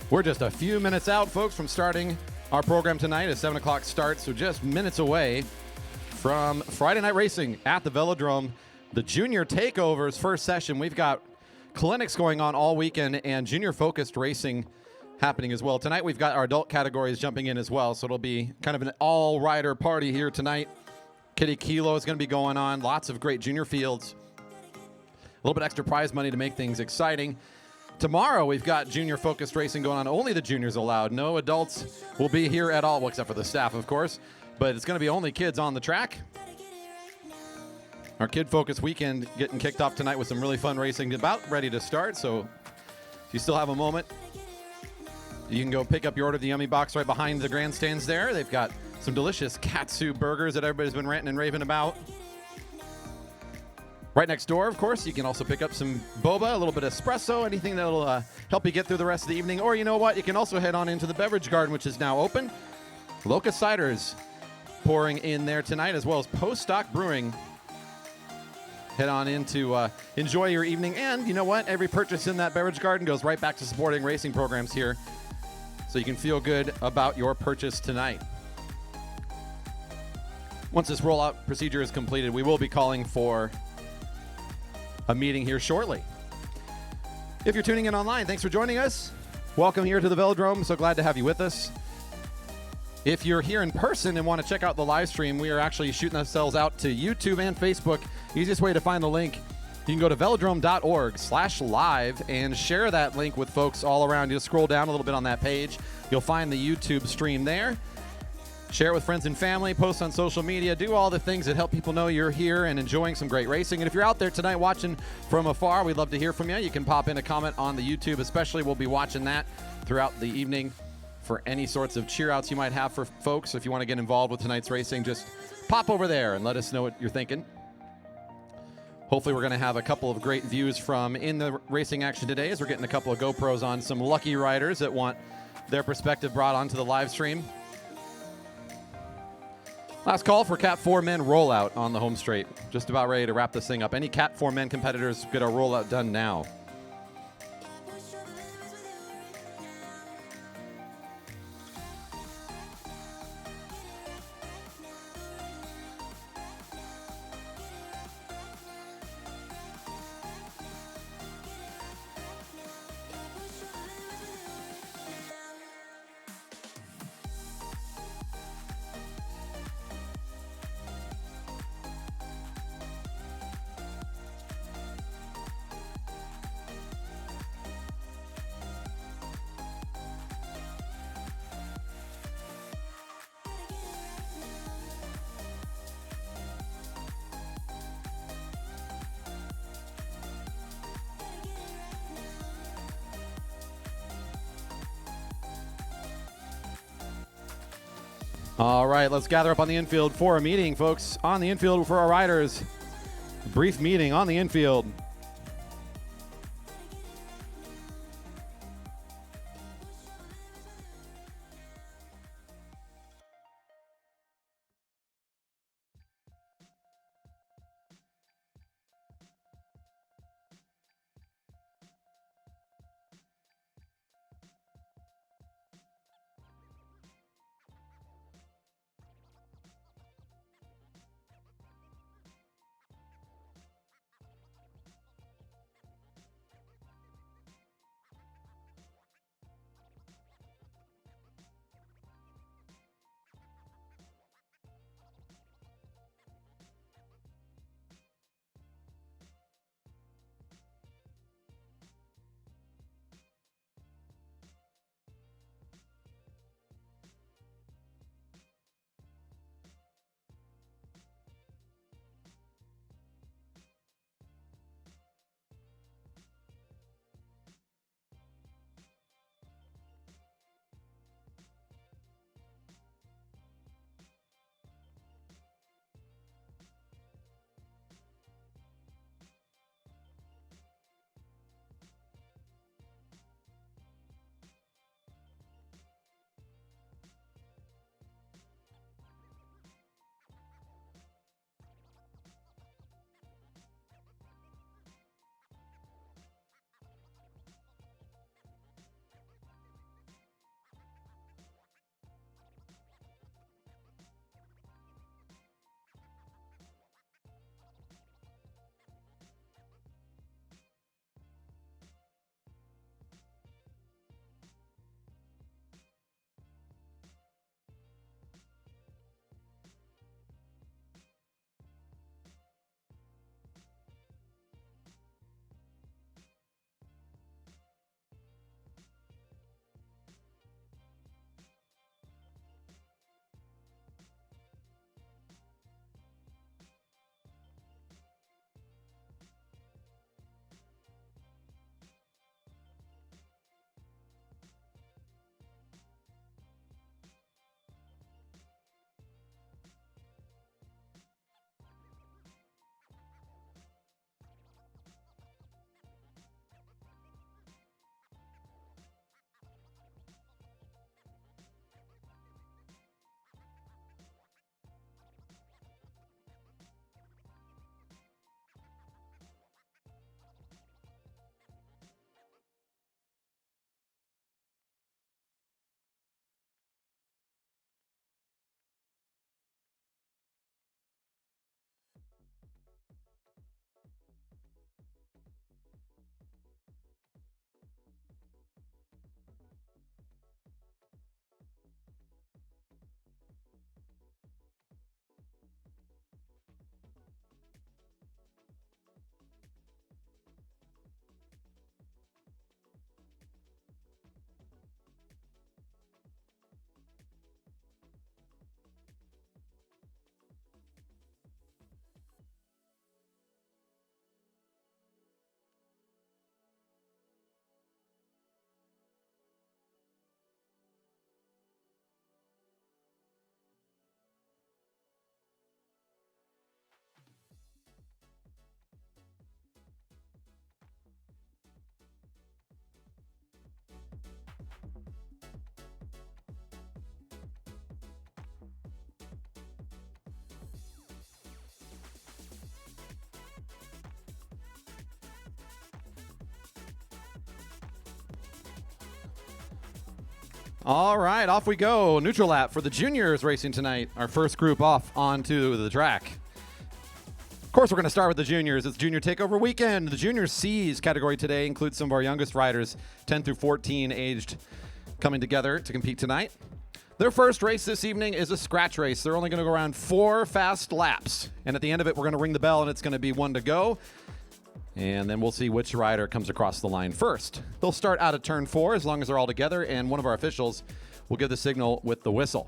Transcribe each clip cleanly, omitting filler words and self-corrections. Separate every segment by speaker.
Speaker 1: We're just a few minutes out, folks, from starting our program tonight. A 7 o'clock start, so just minutes away from Friday night racing at the Velodrome. The Junior Takeover's first session. We've got clinics going on all weekend and junior-focused racing happening as well. Tonight we've got our adult categories jumping in as well, so it'll be kind of an all-rider party here tonight. Kiddie Kilo is going to be going on. Lots of great junior fields. A little bit extra prize money to make things exciting. Tomorrow, we've got junior-focused racing going on. Only the juniors allowed. No adults will be here at all, well, except for the staff, of course. But it's going to be only kids on the track. Our kid-focused weekend getting kicked off tonight with some really fun racing about ready to start. So if you still have a moment, you can go pick up your order at the Yummy Box right behind the grandstands there. They've got some delicious katsu burgers that everybody's been ranting and raving about. Right next door, of course, you can also pick up some boba, a little bit of espresso, anything that'll help you get through the rest of the evening. Or you know what? You can also head on into the beverage garden, which is now open. Locust Ciders pouring in there tonight, as well as Post Stock Brewing. Head on in to enjoy your evening. And you know what? Every purchase in that beverage garden goes right back to supporting racing programs here. So you can feel good about your purchase tonight. Once this rollout procedure is completed, we will be calling for a meeting here shortly. If you're tuning in online, thanks for joining us. Welcome here to the Velodrome. So glad to have you with us. If you're here in person and want to check out the live stream, we are actually shooting ourselves out to YouTube and Facebook. Easiest way to find the link, you can go to velodrome.org/live and share that link with folks all around. You'll scroll down a little bit on that page. You'll find the YouTube stream there. Share it with friends and family, post on social media, do all the things that help people know you're here and enjoying some great racing. And if you're out there tonight watching from afar, we'd love to hear from you. You can pop in a comment on the YouTube, especially. We'll be watching that throughout the evening for any sorts of cheer outs you might have for folks. If you want to get involved with tonight's racing, just pop over there and let us know what you're thinking. Hopefully we're going to have a couple of great views from in the racing action today, as we're getting a couple of GoPros on some lucky riders that want their perspective brought onto the live stream. Last call for Cat 4 men rollout on the home straight. Just about ready to wrap this thing up. Any Cat 4 men competitors get a rollout done now? All right, let's gather up on the infield for a meeting, folks. On the infield for our riders. Brief meeting on the infield. All right, off we go. Neutral lap for the juniors racing tonight. Our first group off onto the track. Of course, we're going to start with the juniors. It's Junior Takeover weekend. The Junior C's category today includes some of our youngest riders, 10 through 14 aged, coming together to compete tonight. Their first race this evening is a scratch race. They're only going to go around 4 fast laps. And at the end of it, we're going to ring the bell, and it's going to be 1 to go. And then we'll see which rider comes across the line first. They'll start out at turn 4 as long as they're all together, and one of our officials will give the signal with the whistle.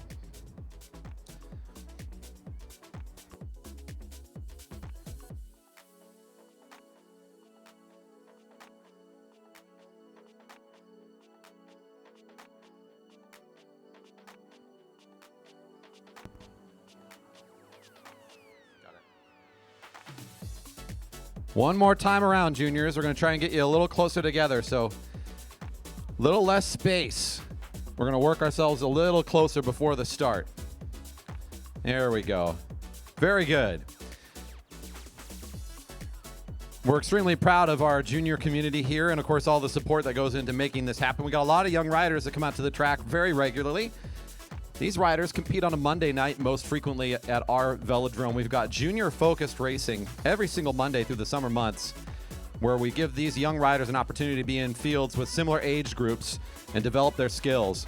Speaker 1: One more time around, juniors. We're going to try and get you a little closer together, so a little less space. We're going to work ourselves a little closer before the start. There we go. Very good. We're extremely proud of our junior community here and, of course, all the support that goes into making this happen. We got a lot of young riders that come out to the track very regularly. These riders compete on a Monday night most frequently at our Velodrome. We've got junior-focused racing every single Monday through the summer months, where we give these young riders an opportunity to be in fields with similar age groups and develop their skills.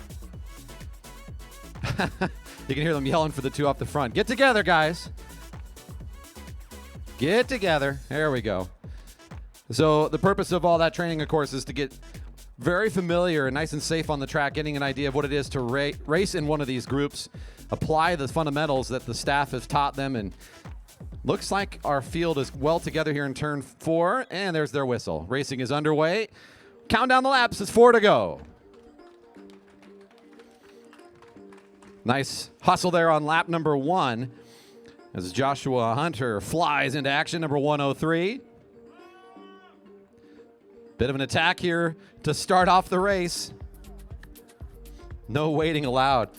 Speaker 1: You can hear them yelling for the 2 up the front. Get together, guys. Get together. There we go. So the purpose of all that training, of course, is to get very familiar and nice and safe on the track, getting an idea of what it is to race in one of these groups, apply the fundamentals that the staff has taught them, and looks like our field is well together here in turn 4, and there's their whistle. Racing is underway. Count down the laps. It's 4 to go. Nice hustle there on lap number 1 as Joshua Hunter flies into action, number 103. Bit of an attack here to start off the race. No waiting allowed.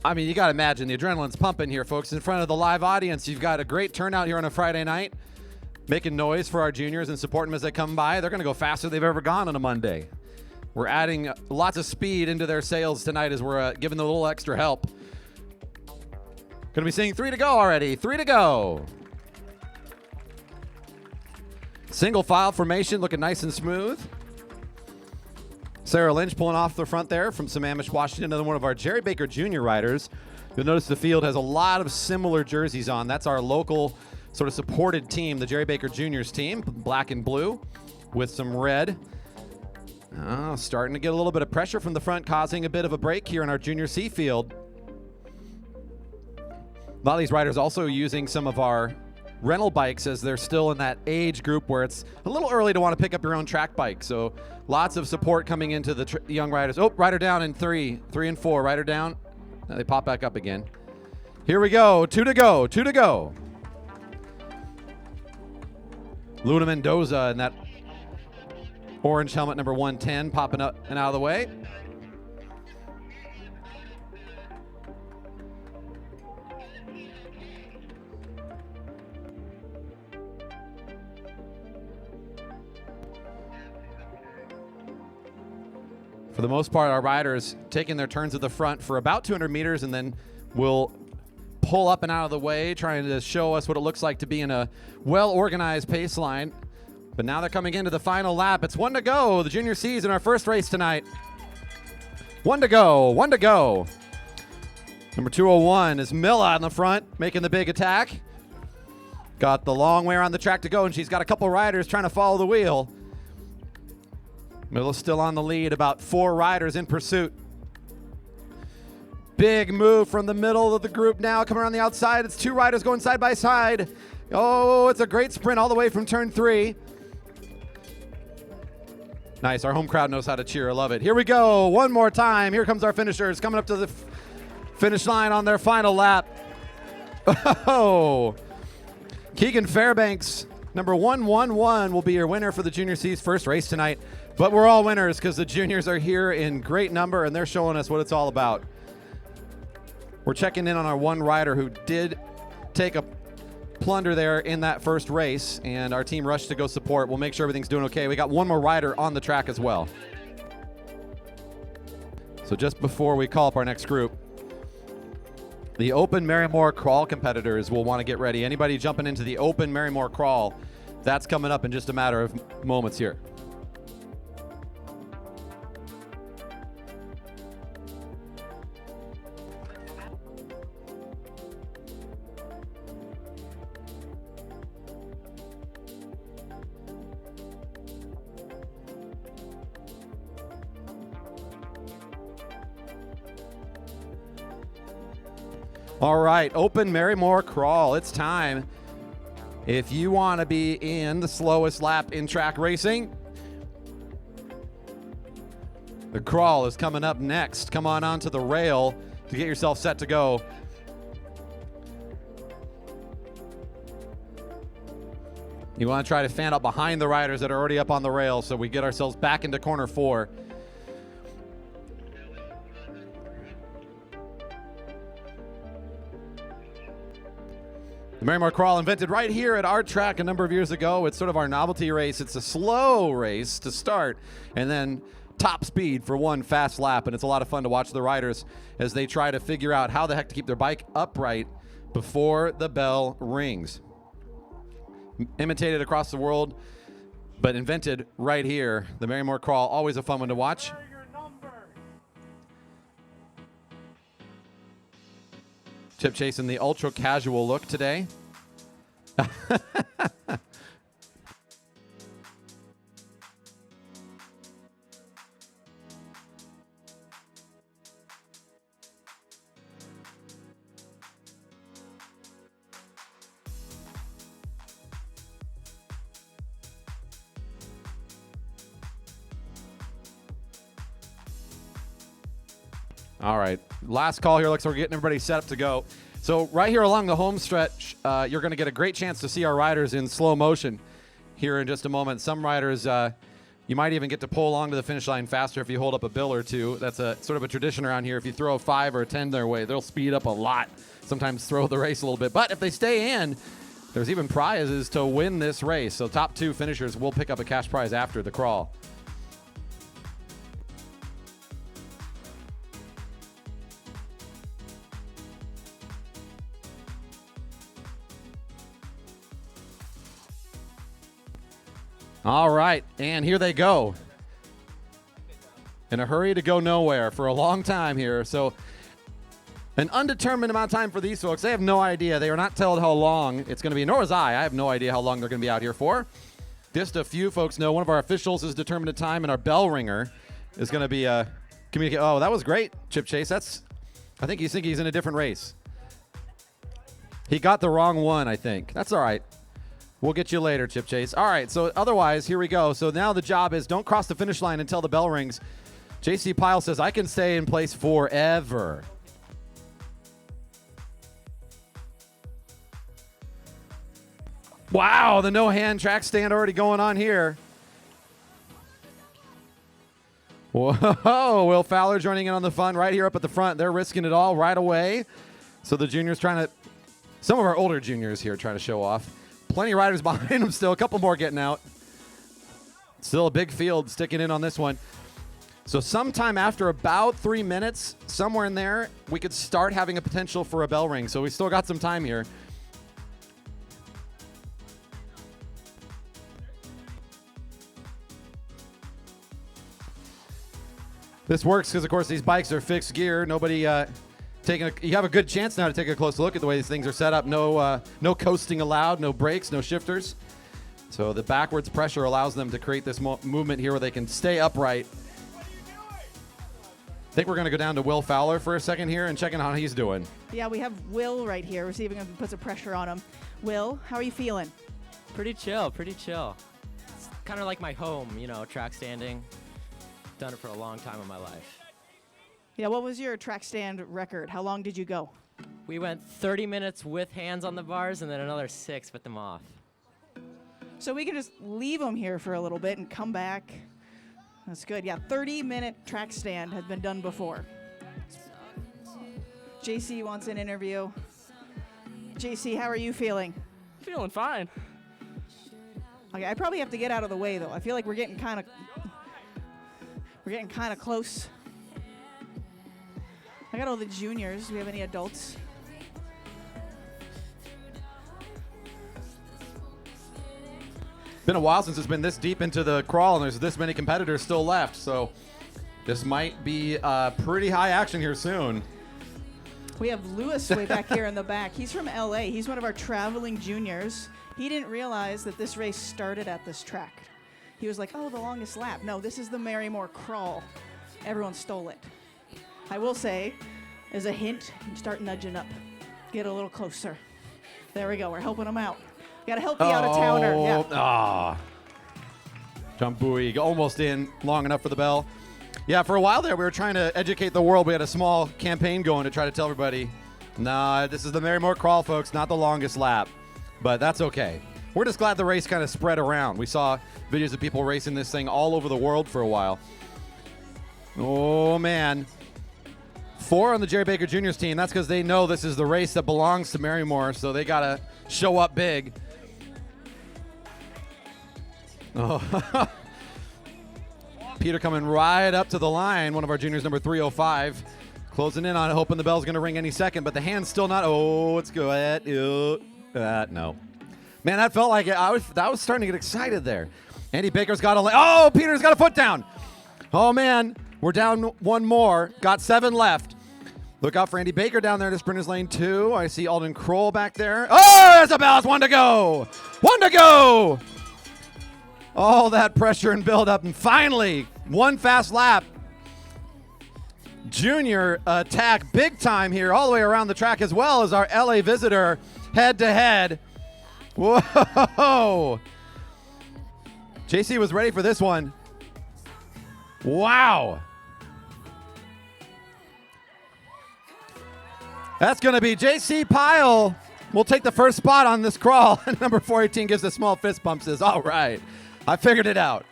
Speaker 1: I mean, you got to imagine the adrenaline's pumping here, folks. In front of the live audience, you've got a great turnout here on a Friday night, making noise for our juniors and supporting them as they come by. They're going to go faster than they've ever gone on a Monday. We're adding lots of speed into their sails tonight as we're giving them a little extra help. Going to be seeing 3 to go already. 3 to go. Single file formation looking nice and smooth. Sarah Lynch pulling off the front there from Sammamish, Washington. Another one of our Jerry Baker Jr. riders. You'll notice the field has a lot of similar jerseys on. That's our local sort of supported team, the Jerry Baker Jr.'s team, black and blue with some red. Starting to get a little bit of pressure from the front, causing a bit of a break here in our Junior C field. A lot of these riders also using some of our rental bikes as they're still in that age group where it's a little early to want to pick up your own track bike. So lots of support coming into the young riders. Oh, rider down in 3 and 4. Rider down. Now they pop back up again. Here we go. 2 to go. 2 to go. Luna Mendoza in that orange helmet, number 110, popping up and out of the way. For the most part, our riders taking their turns at the front for about 200 meters and then will pull up and out of the way, trying to show us what it looks like to be in a well-organized pace line. But now they're coming into the final lap. It's 1 to go. The Junior C's in our first race tonight. 1 to go. 1 to go. Number 201 is Milla in the front, making the big attack. Got the long way around the track to go, and she's got a couple riders trying to follow the wheel. Milla's still on the lead, about 4 riders in pursuit. Big move from the middle of the group now, coming around the outside. It's 2 riders going side by side. Oh, it's a great sprint all the way from turn 3. Nice, our home crowd knows how to cheer, I love it. Here we go, one more time. Here comes our finishers coming up to the finish line on their final lap. Oh, Keegan Fairbanks, number 111, will be your winner for the Junior C's first race tonight. But we're all winners because the juniors are here in great number and they're showing us what it's all about. We're checking in on our one rider who did take a plunder there in that first race, and our team rushed to go support. We'll make sure everything's doing okay. We got one more rider on the track as well. So just before we call up our next group, the Open Marymoor Crawl competitors will want to get ready. Anybody jumping into the Open Marymoor Crawl, that's coming up in just a matter of moments here. All right, Open Marymoor Crawl, it's time. If you want to be in the slowest lap in track racing, the crawl is coming up next. Come on onto the rail to get yourself set to go. You want to try to fan up behind the riders that are already up on the rail so we get ourselves back into corner 4. The Marymoor Crawl, invented right here at our track a number of years ago. It's sort of our novelty race. It's a slow race to start, and then top speed for one fast lap, and it's a lot of fun to watch the riders as they try to figure out how the heck to keep their bike upright before the bell rings. Imitated across the world, but invented right here. The Marymoor Crawl, always a fun one to watch. Chip chasing the ultra casual look today. All right, last call here. Looks like we're getting everybody set up to go. So right here along the home stretch, you're going to get a great chance to see our riders in slow motion here in just a moment. Some riders, you might even get to pull along to the finish line faster if you hold up a bill or two. That's a sort of a tradition around here. If you throw a 5 or a 10 their way, they'll speed up a lot, sometimes throw the race a little bit. But if they stay in, there's even prizes to win this race. So top 2 finishers will pick up a cash prize after the crawl. All right, and here they go. In a hurry to go nowhere for a long time here. So an undetermined amount of time for these folks. They have no idea. They are not told how long it's going to be, nor is I. I have no idea how long they're going to be out here for. Just a few folks know. One of our officials has determined a time, and our bell ringer is going to be communicate. Oh, that was great, Chip Chase. I think he's in a different race. He got the wrong one, I think. That's all right. We'll get you later, Chip Chase. All right, so otherwise, here we go. So now the job is don't cross the finish line until the bell rings. JC Pyle says, I can stay in place forever. Wow, the no-hand track stand already going on here. Whoa, Will Fowler joining in on the fun right here up at the front. They're risking it all right away. So the juniors some of our older juniors here trying to show off. Plenty of riders behind them still. A couple more getting out. Still a big field sticking in on this one. So sometime after about 3 minutes, somewhere in there, we could start having a potential for a bell ring. So we still got some time here. This works because, of course, these bikes are fixed gear. Nobody you have a good chance now to take a close look at the way these things are set up. No coasting allowed, no brakes, no shifters. So the backwards pressure allows them to create this movement here where they can stay upright. I think we're going to go down to Will Fowler for a second here and check in on how he's doing.
Speaker 2: Yeah, we have Will right here. We're seeing if we can put some pressure on him. Will, how are you feeling?
Speaker 3: Pretty chill, pretty chill. It's kind of like my home, track standing. Done it for a long time in my life.
Speaker 2: Yeah, what was your track stand record? How long did you go?
Speaker 3: We went 30 minutes with hands on the bars and then another 6 with them off.
Speaker 2: So we can just leave them here for a little bit and come back. That's good. Yeah, 30-minute track stand has been done before. JC wants an interview. JC, how are you feeling?
Speaker 4: Feeling fine.
Speaker 2: Okay, I probably have to get out of the way though. I feel like we're getting kind of close. I got all the juniors. Do we have any adults?
Speaker 1: Been a while since it's been this deep into the crawl, and there's this many competitors still left, so this might be pretty high action here soon.
Speaker 2: We have Lewis way back here in the back. He's from LA. He's one of our traveling juniors. He didn't realize that this race started at this track. He was like, oh, the longest lap. No, this is the Marymoor crawl. Everyone stole it. I will say, as a hint, start nudging up. Get a little closer. There we go. We're helping him out. Got to help the out-of-towner. Yeah.
Speaker 1: Jump buoy, almost in, long enough for the bell. Yeah, for a while there, we were trying to educate the world. We had a small campaign going to try to tell everybody, nah, this is the Marymoor crawl, folks, not the longest lap. But that's okay. We're just glad the race kind of spread around. We saw videos of people racing this thing all over the world for a while. Oh, man. 4 on the Jerry Baker Jr.'s team. That's because they know this is the race that belongs to Marymoor, so they got to show up big. Oh. Peter coming right up to the line. One of our juniors, number 305. Closing in on it, hoping the bell's going to ring any second, but the hand's still not. Oh, it's good. No. Man, that felt like I was starting to get excited there. Andy Baker's got oh, Peter's got a foot down. Oh, man. We're down one more. Got 7 left. Look out for Andy Baker down there to sprinters lane 2. I see Alden Kroll back there. Oh, there's a bell. It's 1 to go. 1 to go. All that pressure and build-up, and finally, 1 fast lap. Junior attack big time here, all the way around the track, as well as our LA visitor head-to-head. Whoa! JC was ready for this one. Wow! That's going to be JC Pyle. We'll take the first spot on this crawl. Number 418 gives a small fist bump, says, all right. I figured it out.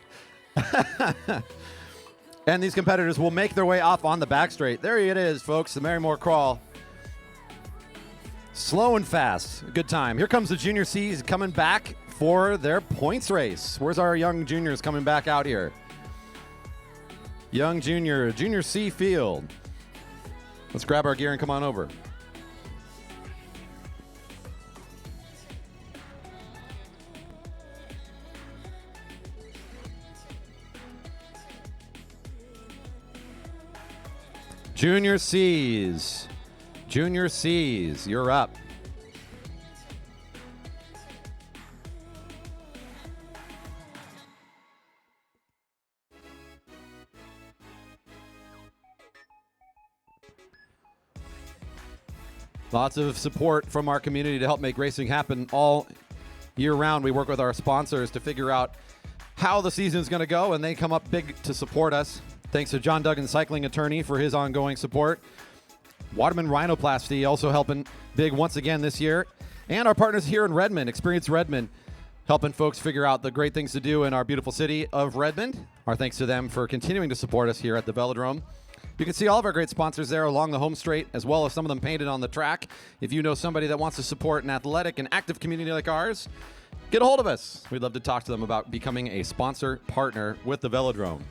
Speaker 1: And these competitors will make their way off on the back straight. There it is, folks, the Marymoor crawl. Slow and fast. Good time. Here comes the Junior C's coming back for their points race. Where's our young juniors coming back out here? Young junior, Junior C field. Let's grab our gear and come on over. Junior C's. Junior C's, you're up. Lots of support from our community to help make racing happen all year round. We work with our sponsors to figure out how the season's going to go, and they come up big to support us. Thanks to John Duggan, cycling attorney, for his ongoing support. Waterman Rhinoplasty also helping big once again this year. And our partners here in Redmond, Experience Redmond, helping folks figure out the great things to do in our beautiful city of Redmond. Our thanks to them for continuing to support us here at the Velodrome. You can see all of our great sponsors there along the home straight, as well as some of them painted on the track. If you know somebody that wants to support an athletic and active community like ours, get a hold of us. We'd love to talk to them about becoming a sponsor partner with the Velodrome.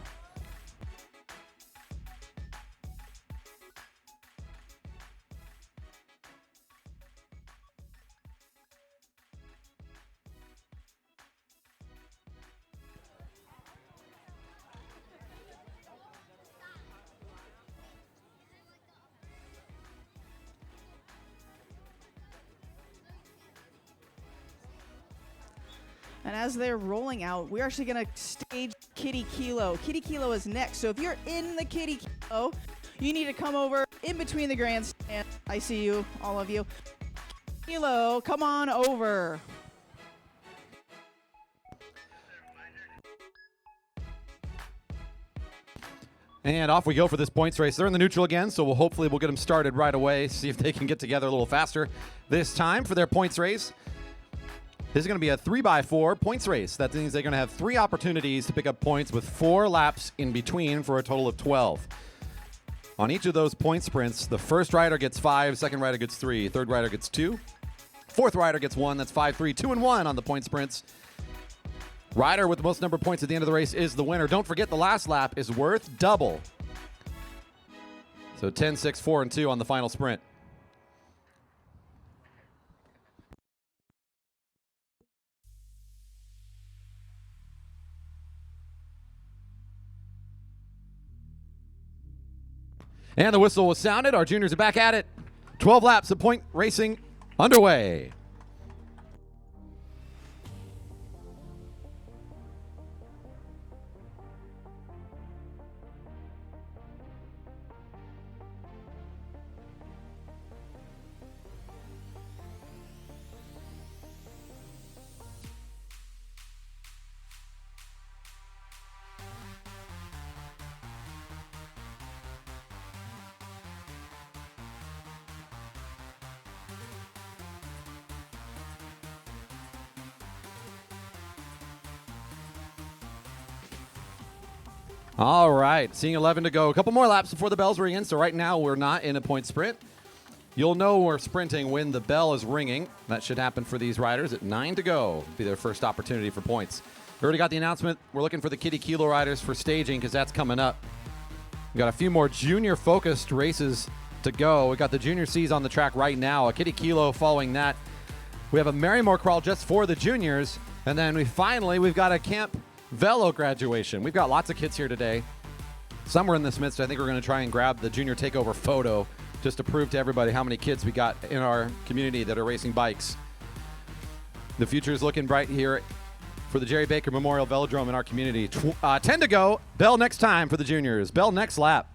Speaker 2: And as they're rolling out, we're actually going to stage Kiddie Kilo. Kiddie Kilo is next. So if you're in the Kiddie Kilo, you need to come over in between the grandstands. I see you, all of you. Kilo, come on over.
Speaker 1: And off we go for this points race. They're in the neutral again, so hopefully we'll get them started right away, see if they can get together a little faster this time for their points race. This is going to be a 3x4 points race. That means they're going to have 3 opportunities to pick up points with 4 laps in between for a total of 12. On each of those point sprints, the first rider gets 5, second rider gets 3, third rider gets 2, Fourth rider gets 1. That's 5-3, 2-1 on the point sprints. Rider with the most number of points at the end of the race is the winner. Don't forget the last lap is worth double. So 10, 6, 4, and 2 on the final sprint. And the whistle was sounded. Our juniors are back at it. 12 laps of point racing underway. All right, seeing 11 to go. A couple more laps before the bell's ringing, so right now we're not in a point sprint. You'll know we're sprinting when the bell is ringing. That should happen for these riders at 9 to go. It'll be their first opportunity for points. We already got the announcement. We're looking for the Kiddie Kilo riders for staging because that's coming up. We got a few more junior-focused races to go. We got the Junior Cs on the track right now. A Kiddie Kilo following that. We have a Marymoor crawl just for the juniors, and then we've got a Camp Velo graduation. We've got lots of kids here today. Somewhere in this midst, I think we're going to try and grab the junior takeover photo just to prove to everybody how many kids we got in our community that are racing bikes. The future is looking bright here for the Jerry Baker Memorial Velodrome in our community. 10 to go. Bell next time for the juniors. Bell next lap.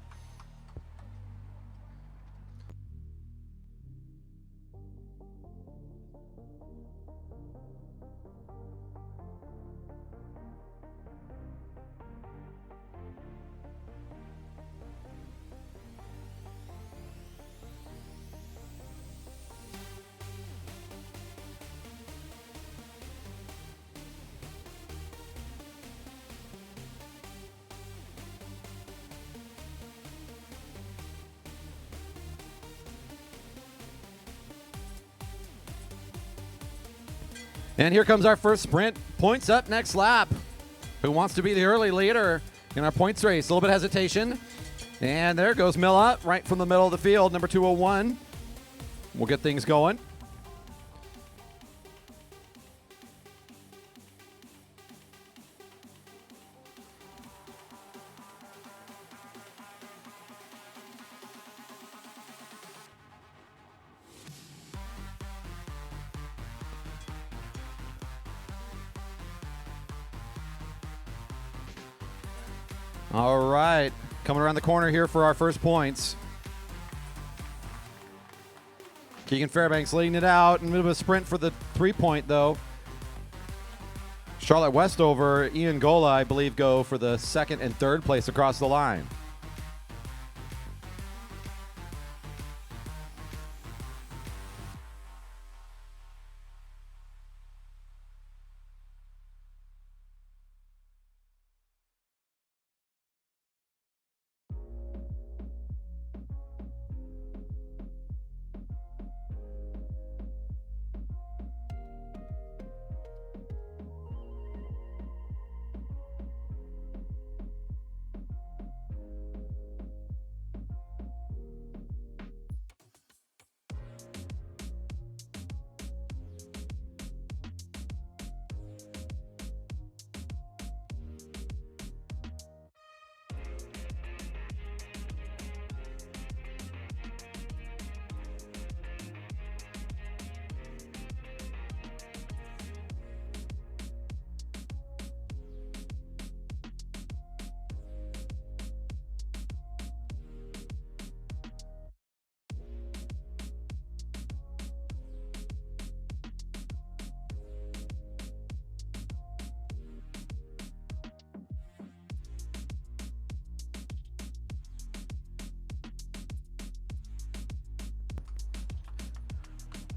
Speaker 1: And here comes our first sprint. Points up next lap. Who wants to be the early leader in our points race? A little bit of hesitation. And there goes Milla right from the middle of the field, number 201. We'll get things going. All right, coming around the corner here for our first points. Keegan Fairbanks leading it out. A bit of a sprint for the 3-point, though. Charlotte Westover, Ian Gola, I believe, go for the second and third place across the line.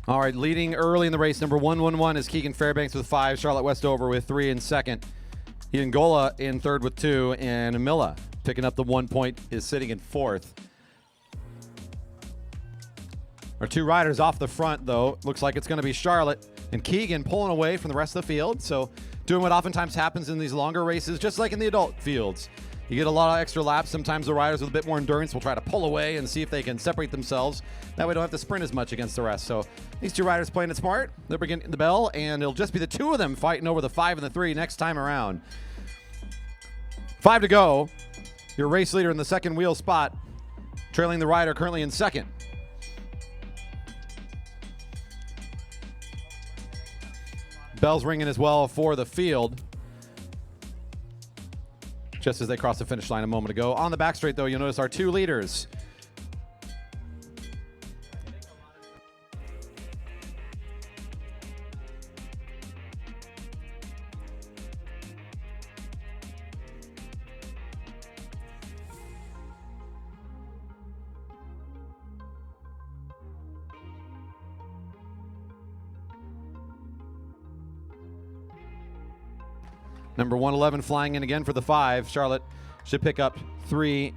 Speaker 1: All right, leading early in the race, number 111 is Keegan Fairbanks with 5, Charlotte Westover with 3 in second. Ian Gola in third with 2, and Milla picking up the 1 point is sitting in fourth. Our two riders off the front, though. Looks like it's going to be Charlotte and Keegan pulling away from the rest of the field. So doing what oftentimes happens in these longer races, just like in the adult fields. You get a lot of extra laps. Sometimes the riders with a bit more endurance will try to pull away and see if they can separate themselves. That way they don't have to sprint as much against the rest. So these two riders playing it smart. They're beginning the bell, and it'll just be the two of them fighting over the 5 and the 3 next time around. 5 to go. Your race leader in the second wheel spot, trailing the rider currently in second. Bell's ringing as well for the field, just as they crossed the finish line a moment ago. On the back straight, though, you'll notice our two leaders. Number 111 flying in again for the 5. Charlotte should pick up 3.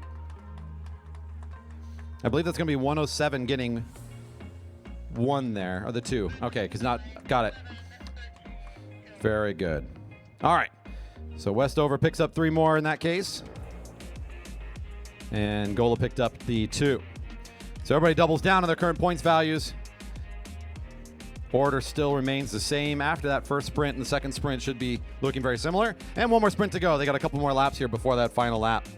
Speaker 1: I believe that's going to be 107 getting 1 there, or the 2. Okay, because not, got it. Very good. All right. So Westover picks up 3 more in that case. And Gola picked up the 2. So everybody doubles down on their current points values. Order still remains the same after that first sprint, and the second sprint should be looking very similar. And one more sprint to go. They got a couple more laps here before that final lap.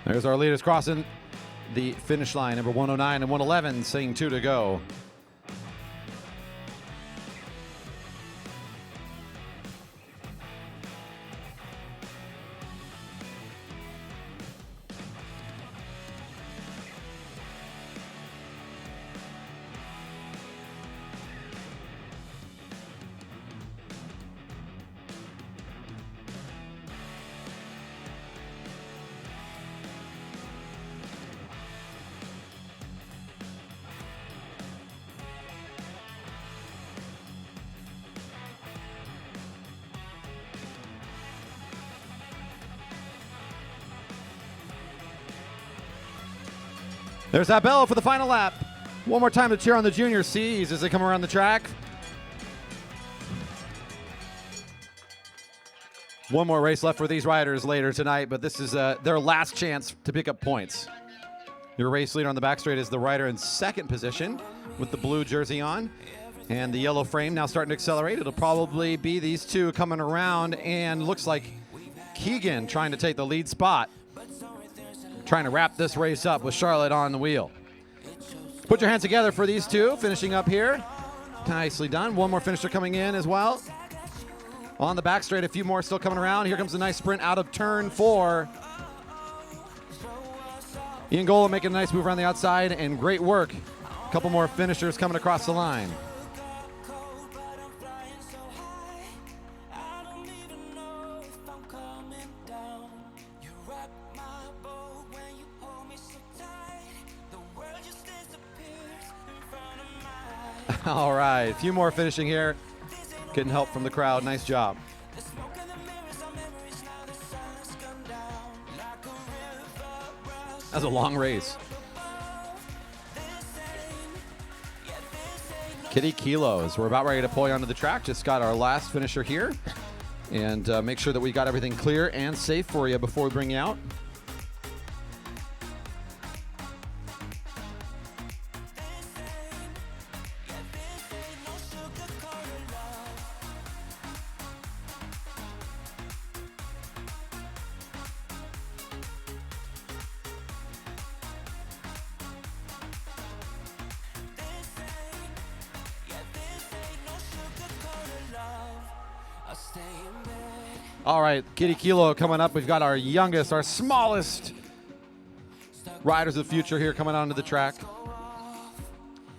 Speaker 1: There's our leaders crossing the finish line. Number 109 and 111 saying 2 to go. There's that bell for the final lap. One more time to cheer on the junior C's as they come around the track. One more race left for these riders later tonight, but this is their last chance to pick up points. Your race leader on the back straight is the rider in second position with the blue jersey on. And the yellow frame now starting to accelerate. It'll probably be these two coming around, and looks like Keegan trying to take the lead spot. Trying to wrap this race up with Charlotte on the wheel. Put your hands together for these two finishing up here. Nicely done. One more finisher coming in as well. On the back straight, a few more still coming around. Here comes a nice sprint out of turn 4. Ian Gola making a nice move around the outside, and great work. A couple more finishers coming across the line. All right, a few more finishing here. Getting help from the crowd. Nice job. That's a long race. Kiddie Kilo, as we're about ready to pull you onto the track. Just got our last finisher here. And make sure that we got everything clear and safe for you before we bring you out. All right, Kiddie Kilo coming up. We've got our youngest, our smallest riders of the future here coming onto the track.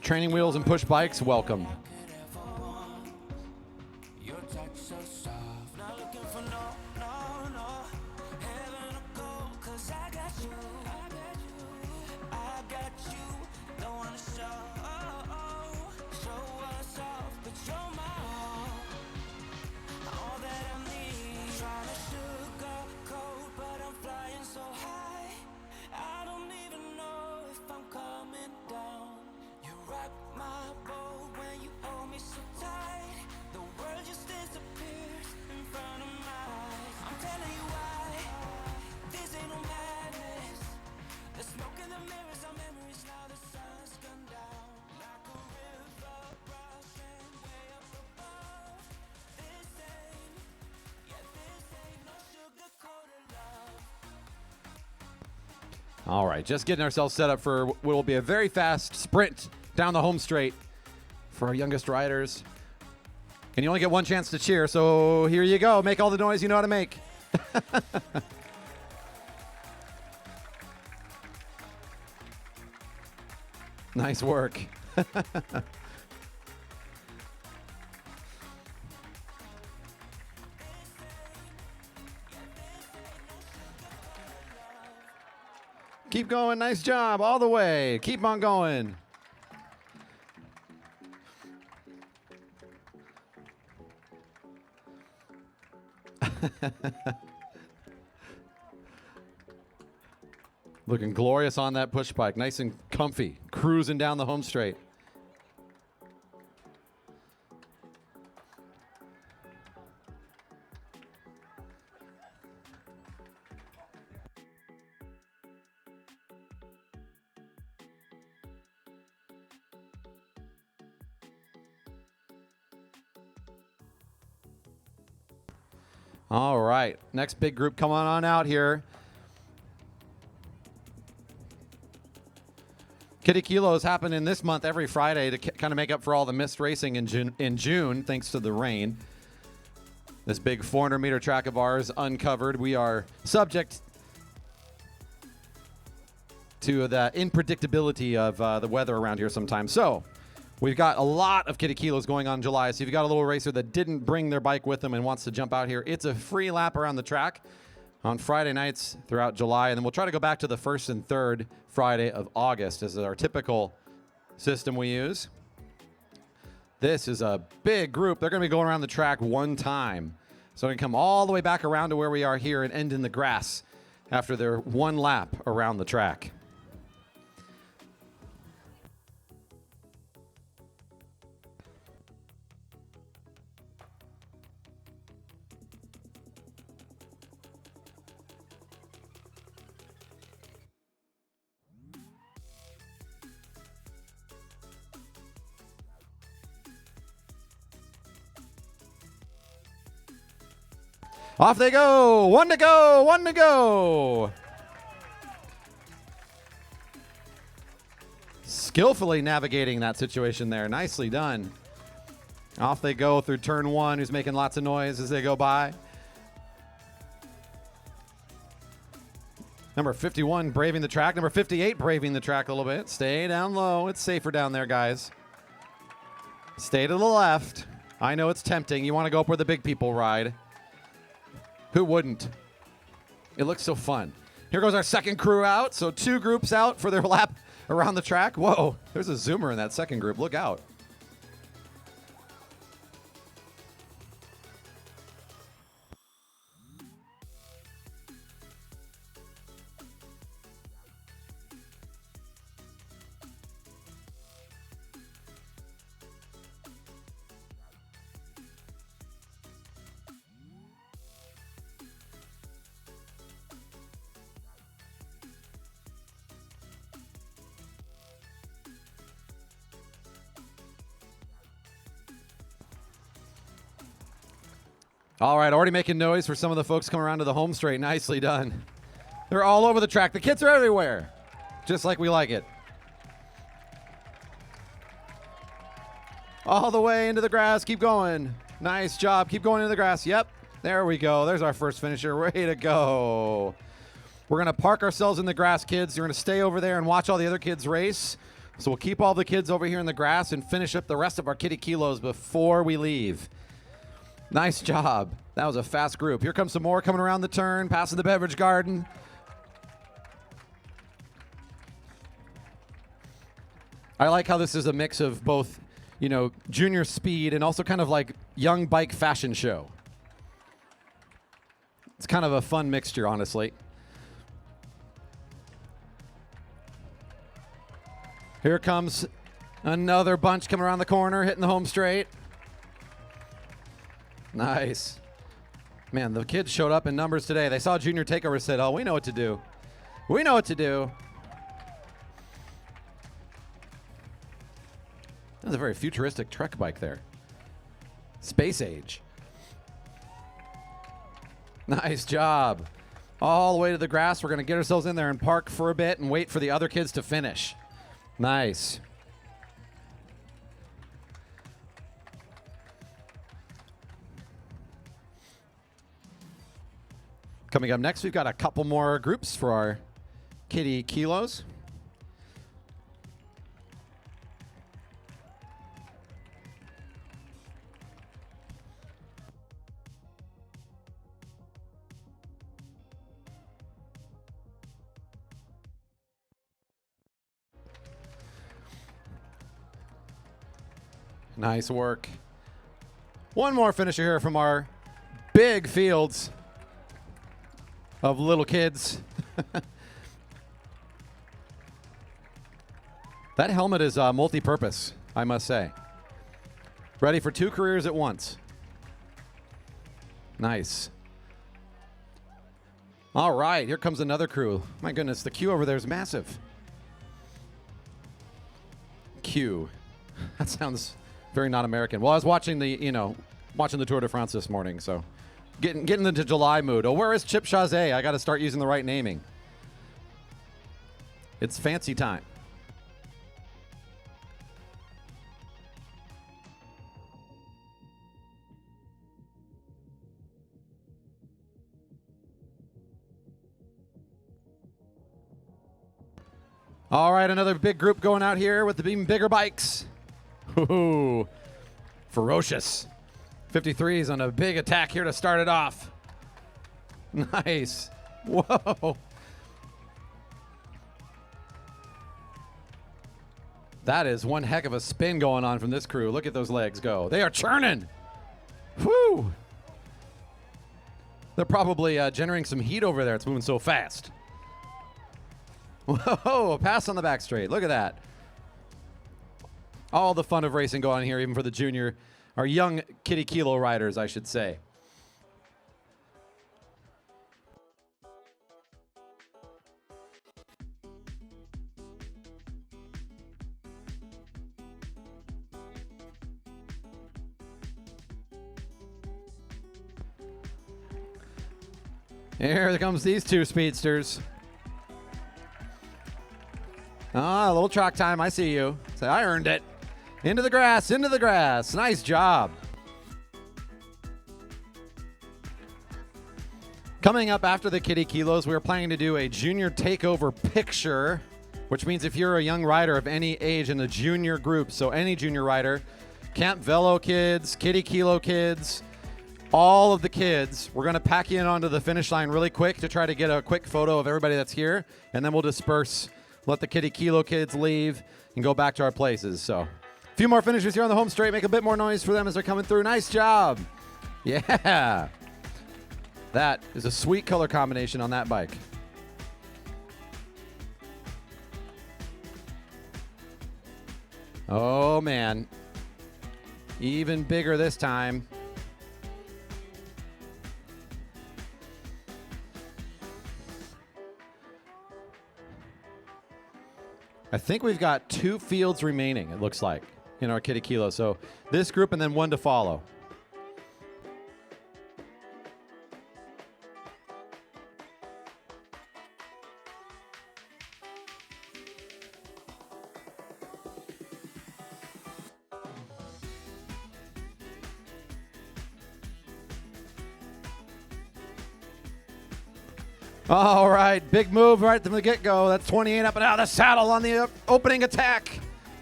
Speaker 1: Training wheels and push bikes, welcome. All right, just getting ourselves set up for what will be a very fast sprint down the home straight for our youngest riders. And you only get one chance to cheer, so here you go. Make all the noise you know how to make. Nice work. Keep going. Nice job. All the way. Keep on going. Looking glorious on that push bike. Nice and comfy. Cruising down the home straight. All right, next big group coming on out here. Kiddie Kilo is happening this month every Friday to kind of make up for all the missed racing in June, thanks to the rain. This big 400-meter track of ours uncovered. We are subject to the unpredictability of the weather around here sometimes. So we've got a lot of Kiddie Kilos going on in July. So if you've got a little racer that didn't bring their bike with them and wants to jump out here, it's a free lap around the track on Friday nights throughout July. And then we'll try to go back to the first and third Friday of August as our typical system we use. This is a big group. They're going to be going around the track one time. So they can come all the way back around to where we are here and end in the grass after their one lap around the track. Off they go. One to go. One to go. Skillfully navigating that situation there. Nicely done. Off they go through turn one, who's making lots of noise as they go by. Number 51 braving the track. Number 58 braving the track a little bit. Stay down low. It's safer down there, guys. Stay to the left. I know it's tempting. You want to go up where the big people ride. Who wouldn't? It looks so fun. Here goes our second crew out. So two groups out for their lap around the track. Whoa, there's a zoomer in that second group. Look out. All right, already making noise for some of the folks coming around to the home straight. Nicely done. They're all over the track. The kits are everywhere, just like we like it. All the way into the grass. Keep going. Nice job. Keep going into the grass. Yep. There we go. There's our first finisher. Way to go. We're going to park ourselves in the grass, kids. You're going to stay over there and watch all the other kids race. So we'll keep all the kids over here in the grass and finish up the rest of our Kiddie Kilos before we leave. Nice job. That was a fast group. Here comes some more coming around the turn, passing the beverage garden. I like how this is a mix of both, you know, junior speed and also kind of like young bike fashion show. It's kind of a fun mixture, honestly. Here comes another bunch coming around the corner, hitting the home straight. Nice. Man, the kids showed up in numbers today. They saw Junior Takeover and said, oh, we know what to do. We know what to do. That's a very futuristic trek bike there. Space age. Nice job. All the way to the grass. We're going to get ourselves in there and park for a bit and wait for the other kids to finish. Nice. Coming up next, we've got a couple more groups for our Kiddie Kilos. Nice work. One more finisher here from our big fields of little kids. That helmet is multi-purpose, I must say. Ready for 2 careers at once. Nice. All right, here comes another crew. My goodness, the queue over there is massive. Queue. That sounds very not American. Well, I was watching watching the Tour de France this morning, so getting into July mood. Oh, where is Chip Chazé? I got to start using the right naming. It's fancy time. All right, another big group going out here with the even bigger bikes. Ooh, ferocious. 53's on a big attack here to start it off. Nice. Whoa. That is one heck of a spin going on from this crew. Look at those legs go. They are churning. Whew. They're probably generating some heat over there. It's moving so fast. Whoa, a pass on the back straight. Look at that. All the fun of racing going on here, even for the junior, or young Kiddie Kilo riders, I should say. Here comes these 2 speedsters. Ah, a little track time. I see you. Say, I earned it. Into the grass, into the grass. Nice job. Coming up after the Kiddie Kilos, we are planning to do a junior takeover picture, which means if you're a young rider of any age in the junior group, so any junior rider, Camp Velo kids, Kiddie Kilo kids, all of the kids, we're going to pack you in onto the finish line really quick to try to get a quick photo of everybody that's here, and then we'll disperse, let the Kiddie Kilo kids leave, and go back to our places. So a few more finishers here on the home straight. Make a bit more noise for them as they're coming through. Nice job. Yeah. That is a sweet color combination on that bike. Oh, man. Even bigger this time. I think we've got 2 fields remaining, it looks like, in our Kiddie Kilo. So this group and then 1 to follow. All right, big move right from the get-go. That's 28 up and out of the saddle on the opening attack.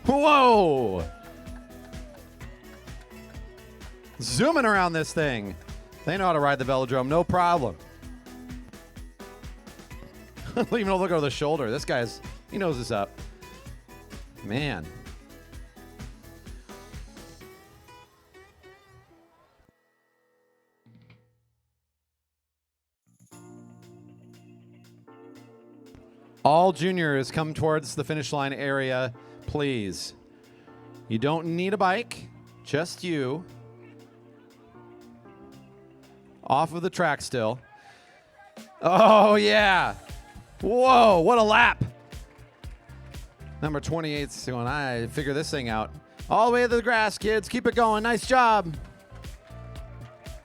Speaker 1: Whoa! Zooming around this thing. They know how to ride the Velodrome, no problem. Even look over the shoulder. This guy's, he knows this up. Man. All juniors come towards the finish line area, please. You don't need a bike, just you. Off of the track still. Oh, yeah. Whoa, what a lap. Number 28's going, I figure this thing out. All the way to the grass, kids. Keep it going. Nice job.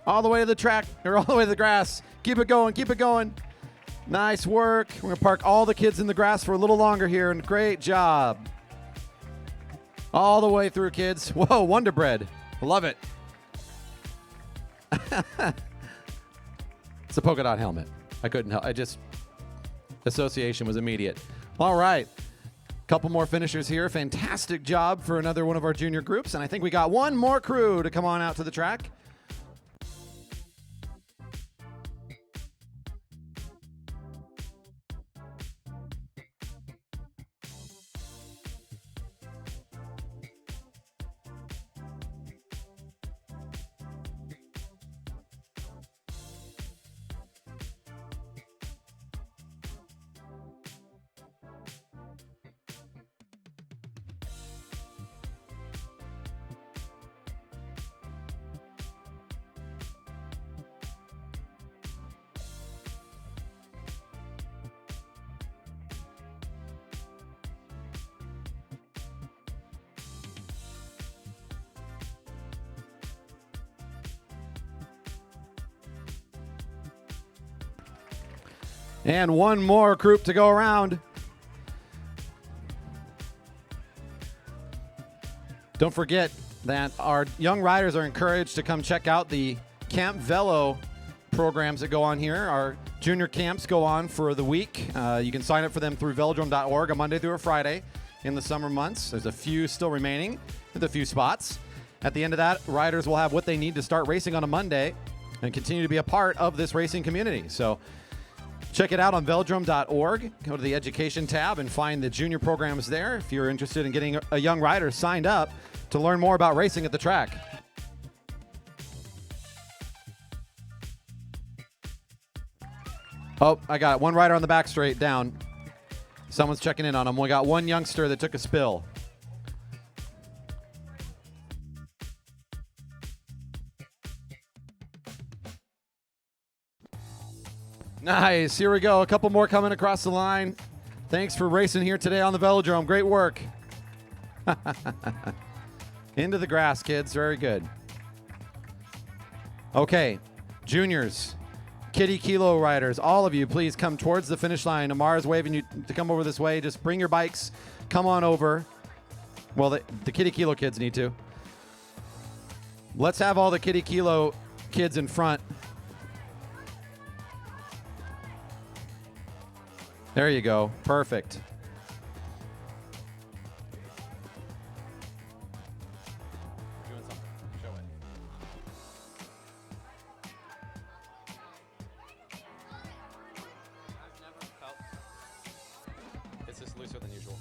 Speaker 1: All the way to the track, or all the way to the grass. Keep it going. Keep it going. Nice work. We're going to park all the kids in the grass for a little longer here, and great job. All the way through, kids. Whoa, Wonder Bread. Love it. It's a polka dot helmet. I couldn't help. Association was immediate. All right. Couple more finishers here. Fantastic job for another one of our junior groups. And I think we got one more crew to come on out to the track. And one more group to go around. Don't forget that our young riders are encouraged to come check out the Camp Velo programs that go on here. Our junior camps go on for the week. You can sign up for them through velodrome.org on Monday through a Friday in the summer months. There's a few still remaining with a few spots. At the end of that, riders will have what they need to start racing on a Monday and continue to be a part of this racing community. So check it out on velodrome.org. Go to the education tab and find the junior programs there if you're interested in getting a young rider signed up to learn more about racing at the track. Oh, I got one rider on the back straight down. Someone's checking in on him. We got one youngster that took a spill. Nice. Here we go. A couple more coming across the line. Thanks for racing here today on the Velodrome. Great work. Into the grass, kids. Very good. Okay. Juniors, Kiddie Kilo riders, all of you, please come towards the finish line. Amar's waving you to come over this way. Just bring your bikes. Come on over. Well, the Kiddie Kilo kids need to. Let's have all the Kiddie Kilo kids in front. There you go. Perfect. Doing something. Show it. I've never felt. It's just looser than usual.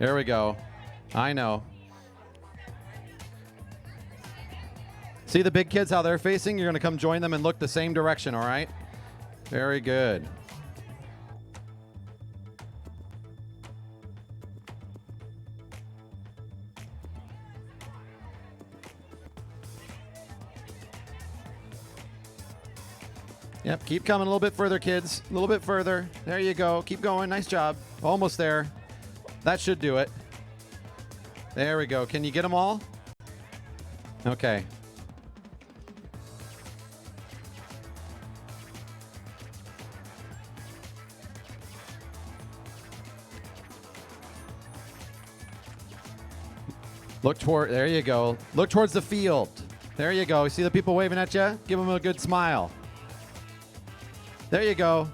Speaker 1: There we go. I know. See the big kids, how they're facing? You're going to come join them and look the same direction, all right? Very good. Yep, keep coming a little bit further, kids. A little bit further. There you go. Keep going. Nice job. Almost there. That should do it. There we go. Can you get them all? Okay. Look toward, there you go. Look towards the field. There you go. See the people waving at you? Give them a good smile. There you go.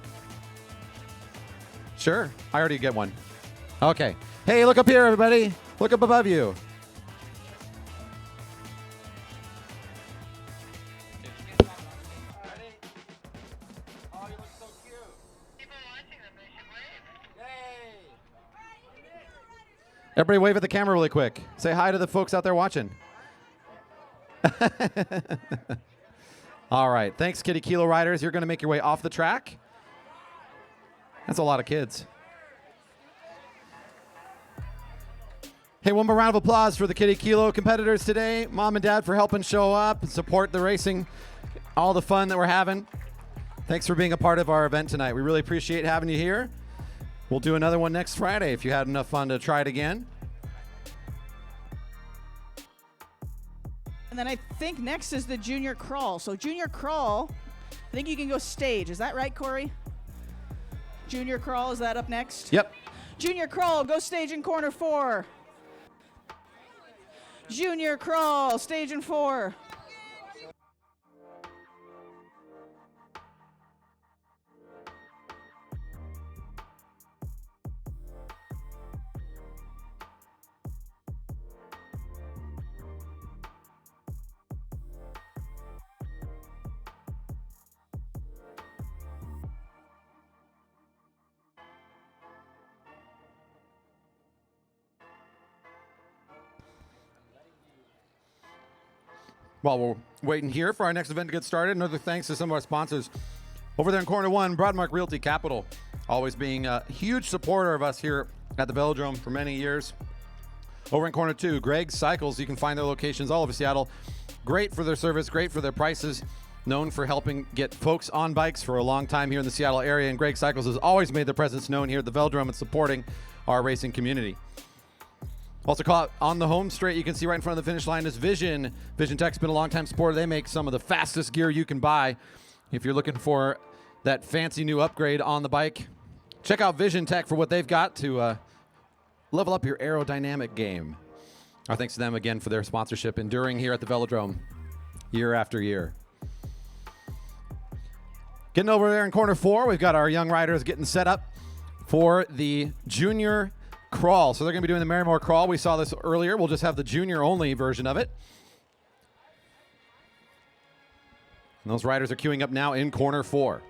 Speaker 1: Sure. I already get one. Okay. Hey, look up here, everybody. Look up above you. Everybody wave at the camera really quick. Say hi to the folks out there watching. All right. Thanks, Kiddie Kilo riders. You're going to make your way off the track. That's a lot of kids. Hey, one more round of applause for the Kiddie Kilo competitors today. Mom and Dad for helping show up and support the racing, all the fun that we're having. Thanks for being a part of our event tonight. We really appreciate having you here. We'll do another one next Friday if you had enough fun to try it again.
Speaker 2: And then I think next is the junior crawl. So junior crawl, I think you can go stage. Is that right, Corey? Junior crawl, is that up next?
Speaker 1: Yep.
Speaker 2: Junior crawl, go stage in corner 4. Junior crawl, stage in 4.
Speaker 1: While we're waiting here for our next event to get started, another thanks to some of our sponsors. Over there in corner 1, Broadmark Realty Capital, always being a huge supporter of us here at the Velodrome for many years. Over in corner 2, Greg's Cycles. You can find their locations all over Seattle. Great for their service, great for their prices. Known for helping get folks on bikes for a long time here in the Seattle area. And Greg's Cycles has always made their presence known here at the Velodrome and supporting our racing community. Also caught on the home straight, you can see right in front of the finish line is Vision. Vision Tech's been a long-time supporter. They make some of the fastest gear you can buy. If you're looking for that fancy new upgrade on the bike, check out Vision Tech for what they've got to level up your aerodynamic game. Our thanks to them again for their sponsorship, enduring here at the Velodrome year after year. Getting over there in corner 4, we've got our young riders getting set up for the junior crawl. So they're going to be doing the Marymoor crawl. We saw this earlier. We'll just have the junior only version of it. And those riders are queuing up now in corner 4.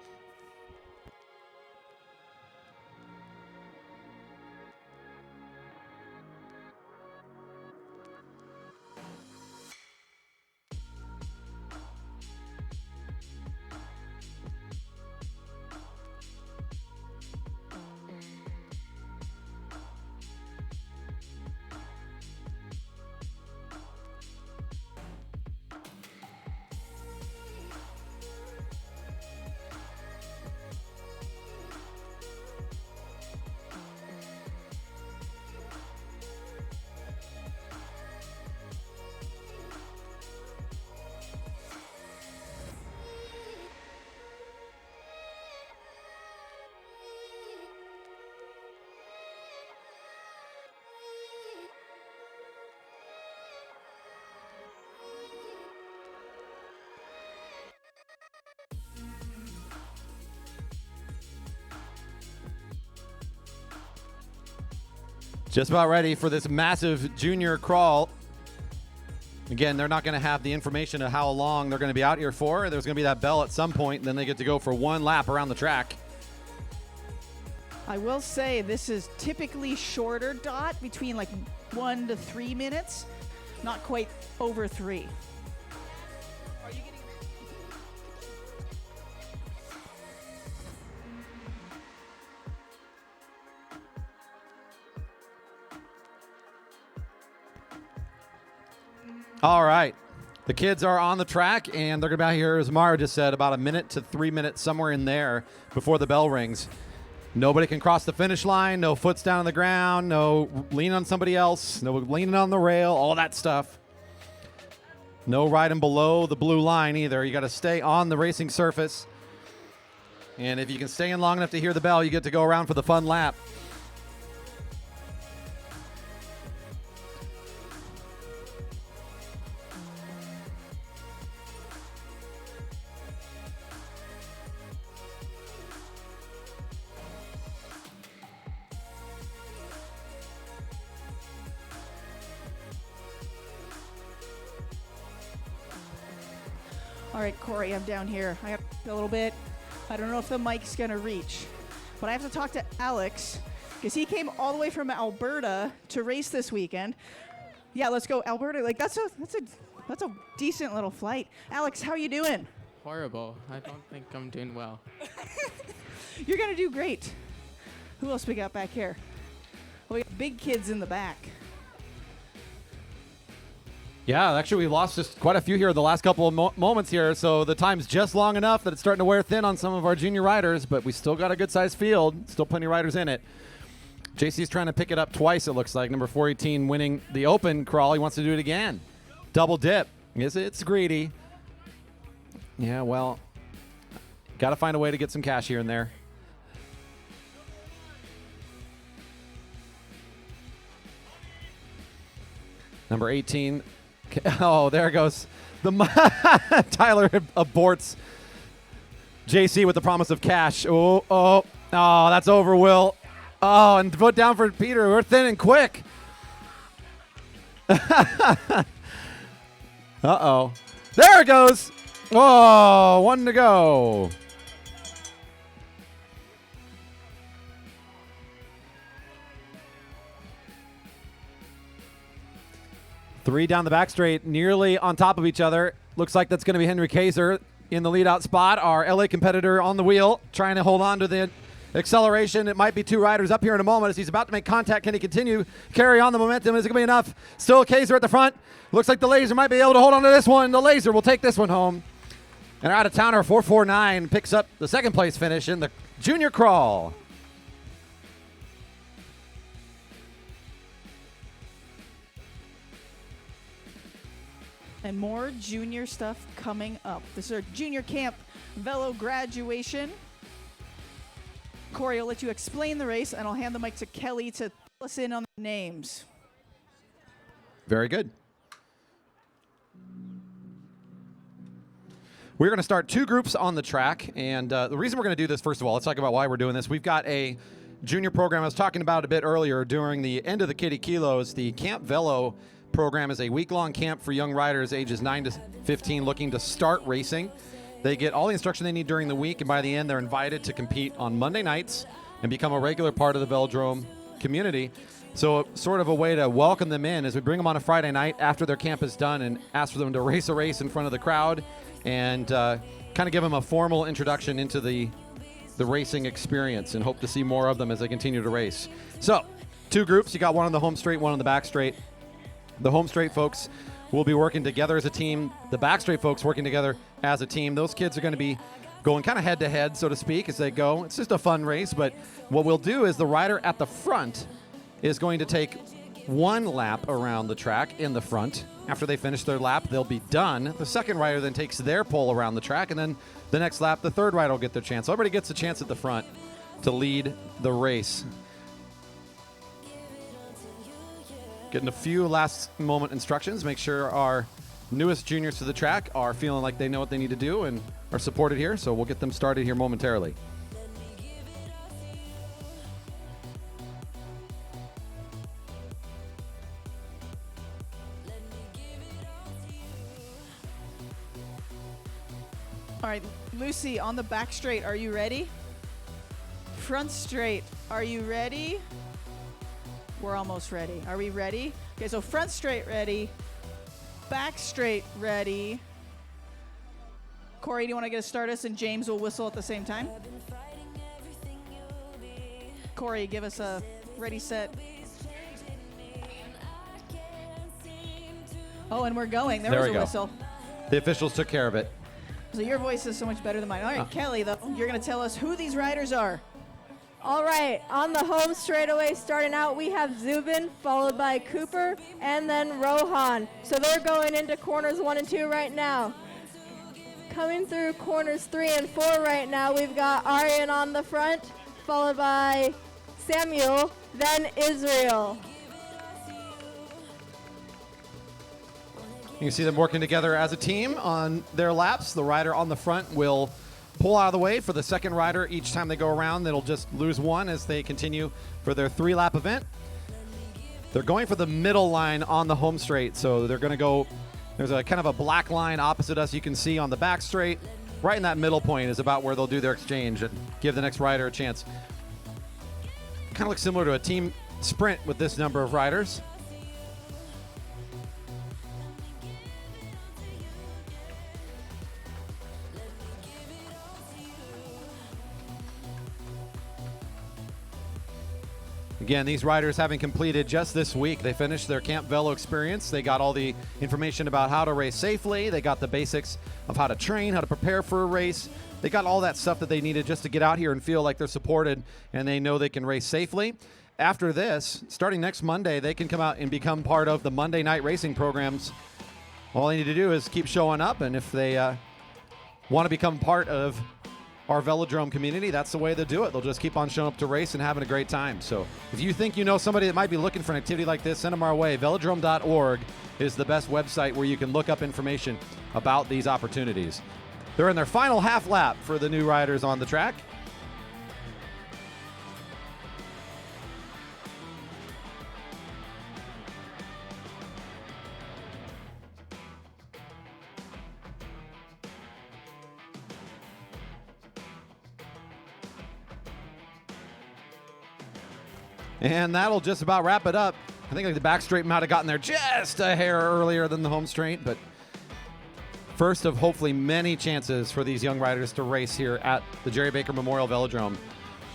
Speaker 1: Just about ready for this massive junior crawl. Again, they're not going to have the information of how long they're going to be out here for. There's going to be that bell at some point, and then they get to go for one lap around the track.
Speaker 2: I will say this is typically shorter, Dot, between like 1 to 3 minutes, not quite over 3.
Speaker 1: All right. The kids are on the track, and they're going to be out here, as Mara just said, about 1 minute to 3 minutes, somewhere in there before the bell rings. Nobody can cross the finish line. No foot's down on the ground. No leaning on somebody else. No leaning on the rail. All that stuff. No riding below the blue line either. You got to stay on the racing surface. And if you can stay in long enough to hear the bell, you get to go around for the fun lap.
Speaker 2: All right, Corey, I'm down here. I got a little bit. I don't know if the mic's going to reach, but I have to talk to Alex because he came all the way from Alberta to race this weekend. Yeah, let's go Alberta. Like that's a decent little flight. Alex, how you doing?
Speaker 4: Horrible. I don't think I'm doing well.
Speaker 2: You're going to do great. Who else we got back here? We got big kids in the back.
Speaker 1: Yeah, actually, we lost just quite a few here the last couple of moments here, so the time's just long enough that it's starting to wear thin on some of our junior riders, but we still got a good-sized field, still plenty of riders in it. JC's trying to pick it up twice, it looks like. Number 418 winning the open crawl. He wants to do it again. Double dip. It's greedy. Yeah, well, got to find a way to get some cash here and there. Number 18. Oh, there it goes. Tyler aborts JC with the promise of cash. Oh, that's over, Will. Oh, and put down for Peter. We're thin and quick. Uh-oh. There it goes. Oh, one to go. Three down the back straight, nearly on top of each other. Looks like that's going to be Henry Kaiser in the lead-out spot. Our LA competitor on the wheel, trying to hold on to the acceleration. It might be two riders up here in a moment as he's about to make contact. Can he continue? Carry on the momentum. Is it going to be enough? Still Kaiser at the front. Looks like the Laser might be able to hold on to this one. The Laser will take this one home. And our out-of-towner, 449, picks up the second place finish in the junior crawl.
Speaker 2: And more junior stuff coming up. This is our junior camp Velo graduation. Corey, I'll let you explain the race, and I'll hand the mic to Kelly to fill us in on the names.
Speaker 1: Very good. We're going to start two groups on the track, and the reason we're going to do this, first of all, let's talk about why we're doing this. We've got a junior program I was talking about a bit earlier during the end of the Kiddie Kilos. The Camp Velo program is a week-long camp for young riders ages 9 to 15 looking to start racing. They get all the instruction they need during the week, and by the end, they're invited to compete on Monday nights and become a regular part of the Velodrome community. So sort of a way to welcome them in as we bring them on a Friday night after their camp is done and ask for them to race a race in front of the crowd and kind of give them a formal introduction into the racing experience and hope to see more of them as they continue to race. So, two groups. You got one on the home straight, one on the back straight. The home straight folks will be working together as a team. The back straight folks working together as a team. Those kids are going to be going kind of head to head, so to speak, as they go. It's just a fun race, but what we'll do is the rider at the front is going to take one lap around the track in the front. After they finish their lap, they'll be done. The second rider then takes their pole around the track, and then the next lap, the third rider will get their chance. So everybody gets a chance at the front to lead the race. Getting a few last moment instructions. Make sure our newest juniors to the track are feeling like they know what they need to do and are supported here. So we'll get them started here momentarily.
Speaker 2: All right, Lucy, on the back straight, are you ready? Front straight, are you ready? We're almost ready. Are we ready? Okay, so front straight ready. Back straight ready. Corey, do you want to get us started? And James will whistle at the same time. Corey, give us a ready, set. Oh, and we're going. There was
Speaker 1: we
Speaker 2: a
Speaker 1: go.
Speaker 2: whistle.
Speaker 1: The officials took care of it.
Speaker 2: So your voice is so much better than mine. All right, Kelly, though, you're going to tell us who these riders are.
Speaker 5: All right, on the home straightaway, starting out, we have Zubin, followed by Cooper, and then Rohan. So they're going into corners 1 and 2 right now. Coming through corners 3 and 4 right now, we've got Aryan on the front, followed by Samuel, then Israel.
Speaker 1: You can see them working together as a team on their laps. The rider on the front will pull out of the way for the second rider each time they go around. They'll just lose one as they continue for their 3-lap event. They're going for the middle line on the home straight, so they're going to go There's a kind of a black line opposite us you can see on the back straight. Right in that middle point is about where they'll do their exchange and give the next rider a chance. Kind of looks similar to a team sprint with this number of riders. Again, these riders having completed just this week. They finished their Camp Velo experience. They got all the information about how to race safely. They got the basics of how to train, how to prepare for a race. They got all that stuff that they needed just to get out here and feel like they're supported and they know they can race safely. After this, starting next Monday, they can come out and become part of the Monday night racing programs. All they need to do is keep showing up, and if they want to become part of our Velodrome community, that's the way they do it. They'll just keep on showing up to race and having a great time. So if you think you know somebody that might be looking for an activity like this, send them our way. Velodrome.org is the best website where you can look up information about these opportunities. They're in their final half lap for the new riders on the track. And that'll just about wrap it up. I think the back straight might have gotten there just a hair earlier than the home straight, but first of hopefully many chances for these young riders to race here at the Jerry Baker Memorial Velodrome.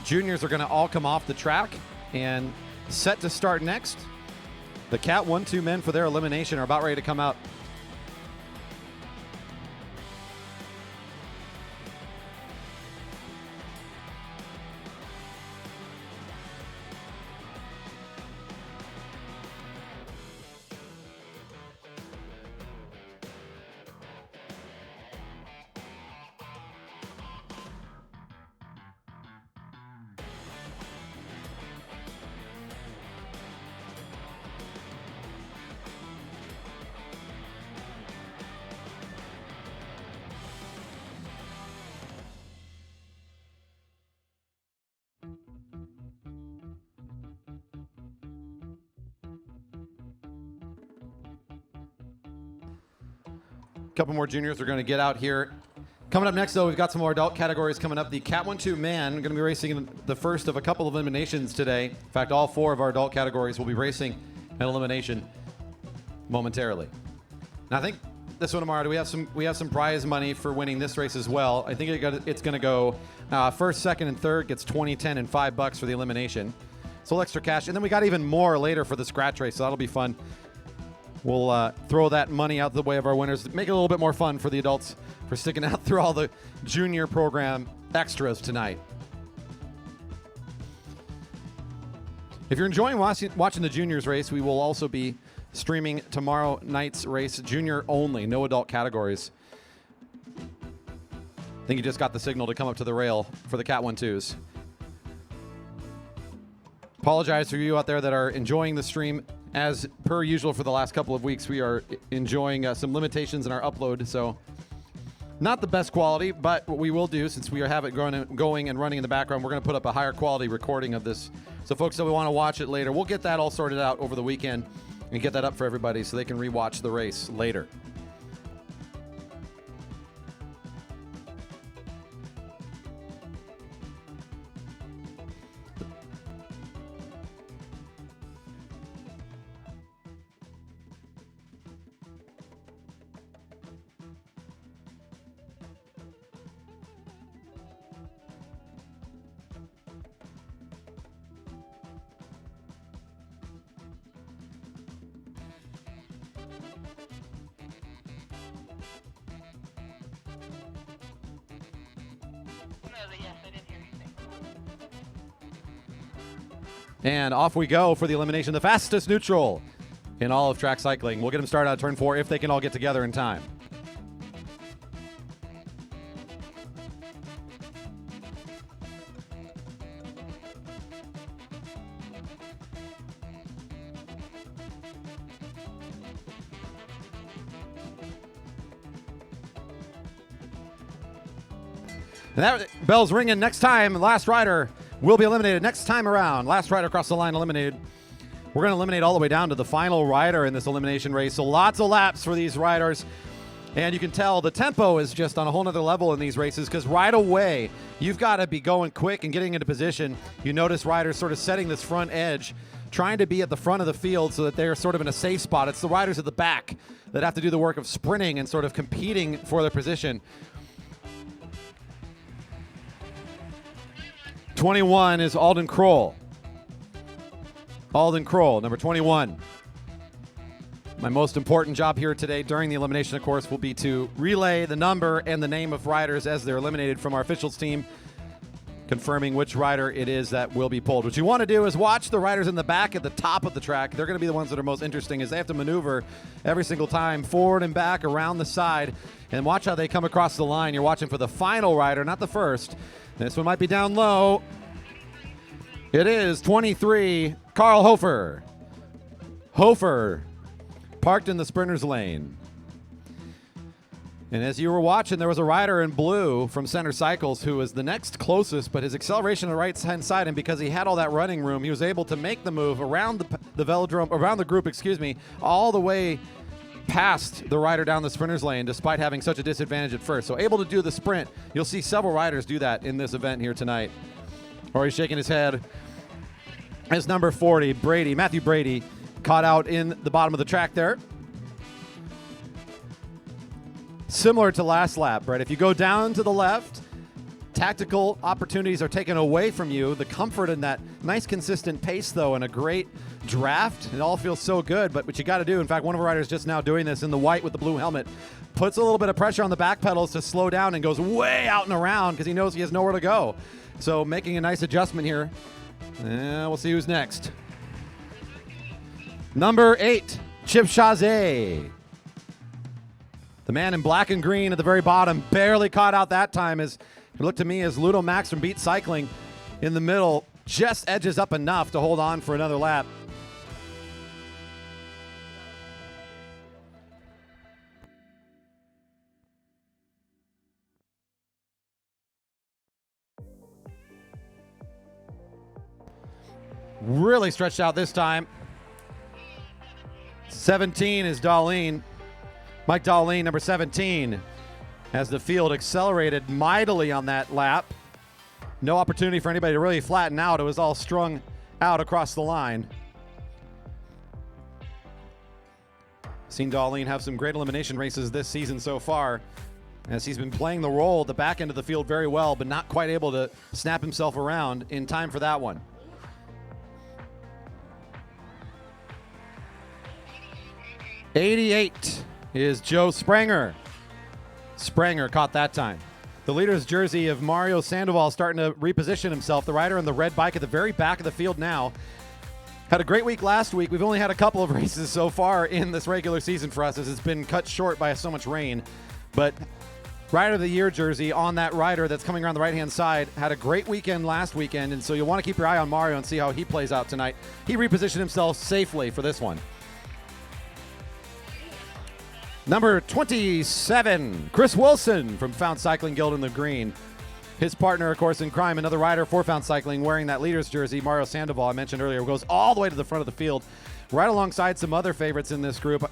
Speaker 1: Juniors are going to all come off the track and set to start next. The Cat 1-2 men for their elimination are about ready to come out. Couple more juniors are going to get out here. Coming up next, though, we've got some more adult categories coming up. The Cat 1-2 man going to be racing in the first of a couple of eliminations today. In fact, all four of our adult categories will be racing an elimination momentarily. Now, I think this one tomorrow, we have some prize money for winning this race as well. I think it's going to go first, second, and third gets 20, 10, and $5 for the elimination. So a little extra cash, and then we got even more later for the scratch race. So that'll be fun. We'll throw that money out the way of our winners, make it a little bit more fun for the adults for sticking out through all the junior program extras tonight. If you're enjoying watching the juniors race, we will also be streaming tomorrow night's race, junior only, no adult categories. I think you just got the signal to come up to the rail for the Cat 1-2s. Apologize for you out there that are enjoying the stream. As per usual for the last couple of weeks, we are enjoying some limitations in our upload, so not the best quality, but what we will do, since we have it going and running in the background, we're going to put up a higher quality recording of this. So folks that want to watch it later, we'll get that all sorted out over the weekend and get that up for everybody so they can rewatch the race later. And off we go for the elimination, the fastest neutral in all of track cycling. We'll get them started out turn 4 if they can all get together in time. And that bell's ringing. Next time, last rider will be eliminated next time around. Last rider across the line eliminated We're going to eliminate all the way down to the final rider in this elimination race. So lots of laps for these riders. And you can tell the tempo is just on a whole nother level in these races because right away, you've got to be going quick and getting into position. You notice riders sort of setting this front edge, trying to be at the front of the field so that they're sort of in a safe spot. It's the riders at the back that have to do the work of sprinting and sort of competing for their position. 21 is Alden Kroll. Alden Kroll, number 21. My most important job here today during the elimination, of course, will be to relay the number and the name of riders as they're eliminated from our officials team, confirming which rider it is that will be pulled. What you want to do is watch the riders in the back at the top of the track. They're going to be the ones that are most interesting as they have to maneuver every single time forward and back around the side. And watch how they come across the line. You're watching for the final rider, not the first. This one might be down low. It is 23, Carl Hofer. Hofer parked in the sprinter's lane. And as you were watching, there was a rider in blue from Center Cycles who was the next closest, but his acceleration on the right-hand side, and because he had all that running room, he was able to make the move around the velodrome, around the group, all the way past the rider down the sprinter's lane, despite having such a disadvantage at first. So able to do the sprint. You'll see several riders do that in this event here tonight. Or he's shaking his head. As number 40, Matthew Brady, caught out in the bottom of the track there. Similar to last lap, Brett. If you go down to the left, tactical opportunities are taken away from you. The comfort in that nice consistent pace, though, and a great draft. It all feels so good, but what you got to do, in fact, one of our riders just now doing this in the white with the blue helmet, puts a little bit of pressure on the back pedals to slow down and goes way out and around because he knows he has nowhere to go. So making a nice adjustment here. We'll see who's next. Number 8, Chip Chazet. The man in black and green at the very bottom barely caught out that time as it looked to me as Ludo Max from Beat Cycling in the middle just edges up enough to hold on for another lap. Really stretched out this time. 17 is Darlene. Mike Darlene, number 17, as the field accelerated mightily on that lap. No opportunity for anybody to really flatten out. It was all strung out across the line. Seen Darlene have some great elimination races this season so far, as he's been playing the role at the back end of the field very well, but not quite able to snap himself around in time for that one. '88 is Joe Spranger. Spranger caught that time. The leader's jersey of Mario Sandoval starting to reposition himself. The rider in the red bike at the very back of the field now. Had a great week last week. We've only had a couple of races so far in this regular season for us as it's been cut short by so much rain. But Rider of the Year jersey on that rider that's coming around the right-hand side had a great weekend last weekend, and so you'll want to keep your eye on Mario and see how he plays out tonight. He repositioned himself safely for this one. Number 27, Chris Wilson from Found Cycling Guild in the green. His partner, of course, in crime, another rider for Found Cycling, wearing that leader's jersey, Mario Sandoval, I mentioned earlier, goes all the way to the front of the field, right alongside some other favorites in this group.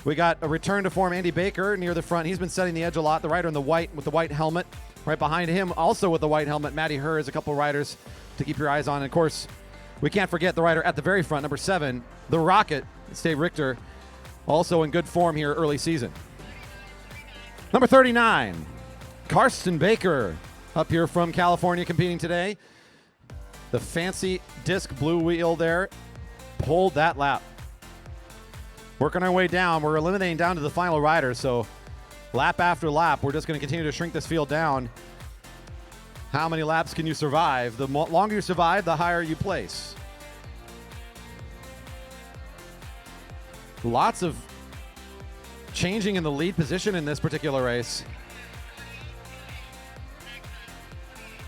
Speaker 1: We got a return to form, Andy Baker, near the front. He's been setting the edge a lot. The rider in the white with the white helmet. Right behind him, also with the white helmet, Matty Hers, a couple riders to keep your eyes on. And, of course, we can't forget the rider at the very front, number 7, the Rocket, Dave Richter, also in good form here early season. Number 39, Karsten Baker, up here from California competing today. The fancy disc blue wheel there pulled that lap. Working our way down. We're eliminating down to the final rider, so lap after lap, we're just going to continue to shrink this field down. How many laps can you survive? The longer you survive, the higher you place. Lots of changing in the lead position in this particular race.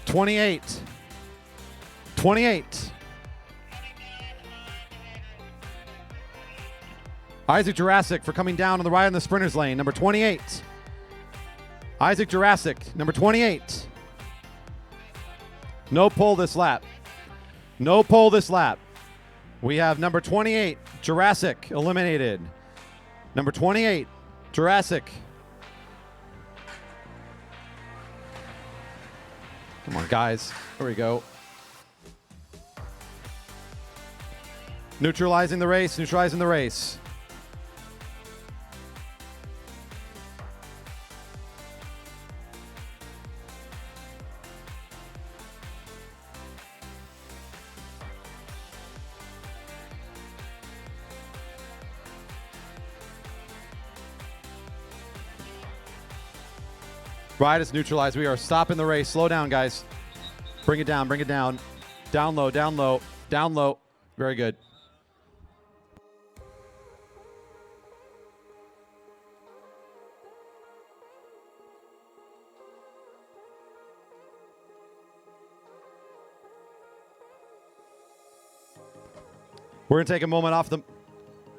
Speaker 1: 28. Isaac Jurassic for coming down on the right in the sprinter's lane, number 28. Isaac Jurassic, number 28. No pull this lap. We have number 28, Jurassic, eliminated. Number 28, Jurassic. Come on, guys. There we go. Neutralizing the race, neutralizing the race. Right, it's neutralized. We are stopping the race. Slow down, guys. Bring it down, bring it down. Down low, down low, down low. Very good. We're going to take a moment off the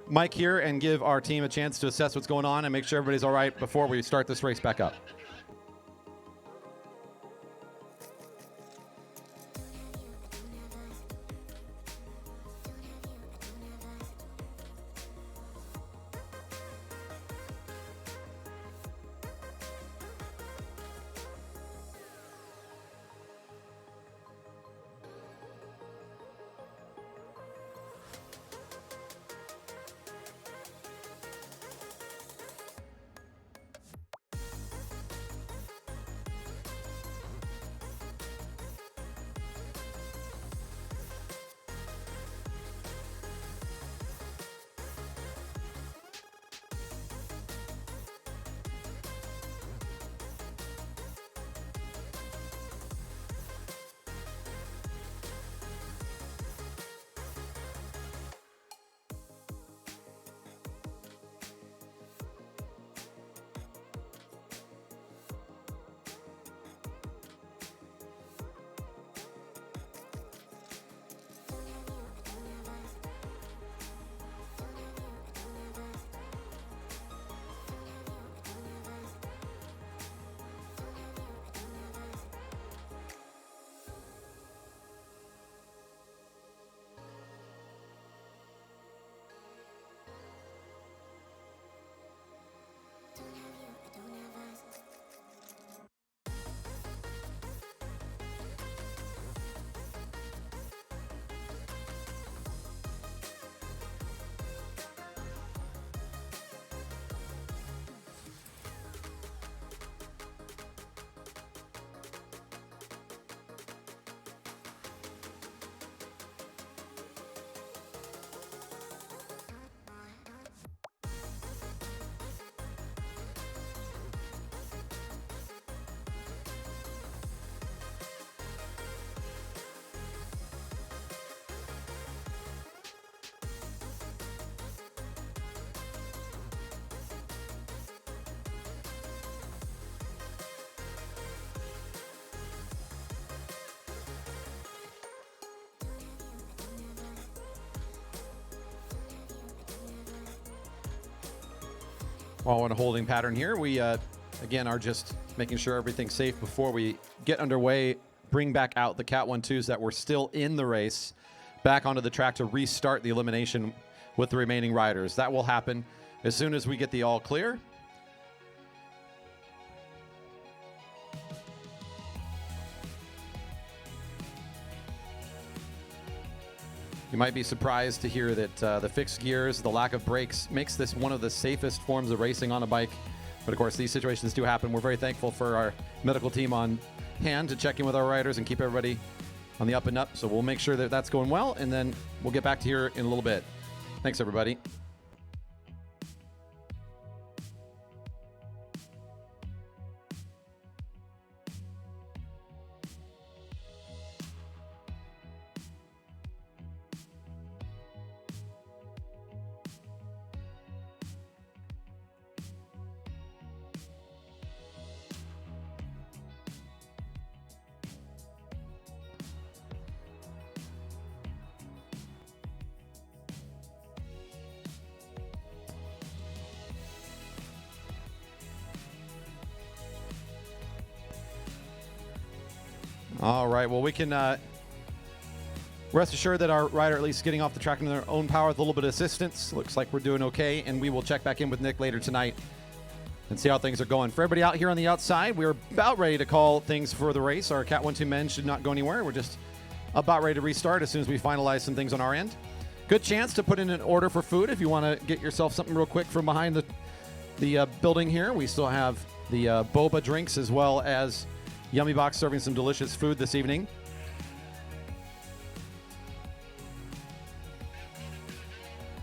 Speaker 1: mic here and give our team a chance to assess what's going on and make sure everybody's all right before we start this race back up. While we're in a holding pattern here, we again are just making sure everything's safe before we get underway. Bring back out the Cat 1-2s that were still in the race back onto the track to restart the elimination with the remaining riders. That will happen as soon as we get the all clear. You might be surprised to hear that the fixed gears, the lack of brakes, makes this one of the safest forms of racing on a bike. But of course, these situations do happen. We're very thankful for our medical team on hand to check in with our riders and keep everybody on the up and up. So we'll make sure that that's going well, and then we'll get back to here in a little bit. Thanks, everybody. All right, well, we can Rest assured that our rider at least getting off the track in their own power with a little bit of assistance. Looks like we're doing okay, and we will check back in with Nick later tonight and see how things are going. For everybody out here on the outside, we're about ready to call things for the race. Our Cat 1-2 men should not go anywhere. We're just about ready to restart as soon as we finalize some things on our end. Good chance to put in an order for food if you want to get yourself something real quick from behind the building here. We still have the boba drinks as well as Yummy Box serving some delicious food this evening.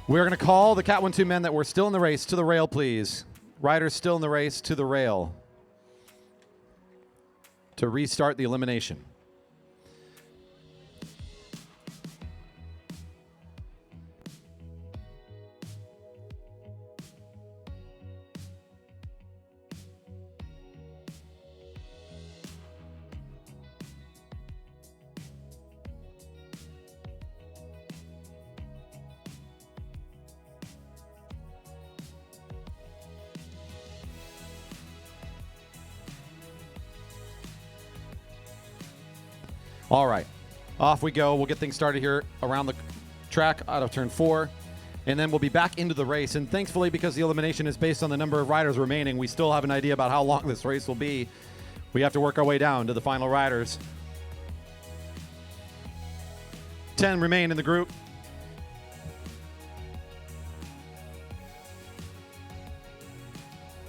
Speaker 1: We're going to call the Cat 1-2 men that were still in the race to the rail, please. Riders still in the race to the rail to restart the elimination. All right, off we go. We'll get things started here around the track out of turn 4, and then we'll be back into the race. And thankfully, because the elimination is based on the number of riders remaining, we still have an idea about how long this race will be. We have to work our way down to the final riders. 10 remain in the group.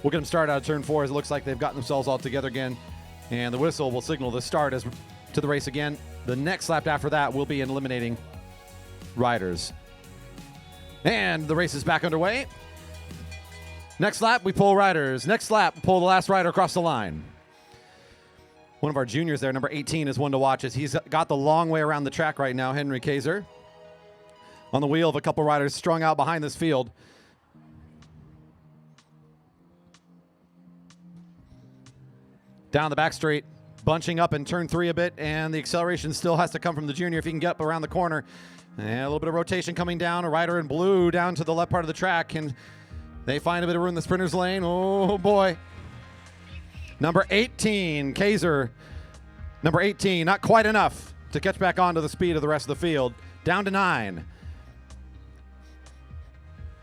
Speaker 1: We'll get them started out of turn 4 as it looks like they've gotten themselves all together again. And the whistle will signal the start as to the race again. The next lap after that will be in eliminating riders. And the race is back underway. Next lap, we pull riders. Next lap, pull the last rider across the line. One of our juniors there, number 18, is one to watch as he's got the long way around the track right now, Henry Kaiser. On the wheel of a couple riders strung out behind this field. Down the back straight. Bunching up in turn 3 a bit, and the acceleration still has to come from the junior if he can get up around the corner. And a little bit of rotation coming down. A rider in blue down to the left part of the track. Can they find a bit of room in the sprinter's lane? Oh, boy. Number 18, Kaiser. Number 18, not quite enough to catch back onto the speed of the rest of the field. Down to 9.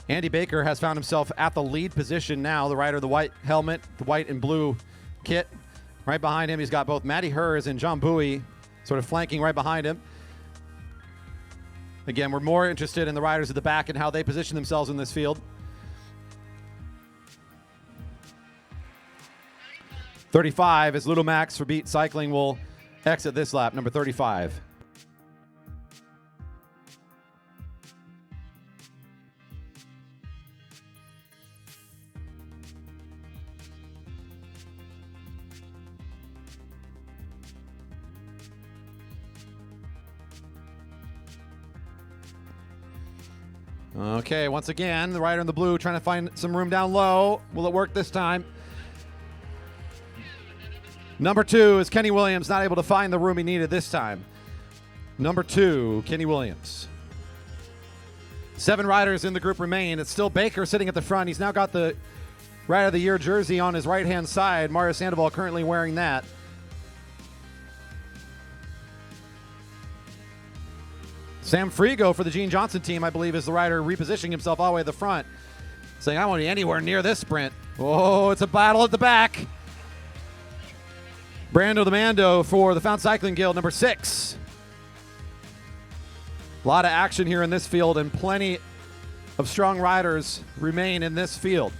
Speaker 1: Andy Baker has found himself at the lead position now. The rider, the white helmet, the white and blue kit. Right behind him, he's got both Matty Hers and John Bowie sort of flanking right behind him. Again, we're more interested in the riders at the back and how they position themselves in this field. 35 as Little Max for Beat Cycling will exit this lap, number 35. Okay, once again, the rider in the blue trying to find some room down low. Will it work this time? Number 2 is Kenny Williams, not able to find the room he needed this time. Number 2, Kenny Williams. 7 riders in the group remain. It's still Baker sitting at the front. He's now got the Rider of the Year jersey on his right-hand side. Mario Sandoval currently wearing that. Sam Frigo for the Gene Johnson team, I believe, is the rider repositioning himself all the way to the front, saying, I won't be anywhere near this sprint. Oh, it's a battle at the back. Brando the Mando for the Found Cycling Guild, number 6. A lot of action here in this field, and plenty of strong riders remain in this field.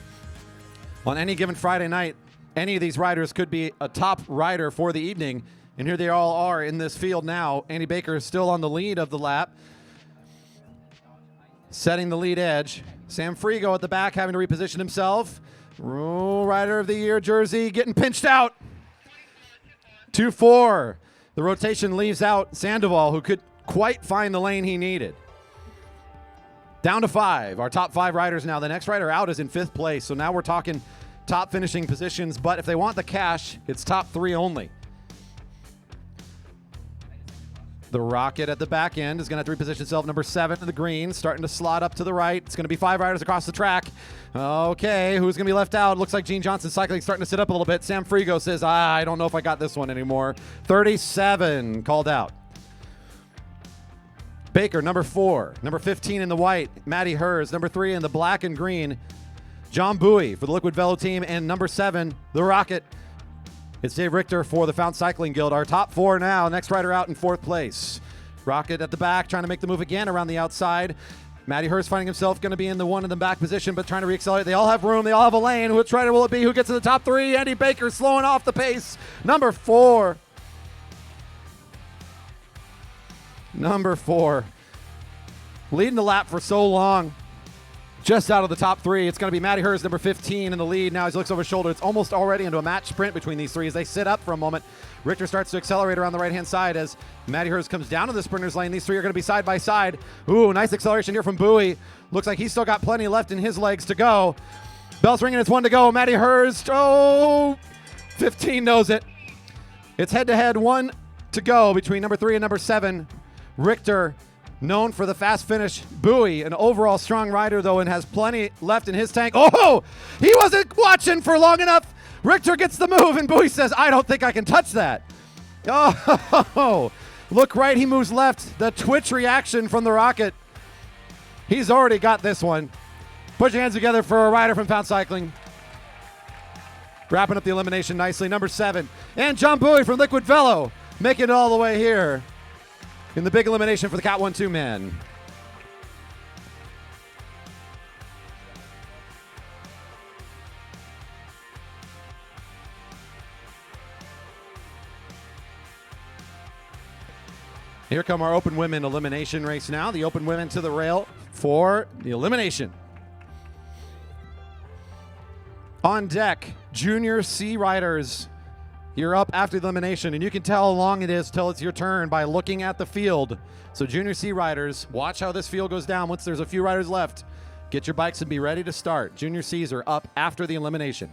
Speaker 1: On any given Friday night, any of these riders could be a top rider for the evening. And here they all are in this field now. Andy Baker is still on the lead of the lap, setting the lead edge. Sam Frigo at the back having to reposition himself. Rider of the Year jersey getting pinched out. 2-4. The rotation leaves out Sandoval, who could quite find the lane he needed. Down to 5. Our top 5 riders now. The next rider out is in 5th place. So now we're talking top finishing positions. But if they want the cash, it's top 3 only. The Rocket at the back end is going to have to reposition himself. Number 7 to the green, starting to slot up to the right. It's going to be 5 riders across the track. Okay, who's going to be left out? Looks like Gene Johnson Cycling starting to sit up a little bit. Sam Frigo says, I don't know if I got this one anymore. 37 called out. Baker, number 4. Number 15 in the white, Maddie Hers. Number 3 in the black and green, John Bowie for the Liquid Velo team. And number 7, the Rocket, it's Dave Richter for the Fountain Cycling Guild. Our top 4 now. Next rider out in 4th place. Rocket at the back, trying to make the move again around the outside. Maddie Hurst finding himself going to be in the one in the back position, but trying to reaccelerate. They all have room. They all have a lane. Which rider will it be? Who gets to the top 3? Andy Baker slowing off the pace. Number 4. Number 4. Leading the lap for so long. Just out of the top 3. It's going to be Maddie Hurst, number 15 in the lead. Now he looks over his shoulder. It's almost already into a match sprint between these 3 as they sit up for a moment. Richter starts to accelerate around the right-hand side as Maddie Hurst comes down to the sprinter's lane. These 3 are going to be side by side. Ooh, nice acceleration here from Bowie. Looks like he's still got plenty left in his legs to go. Bell's ringing. It's 1 to go. Maddie Hurst. Oh, 15 knows it. It's head-to-head, 1 to go between number 3 and number 7. Richter, known for the fast finish. Bowie, an overall strong rider, though, and has plenty left in his tank. Oh, he wasn't watching for long enough. Richter gets the move, and Bowie says, I don't think I can touch that. Oh, look right. He moves left. The twitch reaction from the Rocket. He's already got this one. Put your hands together for a rider from Fountain Cycling. Wrapping up the elimination nicely. Number 7. And John Bowie from Liquid Velo making it all the way here in the big elimination for the Cat 1-2 men. Here come our open women elimination race now. The open women to the rail for the elimination. On deck, Junior C riders. You're up after the elimination, and you can tell how long it is till it's your turn by looking at the field. So Junior C riders, watch how this field goes down once there's a few riders left. Get your bikes and be ready to start. Junior Cs are up after the elimination.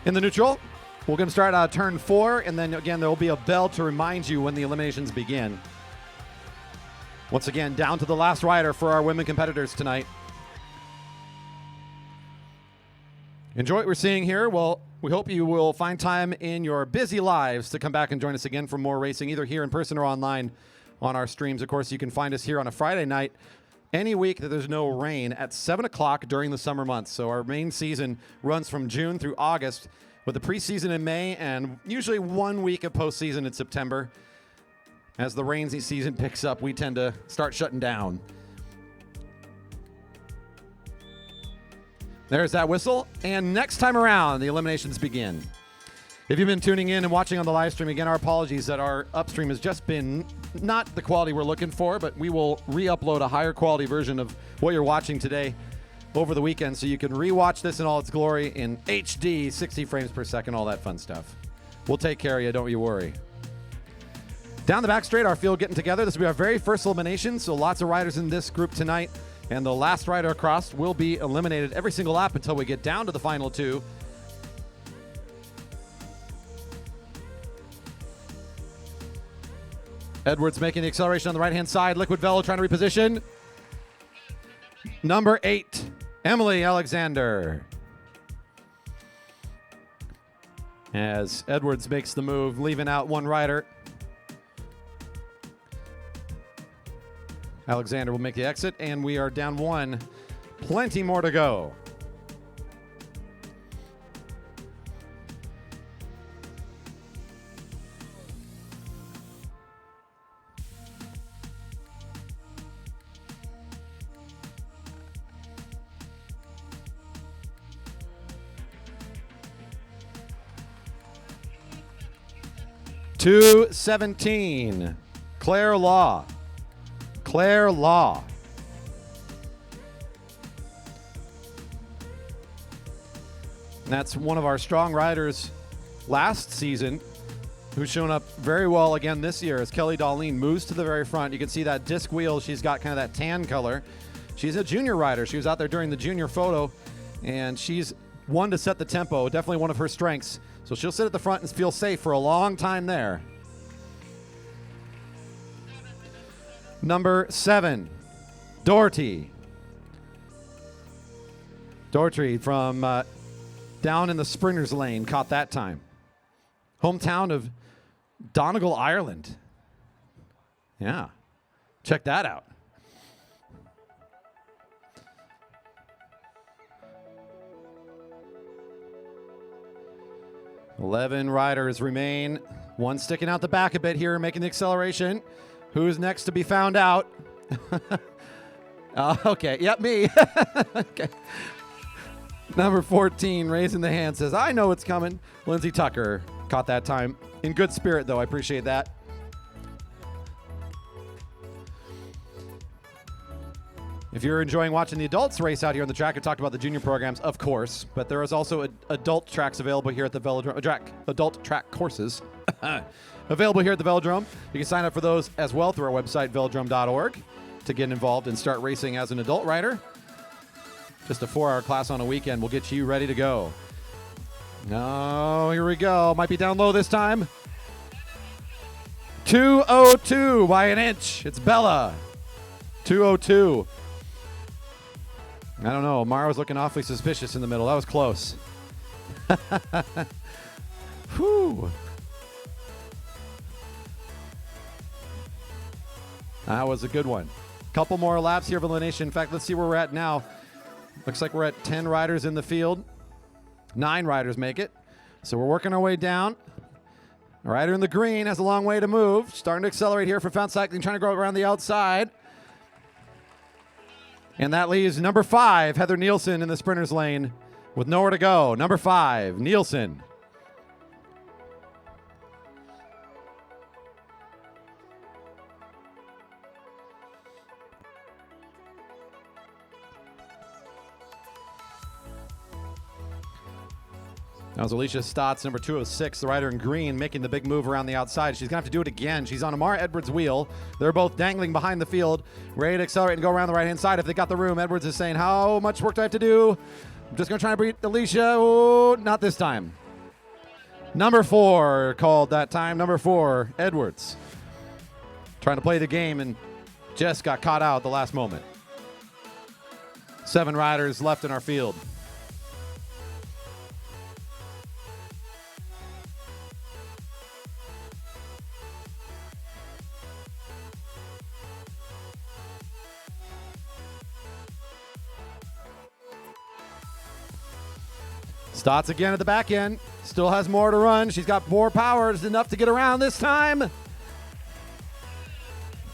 Speaker 1: In the neutral, we're going to start turn 4, and then again, there will be a bell to remind you when the eliminations begin. Once again, down to the last rider for our women competitors tonight. Enjoy what we're seeing here. Well, we hope you will find time in your busy lives to come back and join us again for more racing, either here in person or online on our streams. Of course, you can find us here on a Friday night any week that there's no rain at 7 o'clock during the summer months. So our main season runs from June through August with the preseason in May and usually 1 week of postseason in September. As the rainy season picks up, we tend to start shutting down. There's that whistle. And next time around, the eliminations begin. If you've been tuning in and watching on the live stream, again, our apologies that our upstream has just been not the quality we're looking for, but we will re-upload a higher quality version of what you're watching today over the weekend so you can re-watch this in all its glory in HD, 60 frames per second, all that fun stuff. We'll take care of you, don't you worry. Down the back straight, our field getting together. This will be our very first elimination, so lots of riders in this group tonight. And the last rider across will be eliminated every single lap until we get down to the final 2. Edwards making the acceleration on the right-hand side. Liquid Velo trying to reposition. Number 8, Emily Alexander. As Edwards makes the move, leaving out one rider. Alexander will make the exit, and we are down 1. Plenty more to go. .217, Claire Law. Claire Law. And that's one of our strong riders last season who's shown up very well again this year as Kelly Darlene moves to the very front. You can see that disc wheel. She's got kind of that tan color. She's a junior rider. She was out there during the junior photo, and she's one to set the tempo. Definitely one of her strengths. So she'll sit at the front and feel safe for a long time there. Number 7, Doherty. Doherty from down in the sprinters lane caught that time. Hometown of Donegal, Ireland. Yeah, check that out. Eleven riders remain. One sticking out the back a bit here, making the acceleration. Who's next to be found out? Okay, yep, me. Okay. Number 14, raising the hand, says, I know it's coming. Lindsay Tucker caught that time. In good spirit, though. I appreciate that. If you're enjoying watching the adults race out here on the track, I talked about the junior programs, of course, but there is also adult tracks available here at the Velodrome. Adult track courses available here at the Velodrome. You can sign up for those as well through our website, velodrome.org, to get involved and start racing as an adult rider. Just a 4-hour class on a weekend will get you ready to go. Oh, here we go. Might be down low this time. 2:02 by an inch. It's Bella. 2:02. I don't know. Mara was looking awfully suspicious in the middle. That was close. Whew. That was a good one. Couple more laps here of elimination. In fact, let's see where we're at now. Looks like we're at 10 riders in the field. 9 riders make it. So we're working our way down. A rider in the green has a long way to move. Starting to accelerate here for Fountain Cycling, trying to go around the outside. And that leaves number 5, Heather Nielsen, in the sprinter's lane with nowhere to go. Number 5, Nielsen. That was Alicia Stotts, number 206, the rider in green, making the big move around the outside. She's going to have to do it again. She's on Amara Edwards' wheel. They're both dangling behind the field, ready to accelerate and go around the right-hand side if they got the room. Edwards is saying, how much work do I have to do? I'm just going to try to beat Alicia. Oh, not this time. Number 4 called that time. Number 4, Edwards. Trying to play the game and just got caught out at the last moment. 7 riders left in our field. Stotts again at the back end. Still has more to run. She's got more power. It's enough to get around this time.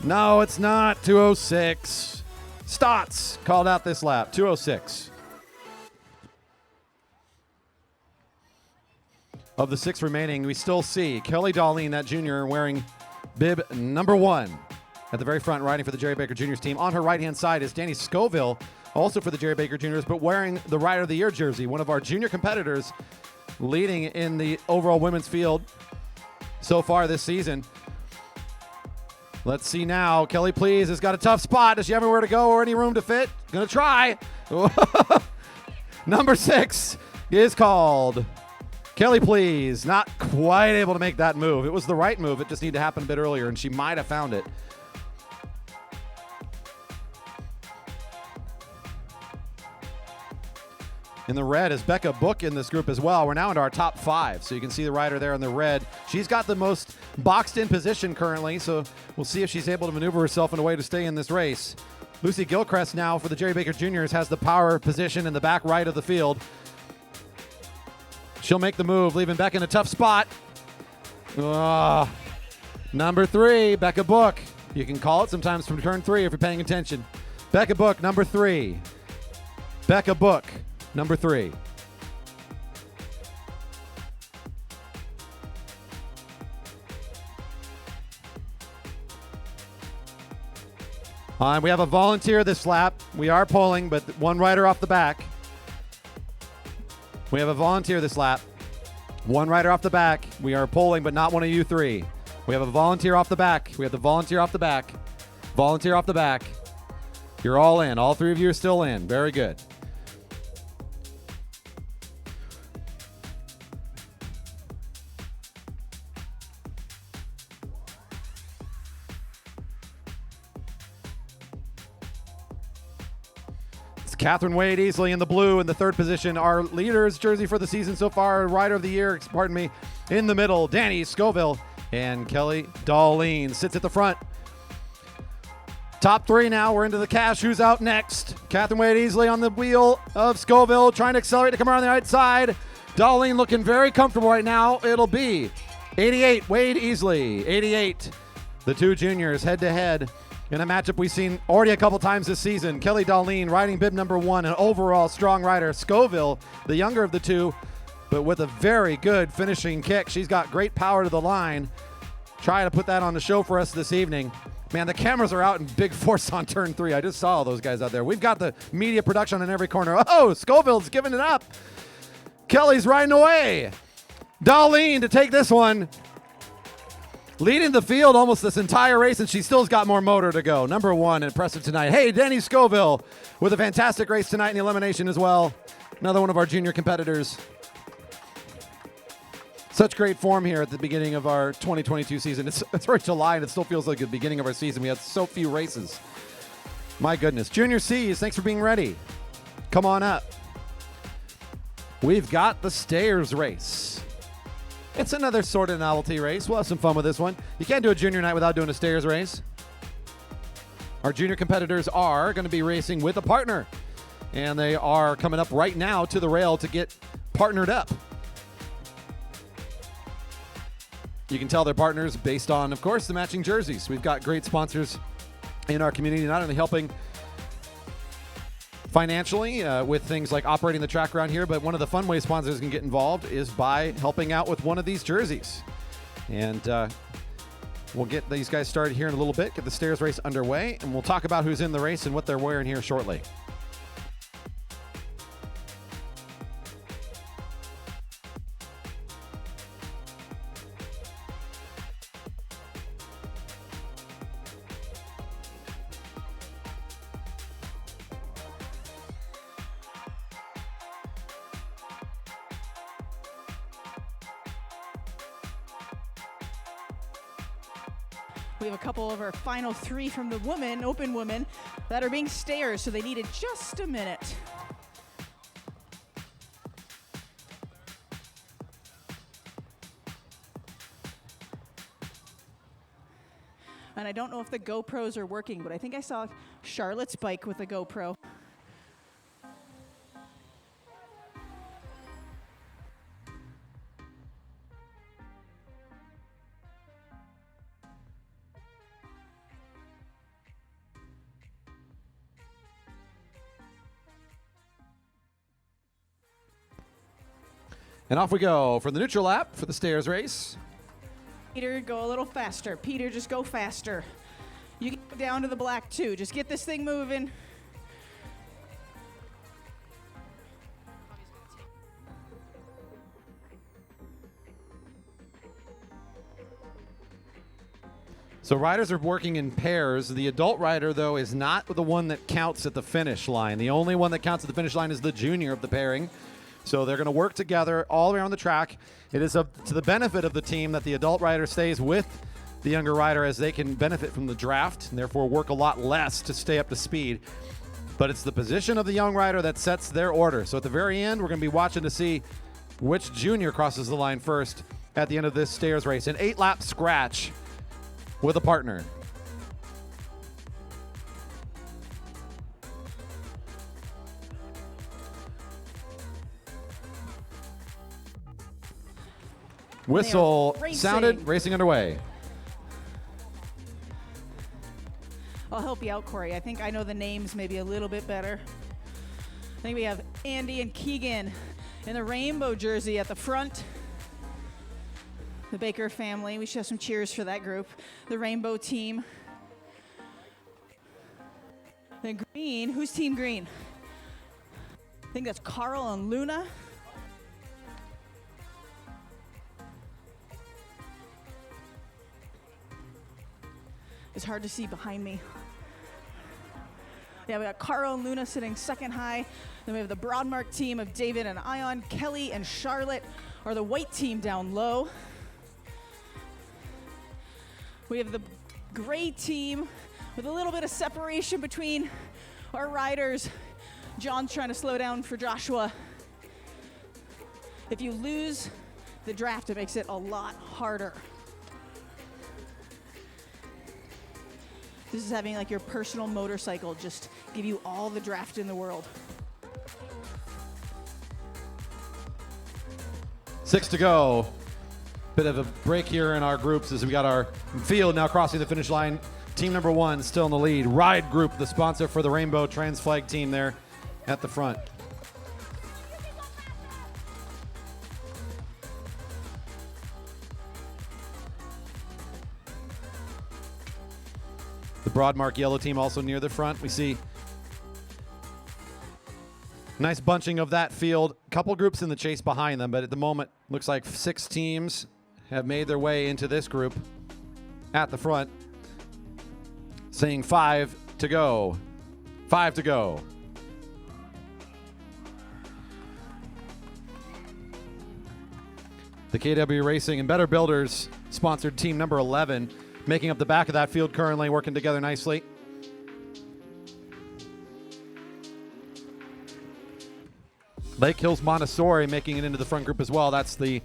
Speaker 1: No, it's not. 206. Stotts called out this lap. 206. Of the 6 remaining, we still see Kelly Darlene, that junior, wearing bib number 1 at the very front, riding for the Jerry Baker Juniors team. On her right-hand side is Danny Scoville, also for the Jerry Baker Juniors, but wearing the Rider of the Year jersey, one of our junior competitors leading in the overall women's field so far this season. Let's see now. Kelly Please has got a tough spot. Does she have anywhere to go or any room to fit? Gonna try. Number 6 is called. Kelly Please, not quite able to make that move. It was the right move. It just needed to happen a bit earlier, and she might have found it. In the red is Becca Book in this group as well. We're now into our top 5, so you can see the rider there in the red. She's got the most boxed-in position currently, so we'll see if she's able to maneuver herself in a way to stay in this race. Lucy Gilchrist now for the Jerry Baker Juniors has the power position in the back right of the field. She'll make the move, leaving Becca in a tough spot. Number 3, Becca Book. You can call it sometimes from turn 3 if you're paying attention. Becca Book, number 3. Becca Book. Number 3. We have a volunteer this lap. We are pulling, but one rider off the back. We have a volunteer this lap. One rider off the back. We are polling, but not one of you three. We have a volunteer off the back. We have the volunteer off the back. Volunteer off the back. You're all in. All three of you are still in. Very good. Catherine Wade easily in the blue in the third position. Our leader's jersey for the season so far, rider of the year, pardon me, in the middle, Danny Scoville. And Kelly Darlene sits at the front. Top three now. We're into the cash. Who's out next? Catherine Wade easily on the wheel of Scoville, trying to accelerate to come around the right side. Darlene looking very comfortable right now. It'll be 88, Wade Easley. 88, the two juniors head to head. In a matchup we've seen already a couple times this season. Kelly Darlene riding bib number 1, an overall strong rider. Scoville, the younger of the two, but with a very good finishing kick. She's got great power to the line. Try to put that on the show for us this evening. Man, the cameras are out in big force on turn 3. I just saw all those guys out there. We've got the media production in every corner. Oh, Scoville's giving it up. Kelly's riding away. Darlene to take this one. Leading the field almost this entire race, and she still's got more motor to go. Number 1, impressive tonight. Hey, Danny Scoville with a fantastic race tonight in the elimination as well. Another one of our junior competitors. Such great form here at the beginning of our 2022 season. It's already July, and it still feels like the beginning of our season. We had so few races. My goodness. Junior C's, thanks for being ready. Come on up. We've got the stairs race. It's another sort of novelty race. We'll have some fun with this one. You can't do a junior night without doing a stairs race. Our junior competitors are going to be racing with a partner, and they are coming up right now to the rail to get partnered up. You can tell they're partners based on, of course, the matching jerseys. We've got great sponsors in our community, not only helping financially with things like operating the track around here, but one of the fun ways sponsors can get involved is by helping out with one of these jerseys. And we'll get these guys started here in a little bit, get the stairs race underway, and we'll talk about who's in the race and what they're wearing here shortly.
Speaker 2: We have a couple of our final 3 from the women, open women, that are being stairs, so they needed just a minute. And I don't know if the GoPros are working, but I think I saw Charlotte's bike with a GoPro.
Speaker 1: And off we go for the neutral lap for the stairs race.
Speaker 2: Peter, go a little faster. Peter, just go faster. You can go down to the black too. Just get this thing moving.
Speaker 1: So riders are working in pairs. The adult rider, though, is not the one that counts at the finish line. The only one that counts at the finish line is the junior of the pairing. So they're going to work together all around the track. It is up to the benefit of the team that the adult rider stays with the younger rider, as they can benefit from the draft and therefore work a lot less to stay up to speed. But it's the position of the young rider that sets their order. So at the very end, we're going to be watching to see which junior crosses the line first at the end of this stairs race. An 8-lap scratch with a partner. Whistle sounded, racing underway.
Speaker 2: I'll help you out, Corey. I think I know the names maybe a little bit better. I think we have Andy and Keegan in the rainbow jersey at the front. The Baker family. We should have some cheers for that group. The rainbow team. The green. Who's team green? I think that's Carl and Luna. It's hard to see behind me. Yeah, we got Caro and Luna sitting second high. Then we have the Broadmark team of David and Ion. Kelly and Charlotte are the white team down low. We have the gray team with a little bit of separation between our riders. John's trying to slow down for Joshua. If you lose the draft, it makes it a lot harder. This is having like your personal motorcycle just give you all the draft in the world.
Speaker 1: 6 to go. Bit of a break here in our groups as we got our field now crossing the finish line. Team number 1 still in the lead. Ride Group, the sponsor for the Rainbow Trans Flag team there at the front. The Broadmark yellow team also near the front. We see nice bunching of that field. Couple groups in the chase behind them, but at the moment, looks like 6 teams have made their way into this group at the front, saying 5 to go. 5 to go. The KW Racing and Better Builders sponsored team number 11, making up the back of that field currently, working together nicely. Lake Hills Montessori making it into the front group as well. That's the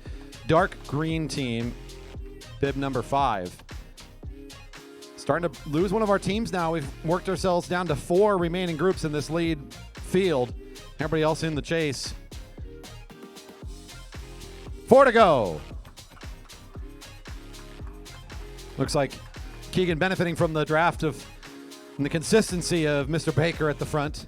Speaker 1: dark green team, bib number 5. Starting to lose one of our teams now. We've worked ourselves down to 4 remaining groups in this lead field. Everybody else in the chase. 4 to go. Looks like Keegan benefiting from the draft and the consistency of Mr. Baker at the front.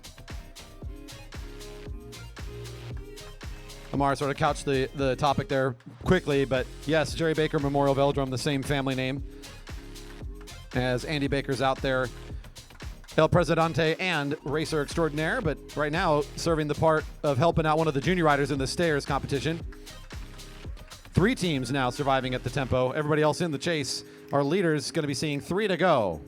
Speaker 1: Amar sort of couched the topic there quickly, but yes, Jerry Baker Memorial Velodrome, the same family name as Andy Baker's out there. El Presidente and racer extraordinaire, but right now serving the part of helping out one of the junior riders in the stairs competition. 3 teams now surviving at the tempo. Everybody else in the chase. Our leader's going to be seeing 3 to go.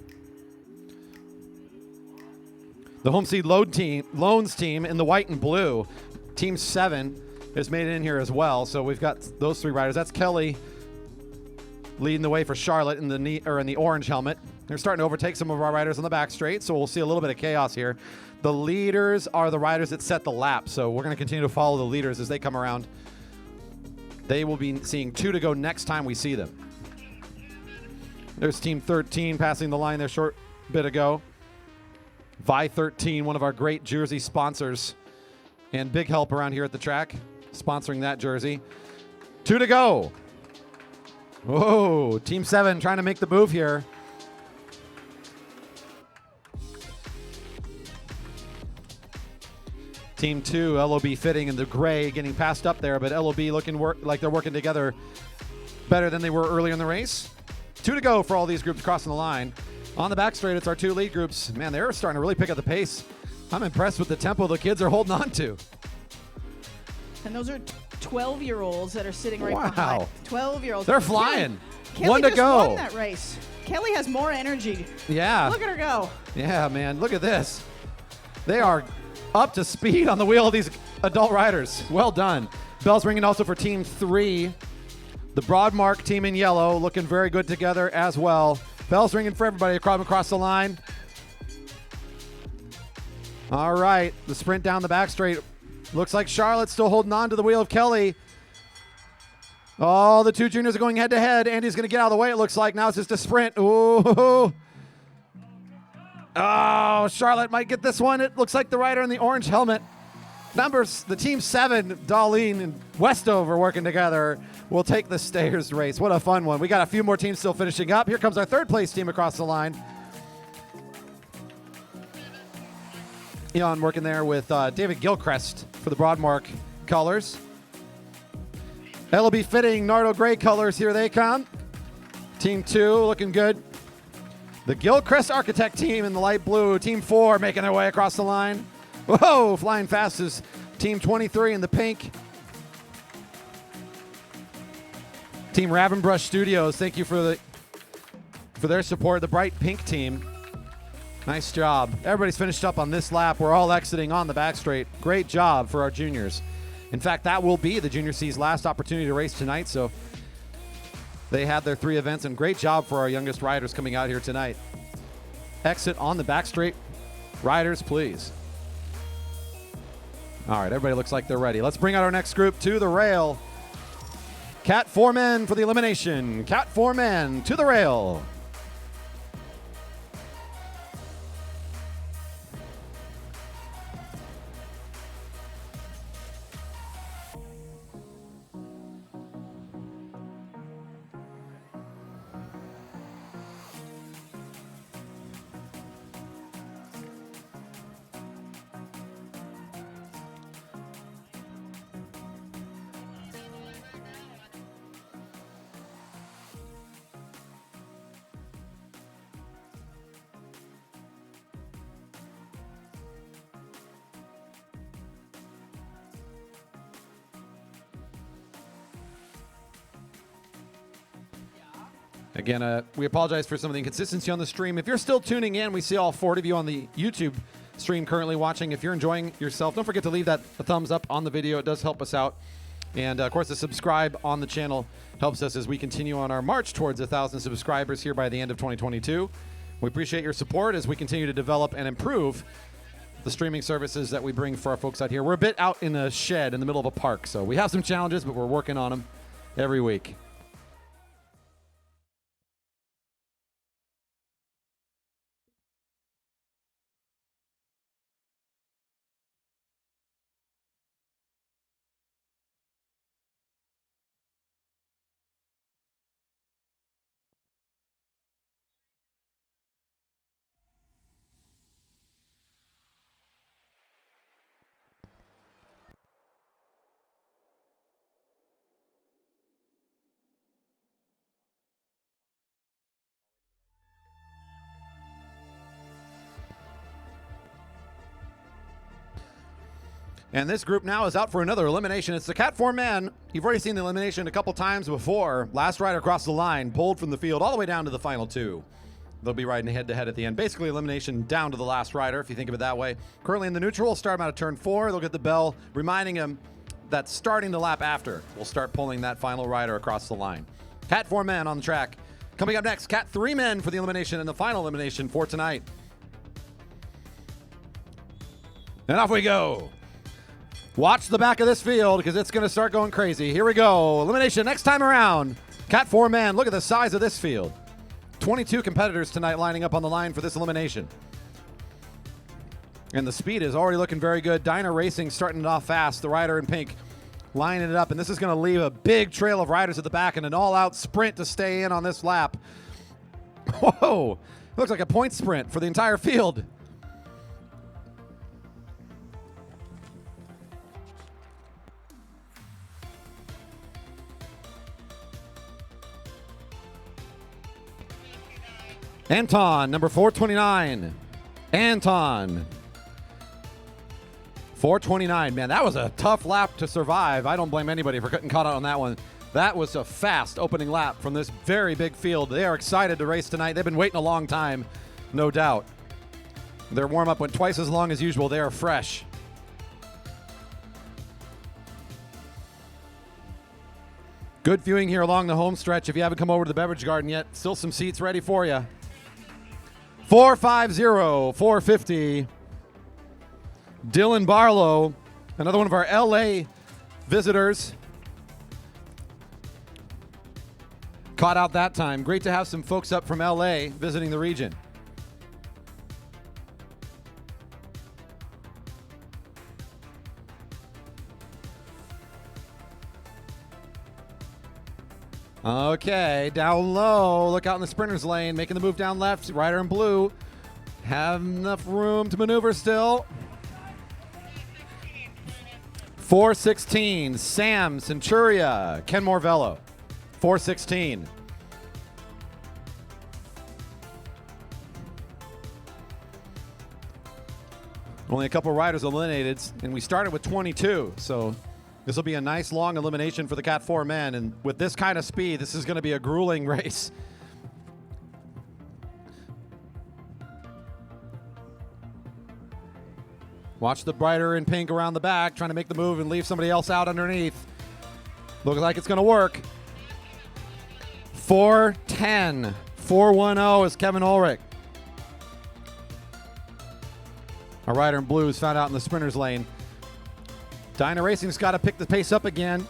Speaker 1: The Home Seed Loans team in the white and blue. Team 7 has made it in here as well. So we've got those 3 riders. That's Kelly leading the way for Charlotte in the orange helmet. They're starting to overtake some of our riders on the back straight, so we'll see a little bit of chaos here. The leaders are the riders that set the lap, so we're going to continue to follow the leaders as they come around. They will be seeing 2 to go next time we see them. There's Team 13 passing the line there short bit ago. Vi 13, one of our great jersey sponsors and big help around here at the track, sponsoring that jersey. 2 to go. Whoa, Team 7 trying to make the move here. Team 2, LOB Fitting in the gray, getting passed up there, but LOB looking like they're working together better than they were earlier in the race. 2 to go for all these groups crossing the line. On the back straight, it's our 2 lead groups. Man, they're starting to really pick up the pace. I'm impressed with the tempo the kids are holding on to.
Speaker 2: And those are 12-year-olds that are sitting right
Speaker 1: Wow.
Speaker 2: behind. 12-year-olds.
Speaker 1: They're flying.
Speaker 2: Kelly
Speaker 1: 1 to
Speaker 2: just
Speaker 1: go.
Speaker 2: won that race. Kelly has more energy.
Speaker 1: Yeah.
Speaker 2: Look at her go.
Speaker 1: Yeah, man. Look at this. They are up to speed on the wheel of these adult riders. Well done. Bells ringing also for Team 3. The Broadmark team in yellow looking very good together as well. Bells ringing for everybody across the line. All right. The sprint down the back straight. Looks like Charlotte's still holding on to the wheel of Kelly. Oh, the 2 juniors are going head to head. Andy's going to get out of the way, it looks like. Now it's just a sprint. Ooh. Oh, Charlotte might get this one. It looks like the rider in the orange helmet. The Team 7, Darlene and Westover working together, will take the stairs race. What a fun one. We got a few more teams still finishing up. Here comes our 3rd place team across the line. Eon working there with David Gilchrist for the Broadmark colors. LOB Fitting, Nardo Gray colors, here they come. Team 2 looking good. The Gilchrist Architect team in the light blue. Team 4 making their way across the line. Whoa, flying fast is Team 23 in the pink. Team Ravenbrush Studios, thank you for for their support. The bright pink team. Nice job. Everybody's finished up on this lap. We're all exiting on the back straight. Great job for our juniors. In fact, that will be the Junior C's last opportunity to race tonight, so they had their 3 events, and great job for our youngest riders coming out here tonight. Exit on the back straight. Riders, please. All right, everybody looks like they're ready. Let's bring out our next group to the rail. Cat 4 men for the elimination. Cat 4 men to the rail. Again, we apologize for some of the inconsistency on the stream. If you're still tuning in, we see all 4 of you on the YouTube stream currently watching. If you're enjoying yourself, don't forget to leave that a thumbs up on the video. It does help us out. And, of course, the subscribe on the channel helps us as we continue on our march towards 1,000 subscribers here by the end of 2022. We appreciate your support as we continue to develop and improve the streaming services that we bring for our folks out here. We're a bit out in a shed in the middle of a park, so we have some challenges, but we're working on them every week. And this group now is out for another elimination. It's the Cat 4 men. You've already seen the elimination a couple times before. Last rider across the line, pulled from the field all the way down to the final 2. They'll be riding head-to-head at the end. Basically, elimination down to the last rider, if you think of it that way. Currently in the neutral, we'll start them out of turn 4. They'll get the bell, reminding them that starting the lap after, we'll start pulling that final rider across the line. Cat 4 men on the track. Coming up next, Cat 3 men for the elimination and the final elimination for tonight. And off we go. Watch the back of this field because it's going to start going crazy. Here we go. Elimination next time around. Cat 4 men. Look at the size of this field. 22 competitors tonight lining up on the line for this elimination. And the speed is already looking very good. Dyna Racing starting it off fast. The rider in pink lining it up. And this is going to leave a big trail of riders at the back and an all-out sprint to stay in on this lap. Whoa. It looks like a point sprint for the entire field. Anton, number 429. Anton. 429. Man, that was a tough lap to survive. I don't blame anybody for getting caught out on that one. That was a fast opening lap from this very big field. They are excited to race tonight. They've been waiting a long time, no doubt. Their warm-up went twice as long as usual. They are fresh. Good viewing here along the home stretch. If you haven't come over to the beverage garden yet, still some seats ready for you. 450, 450. Dylan Barlow, another one of our LA visitors. Caught out that time. Great to have some folks up from LA visiting the region. Okay, down low. Look out in the sprinter's lane, making the move down left. Rider in blue. Have enough room to maneuver still. 416, Sam Centuria, Kenmore Velo. 416. Only a couple riders eliminated, and we started with 22, so this will be a nice long elimination for the Cat 4 men, and with this kind of speed, this is going to be a grueling race. Watch the rider in pink around the back, trying to make the move and leave somebody else out underneath. Looks like it's going to work. 4:10. 4:10 is Kevin Ulrich. Our rider in blue is found out in the sprinters lane. Dyna Racing's got to pick the pace up again,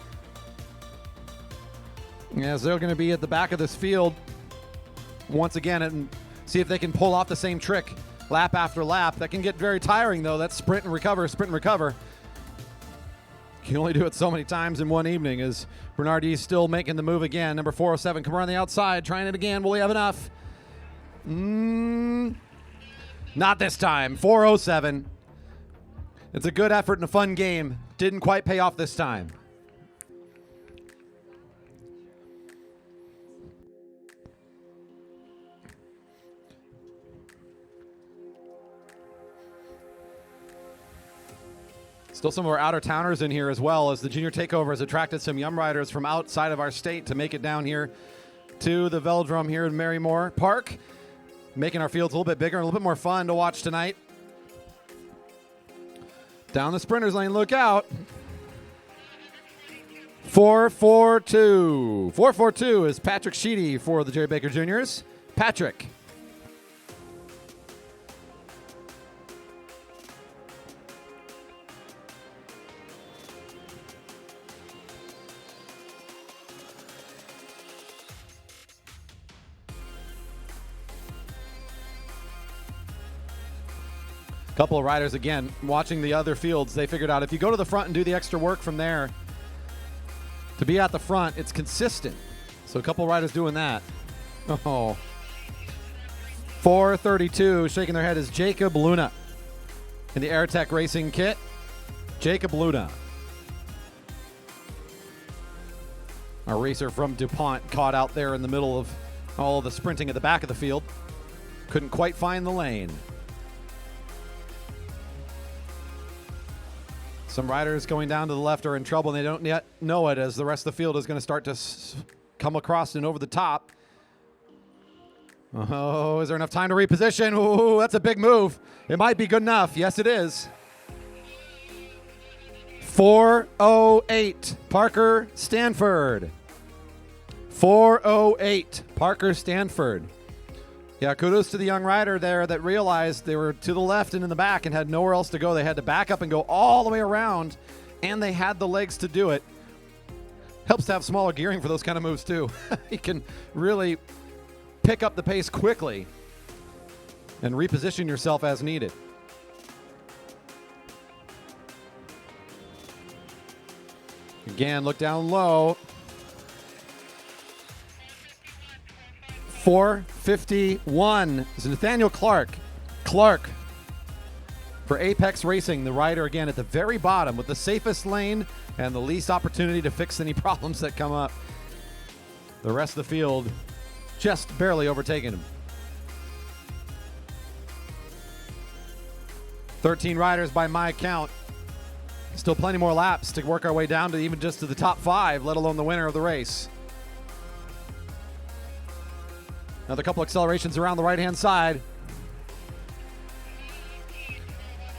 Speaker 1: as they're going to be at the back of this field once again and see if they can pull off the same trick lap after lap. That can get very tiring, though. That's sprint and recover, sprint and recover. You can only do it so many times in one evening. As Bernardi's still making the move again. Number 407 coming around the outside, trying it again. Will he have enough? Not this time. 407. It's a good effort and a fun game. Didn't quite pay off this time. Still some of our out-of-towners in here as well, as the Junior Takeover has attracted some young riders from outside of our state to make it down here to the Velodrome here in Marymoor Park, making our fields a little bit bigger and a little bit more fun to watch tonight. Down the sprinters lane, look out. 4:42. 4:42 is Patrick Sheedy for the Jerry Baker Juniors. Patrick. Couple of riders, again, watching the other fields, they figured out if you go to the front and do the extra work from there, to be at the front, it's consistent. So a couple of riders doing that. Oh. 4:32, shaking their head, is Jacob Luna in the Airtech Racing kit. Jacob Luna. Our racer from DuPont caught out there in the middle of all the sprinting at the back of the field. Couldn't quite find the lane. Some riders going down to the left are in trouble, and they don't yet know it, as the rest of the field is going to start to come across and over the top. Oh, is there enough time to reposition? Ooh, that's a big move. It might be good enough. Yes, it is. 4:08, Parker Stanford. 4:08, Parker Stanford. Yeah, kudos to the young rider there that realized they were to the left and in the back and had nowhere else to go. They had to back up and go all the way around, and they had the legs to do it. Helps to have smaller gearing for those kind of moves, too. You can really pick up the pace quickly and reposition yourself as needed. Again, look down low. 4:51 is Nathaniel Clark. Clark for Apex Racing, the rider again at the very bottom with the safest lane and the least opportunity to fix any problems that come up. The rest of the field just barely overtaking him. 13 riders by my count. Still plenty more laps to work our way down to even just to the top 5, let alone the winner of the race. Another couple accelerations around the right-hand side.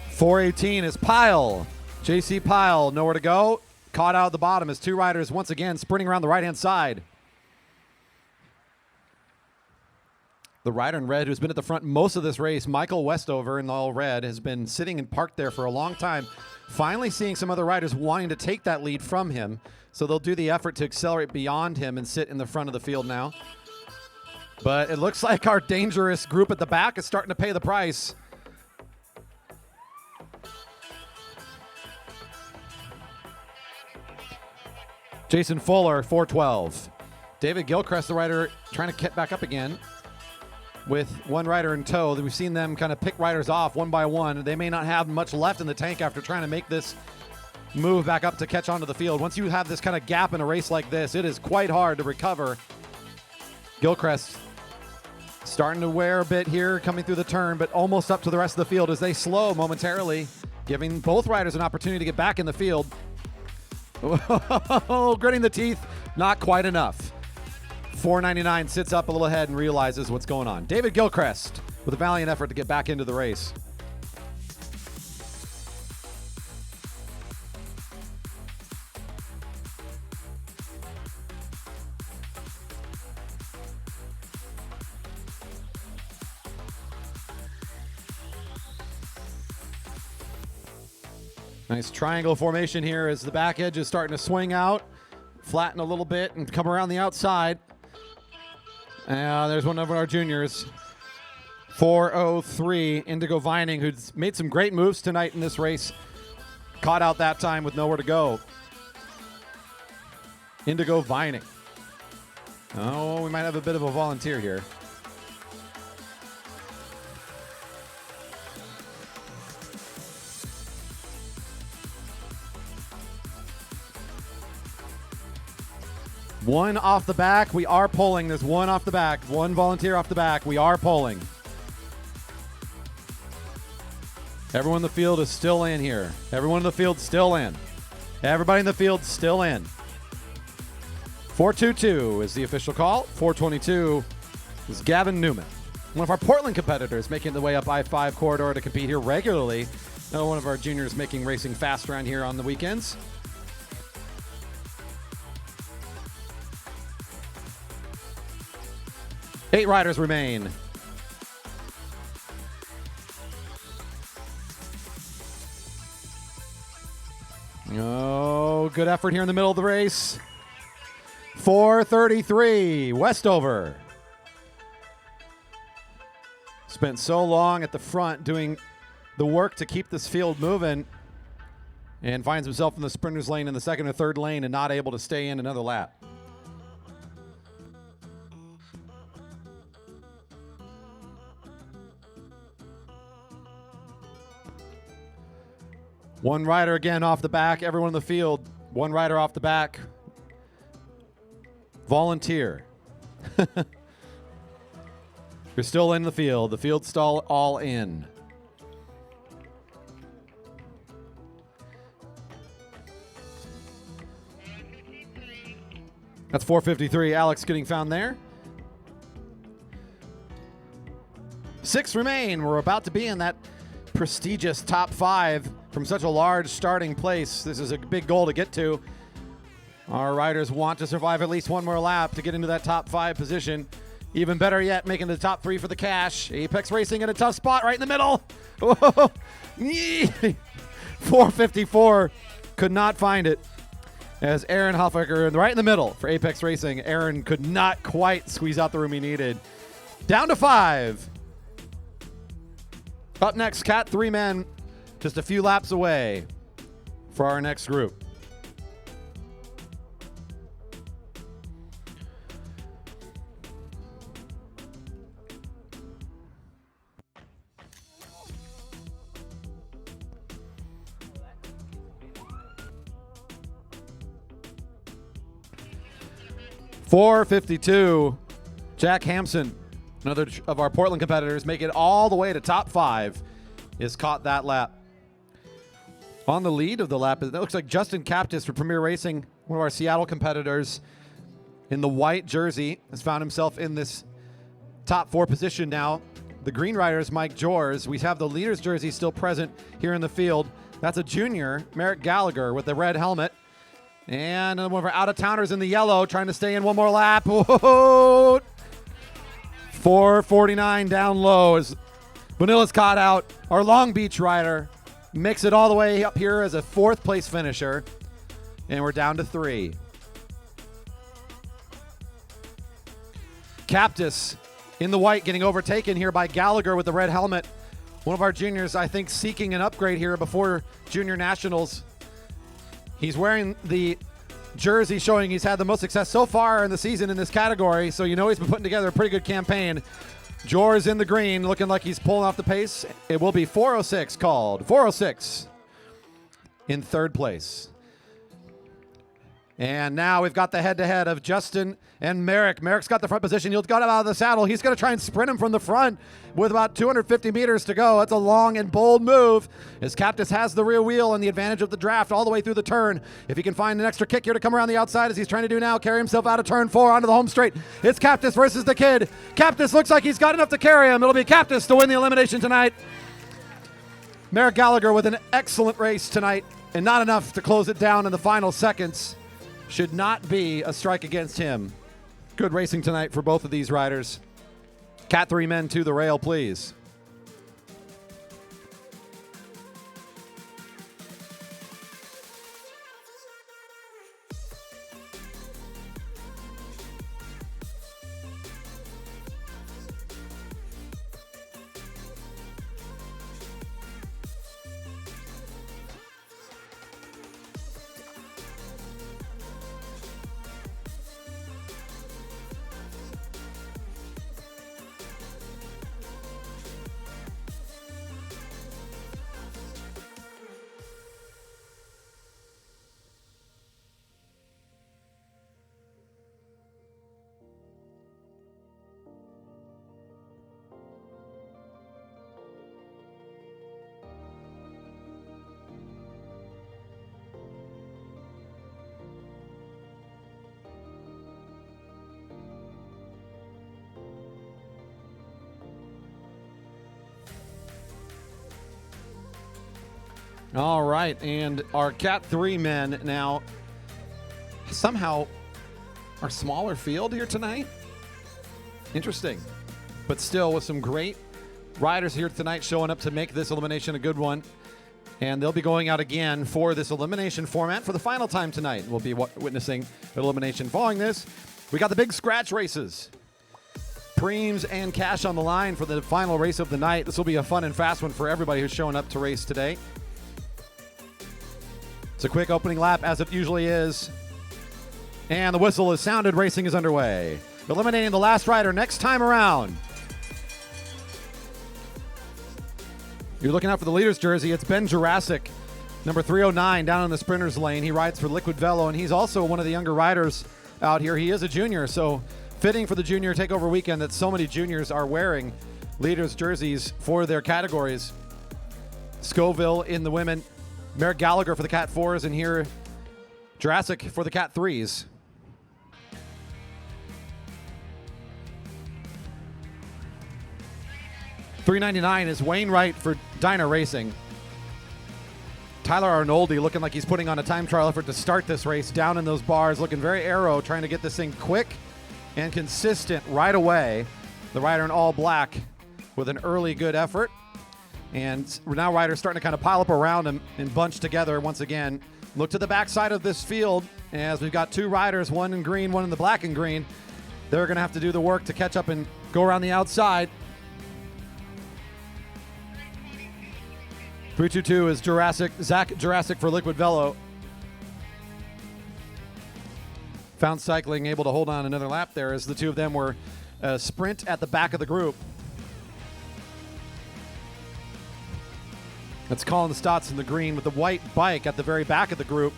Speaker 1: 4:18 is Pyle. JC Pyle, nowhere to go. Caught out at the bottom as two riders once again sprinting around the right-hand side. The rider in red, who's been at the front most of this race, Michael Westover in all red, has been sitting and parked there for a long time. Finally seeing some other riders wanting to take that lead from him. So they'll do the effort to accelerate beyond him and sit in the front of the field now. But it looks like our dangerous group at the back is starting to pay the price. Jason Fuller, 4:12. David Gilchrist, the rider, trying to get back up again with one rider in tow. We've seen them kind of pick riders off one by one. They may not have much left in the tank after trying to make this move back up to catch onto the field. Once you have this kind of gap in a race like this, it is quite hard to recover. Gilchrist starting to wear a bit here, coming through the turn, but almost up to the rest of the field as they slow momentarily, giving both riders an opportunity to get back in the field. Oh, gritting the teeth, not quite enough. 499 sits up a little ahead and realizes what's going on. David Gilchrist with a valiant effort to get back into the race. Nice triangle formation here as the back edge is starting to swing out, flatten a little bit, and come around the outside. There's one of our juniors. 4:03, Indigo Vining, who's made some great moves tonight in this race. Caught out that time with nowhere to go. Indigo Vining. Oh, we might have a bit of a volunteer here. One off the back. We are pulling. There's one off the back. One volunteer off the back. We are pulling. Everyone in the field is still in here. Everyone in the field still in. Everybody in the field still in. 4:22 is the official call. 4:22 is Gavin Newman, one of our Portland competitors, making the way up I-5 corridor to compete here regularly. Another one of our juniors making racing fast around here on the weekends. Eight riders remain. Oh, good effort here in the middle of the race. 4:33, Westover. Spent so long at the front doing the work to keep this field moving and finds himself in the sprinter's lane in the second or third lane and not able to stay in another lap. One rider again off the back. Everyone in the field. One rider off the back. Volunteer. You're still in the field. The field's still all in. That's 4:53. Alex getting found there. 6 remain. We're about to be in that prestigious top 5 from such a large starting place. This is a big goal to get to. Our riders want to survive at least one more lap to get into that top 5 position. Even better yet, making the top 3 for the cash. Apex Racing in a tough spot right in the middle. 4:54, could not find it. As Aaron Hoffaker right in the middle for Apex Racing. Aaron could not quite squeeze out the room he needed. Down to 5. Up next, Cat 3 men, just a few laps away for our next group. .452, Jack Hampson, another of our Portland competitors, make it all the way to top 5, is caught that lap. On the lead of the lap, it looks like Justin Captis for Premier Racing, one of our Seattle competitors in the white jersey, has found himself in this top 4 position now. The green rider is Mike Jors. We have the leader's jersey still present here in the field. That's a junior, Merrick Gallagher, with the red helmet. And one of our out-of-towners in the yellow trying to stay in one more lap. Whoa. 4:49 down low as Vanilla's caught out. Our Long Beach rider makes it all the way up here as a 4th place finisher. And we're down to 3. Captis in the white getting overtaken here by Gallagher with the red helmet. One of our juniors, I think, seeking an upgrade here before Junior Nationals. He's wearing the jersey showing he's had the most success so far in the season in this category, so you know he's been putting together a pretty good campaign. Jors in the green, looking like he's pulling off the pace. It will be 4:06 called. 4:06 in 3rd place. And now we've got the head-to-head of Justin and Merrick. Merrick's got the front position. He's got him out of the saddle. He's going to try and sprint him from the front with about 250 meters to go. That's a long and bold move as Captis has the rear wheel and the advantage of the draft all the way through the turn. If he can find an extra kick here to come around the outside as he's trying to do now, carry himself out of turn 4 onto the home straight. It's Captis versus the kid. Captis looks like he's got enough to carry him. It'll be Captis to win the elimination tonight. Merrick Gallagher with an excellent race tonight and not enough to close it down in the final seconds. Should not be a strike against him. Good racing tonight for both of these riders. Cat 3 men to the rail, please. All right, and our Cat 3 men now somehow our smaller field here tonight. Interesting, but still with some great riders here tonight showing up to make this elimination a good one. And they'll be going out again for this elimination format for the final time tonight. We'll be witnessing elimination. Following this, we got the big scratch races. Preems and cash on the line for the final race of the night. This will be a fun and fast one for everybody who's showing up to race today. It's a quick opening lap, as it usually is. And the whistle is sounded. Racing is underway. Eliminating the last rider next time around. You're looking out for the leader's jersey. It's Ben Jurassic, number 309, down in the sprinter's lane. He rides for Liquid Velo, and he's also one of the younger riders out here. He is a junior, so fitting for the junior takeover weekend that so many juniors are wearing leaders' jerseys for their categories. Scoville in the women, Merrick Gallagher for the Cat 4s, and here Jurassic for the Cat 3s. $3.99 is Wainwright for Dyna Racing. Tyler Arnoldi looking like he's putting on a time trial effort to start this race down in those bars, looking very aero, trying to get this thing quick and consistent right away. The rider in all black with an early good effort. And now riders starting to kind of pile up around him and bunch together once again. Look to the backside of this field as we've got two riders, one in green, one in the black and green. They're going to have to do the work to catch up and go around the outside. 322 is Zach Jurassic for Liquid Velo. Found Cycling able to hold on another lap there as the two of them were sprint at the back of the group. That's Colin the Stotts in the green with the white bike at the very back of the group.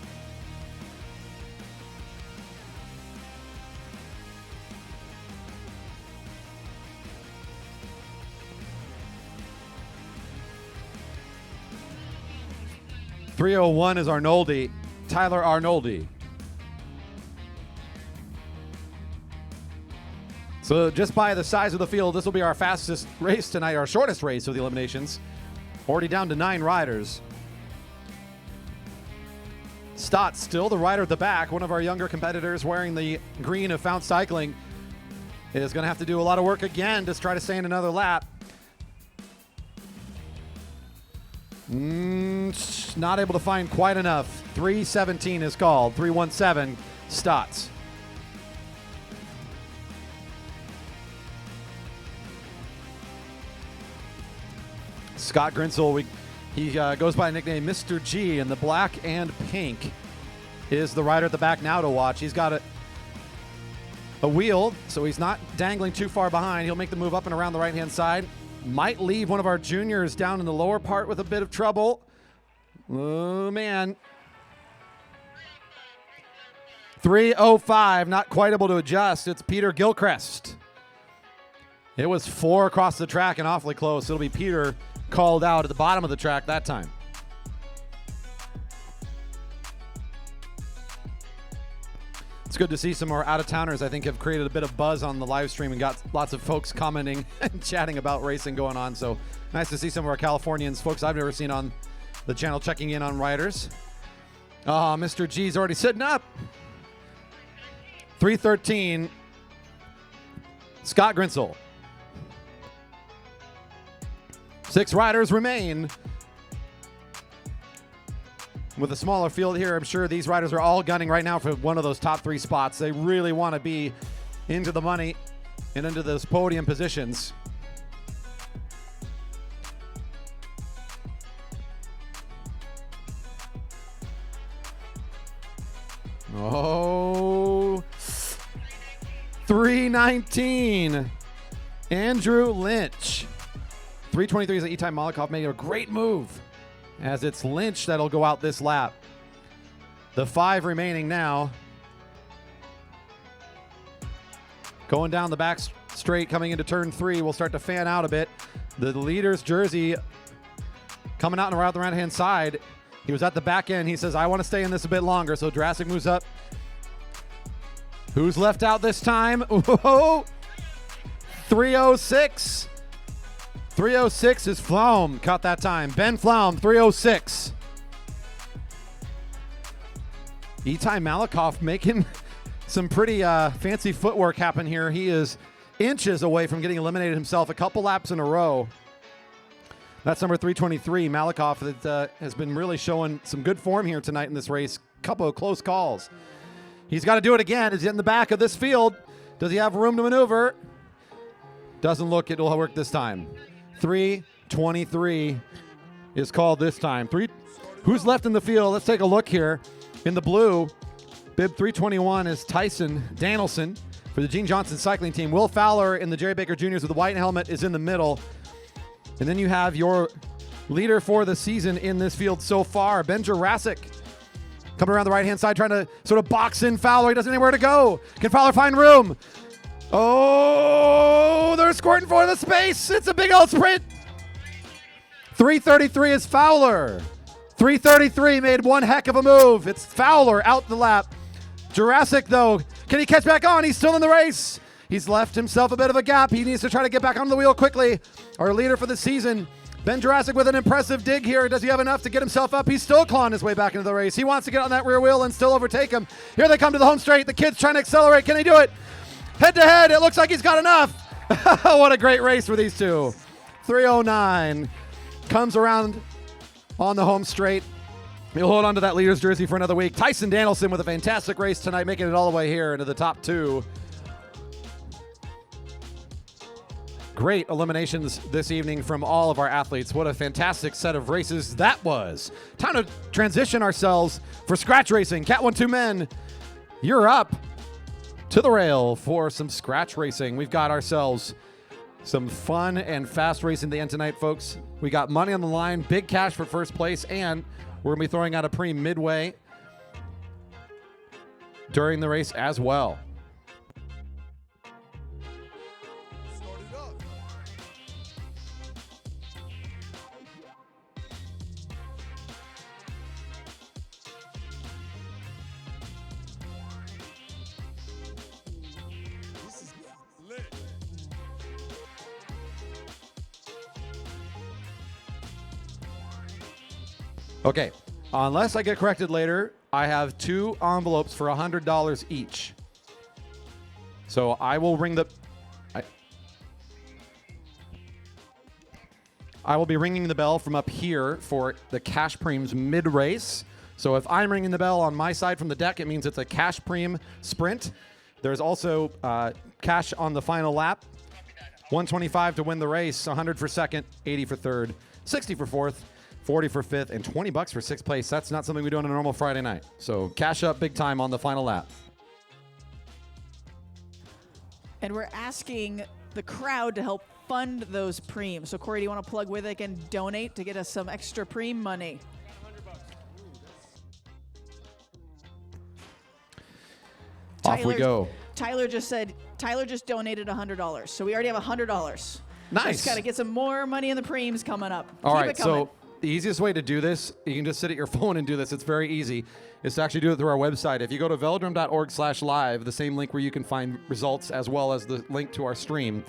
Speaker 1: .301 is Arnoldi, Tyler Arnoldi. So just by the size of the field, this will be our fastest race tonight, our shortest race of the eliminations. Already down to 9 riders. Stott still the rider at the back, one of our younger competitors wearing the green of Found Cycling, is going to have to do a lot of work again to try to stay in another lap. Not able to find quite enough. 317 is called. 317 Stotts. Scott Grinsel, he goes by a nickname Mr. G, and the black and pink is the rider at the back now to watch. He's got a wheel, so he's not dangling too far behind. He'll make the move up and around the right-hand side. Might leave one of our juniors down in the lower part with a bit of trouble. Oh, man. 305, not quite able to adjust. It's Peter Gilchrist. It was 4 across the track and awfully close. It'll be Peter called out at the bottom of the track that time. It's good to see some more out-of-towners. I think have created a bit of buzz on the live stream and got lots of folks commenting and chatting about racing going on. So nice to see some of our Californians, folks I've never seen on the channel, checking in on riders. Oh, Mr. G's already sitting up. 313, Scott Grinsel. 6 riders remain. With a smaller field here, I'm sure these riders are all gunning right now for one of those top 3 spots. They really want to be into the money and into those podium positions. Oh, 319, Andrew Lynch. 323 is Itai Malakov making a great move, as it's Lynch that'll go out this lap. The 5 remaining now. Going down the back straight, coming into turn 3, we'll start to fan out a bit. The leader's jersey coming out and around the right-hand side. He was at the back end. He says, I want to stay in this a bit longer. So Jurassic moves up. Who's left out this time? Whoa! 306. 306 is Flaum. Caught that time. Ben Flaum, 306. Itai Malikoff making some pretty fancy footwork happen here. He is inches away from getting eliminated himself a couple laps in a row. That's number 323, Malikoff, that has been really showing some good form here tonight in this race. Couple of close calls. He's got to do it again. He's in the back of this field. Does he have room to maneuver? Doesn't look it'll work this time. 323 is called this time. Who's left in the field? Let's take a look here. In the blue, bib 321 is Tyson Danielson for the Gene Johnson cycling team. Will Fowler in the Jerry Baker Juniors with the white helmet is in the middle. And then you have your leader for the season in this field so far, Ben Jurassic, coming around the right-hand side, trying to sort of box in Fowler. He doesn't know anywhere to go. Can Fowler find room? Oh, they're squirting for the space. It's a big old sprint. 333 is Fowler. 333 made one heck of a move. It's Fowler out the lap. Jurassic, though, can he catch back on? He's still in the race. He's left himself a bit of a gap. He needs to try to get back onto the wheel quickly. Our leader for the season, Ben Jurassic, with an impressive dig here. Does he have enough to get himself up? He's still clawing his way back into the race. He wants to get on that rear wheel and still overtake him. Here they come to the home straight. The kid's trying to accelerate. Can he do it? Head to head. It looks like he's got enough. What a great race for these two. 309 comes around on the home straight. He'll hold on to that leader's jersey for another week. Tyson Danielson with a fantastic race tonight, making it all the way here into the top two. Great eliminations this evening from all of our athletes. What a fantastic set of races that was. Time to transition ourselves for scratch racing. Cat 1-2 men, you're up to the rail for some scratch racing. We've got ourselves some fun and fast racing at the end tonight, folks. We got money on the line, big cash for first place, and we're going to be throwing out a pre midway during the race as well. Okay, unless I get corrected later, I have two envelopes for $100 each. So I will ring the... I will be ringing the bell from up here for the cash preems mid-race. So if I'm ringing the bell on my side from the deck, it means it's a cash preem sprint. There's also cash on the final lap. 125 to win the race, 100 for second, 80 for third, 60 for fourth, 40 for fifth, and $20 for sixth place. That's not something we do on a normal Friday night. So cash up big time on the final lap.
Speaker 2: And we're asking the crowd to help fund those preems. So Corey, do you want to plug where they can donate to get us some extra preem money?
Speaker 1: Off we go.
Speaker 2: Tyler just donated $100. So we already have $100.
Speaker 1: Nice.
Speaker 2: Just got to get some more money in the preems coming up.
Speaker 1: All
Speaker 2: Keep
Speaker 1: right,
Speaker 2: it coming.
Speaker 1: so the easiest way to do this, you can just sit at your phone and do this. It's very easy. Is to actually do it through our website. If you go to velodrome.org/live, the same link where you can find results as well as the link to our stream,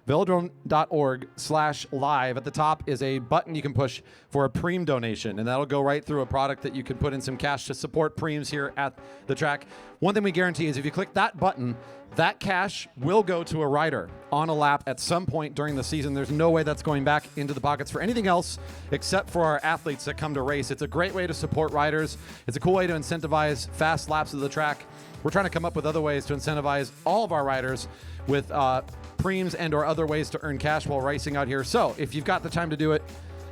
Speaker 1: velodrome.org/live. At the top is a button you can push for a preem donation, and that'll go right through a product that you can put in some cash to support preems here at the track. One thing we guarantee is if you click that button, that cash will go to a rider on a lap at some point during the season. There's no way that's going back into the pockets for anything else except for our athletes that come to race. It's a great way to support riders. It's a cool way to incentivize fast laps of the track. We're trying to come up with other ways to incentivize all of our riders with preems and or other ways to earn cash while racing out here. So if you've got the time to do it,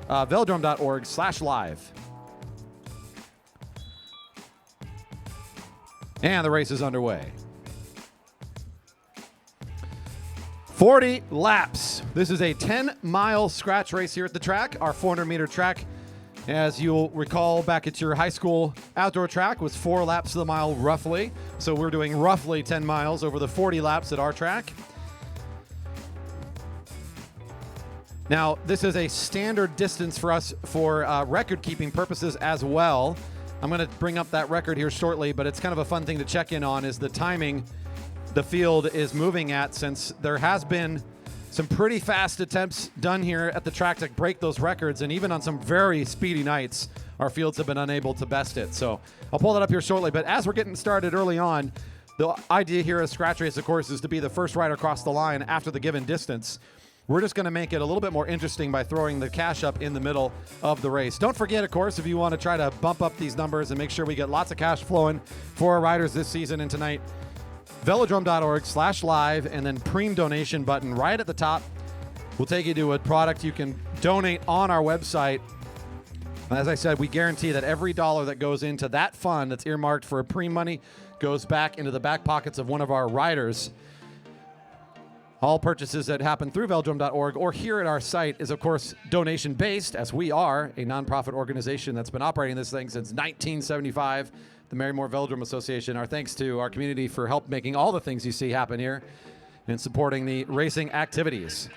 Speaker 1: velodrome.org/live. And the race is underway. 40 laps. This is a 10-mile scratch race here at the track, our 400-meter track. As you'll recall, back at your high school outdoor track was 4 laps to the mile roughly. So we're doing roughly 10 miles over the 40 laps at our track. Now, this is a standard distance for us for record-keeping purposes as well. I'm going to bring up that record here shortly, but it's kind of a fun thing to check in on is the timing the field is moving at, since there has been some pretty fast attempts done here at the track to break those records, and even on some very speedy nights, our fields have been unable to best it. So I'll pull that up here shortly. But as we're getting started early on, the idea here at Scratch Race, of course, is to be the first rider across the line after the given distance. We're just going to make it a little bit more interesting by throwing the cash up in the middle of the race. Don't forget, of course, if you want to try to bump up these numbers and make sure we get lots of cash flowing for our riders this season and tonight, velodrome.org/live and then Preem donation button right at the top will take you to a product you can donate on our website. As I said, we guarantee that every dollar that goes into that fund that's earmarked for Preem money goes back into the back pockets of one of our riders. All purchases that happen through velodrome.org or here at our site is, of course, donation-based, as we are a nonprofit organization that's been operating this thing since 1975, the Marymoor Velodrome Association. Our thanks to our community for help making all the things you see happen here and supporting the racing activities.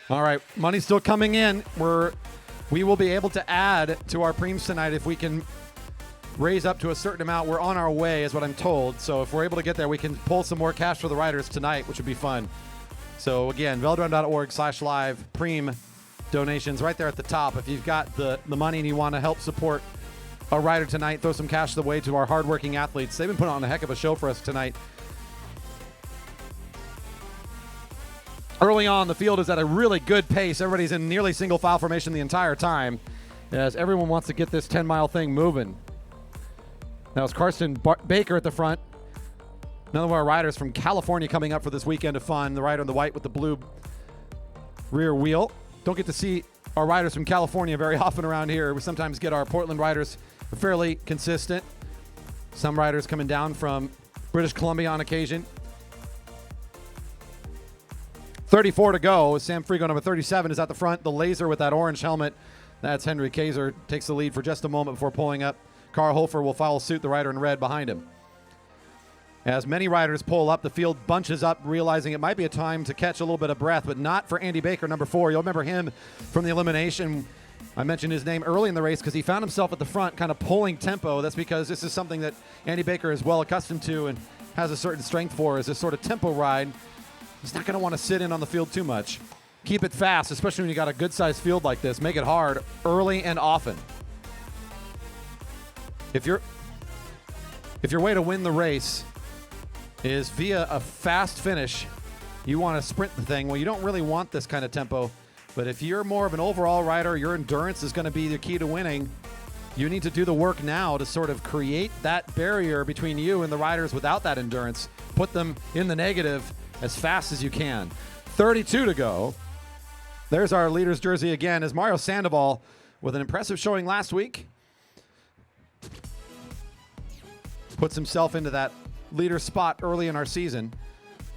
Speaker 1: All right, money's still coming in. We will be able to add to our Preems tonight if we can raise up to a certain amount. We're on our way, is what I'm told. So if we're able to get there, we can pull some more cash for the riders tonight, which would be fun. So again, velodrome.org/live, Preem donations right there at the top. If you've got the money and you want to help support a rider tonight, throw some cash the way to our hardworking athletes. They've been putting on a heck of a show for us tonight. Early on, the field is at a really good pace. Everybody's in nearly single file formation the entire time as everyone wants to get this 10-mile thing moving. Now it's Karsten Baker at the front. Another one of our riders from California coming up for this weekend of fun. The rider in the white with the blue rear wheel. Don't get to see our riders from California very often around here. We sometimes get our Portland riders fairly consistent. Some riders coming down from British Columbia on occasion. 34 to go. Sam Frigo, number 37, is at the front. The laser with that orange helmet. That's Henry Kaiser. Takes the lead for just a moment before pulling up. Carl Hofer will follow suit, the rider in red behind him. As many riders pull up, the field bunches up, realizing it might be a time to catch a little bit of breath, but not for Andy Baker, number 4. You'll remember him from the elimination. I mentioned his name early in the race because he found himself at the front kind of pulling tempo. That's because this is something that Andy Baker is well accustomed to and has a certain strength for, is this sort of tempo ride. He's not going to want to sit in on the field too much. Keep it fast, especially when you got a good-sized field like this. Make it hard early and often. If your way to win the race is via a fast finish, you want to sprint the thing. Well, you don't really want this kind of tempo. But if you're more of an overall rider, your endurance is going to be the key to winning. You need to do the work now to sort of create that barrier between you and the riders without that endurance. Put them in the negative as fast as you can. 32 to go. There's our leader's jersey again as Mario Sandoval with an impressive showing last week. Puts himself into that leader spot early in our season.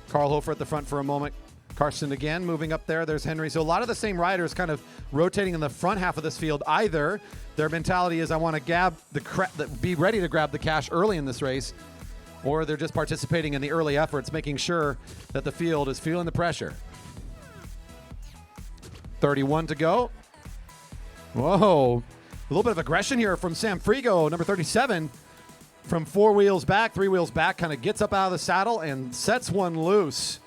Speaker 1: Carl Hofer at the front for a moment. Karsten again moving up there. There's Henry. So a lot of the same riders kind of rotating in the front half of this field. Either their mentality is I want to be ready to grab the cash early in this race, or they're just participating in the early efforts, making sure that the field is feeling the pressure. 31 to go. Whoa. A little bit of aggression here from Sam Frigo, number 37. From 4 wheels back, 3 wheels back, kind of gets up out of the saddle and sets one loose.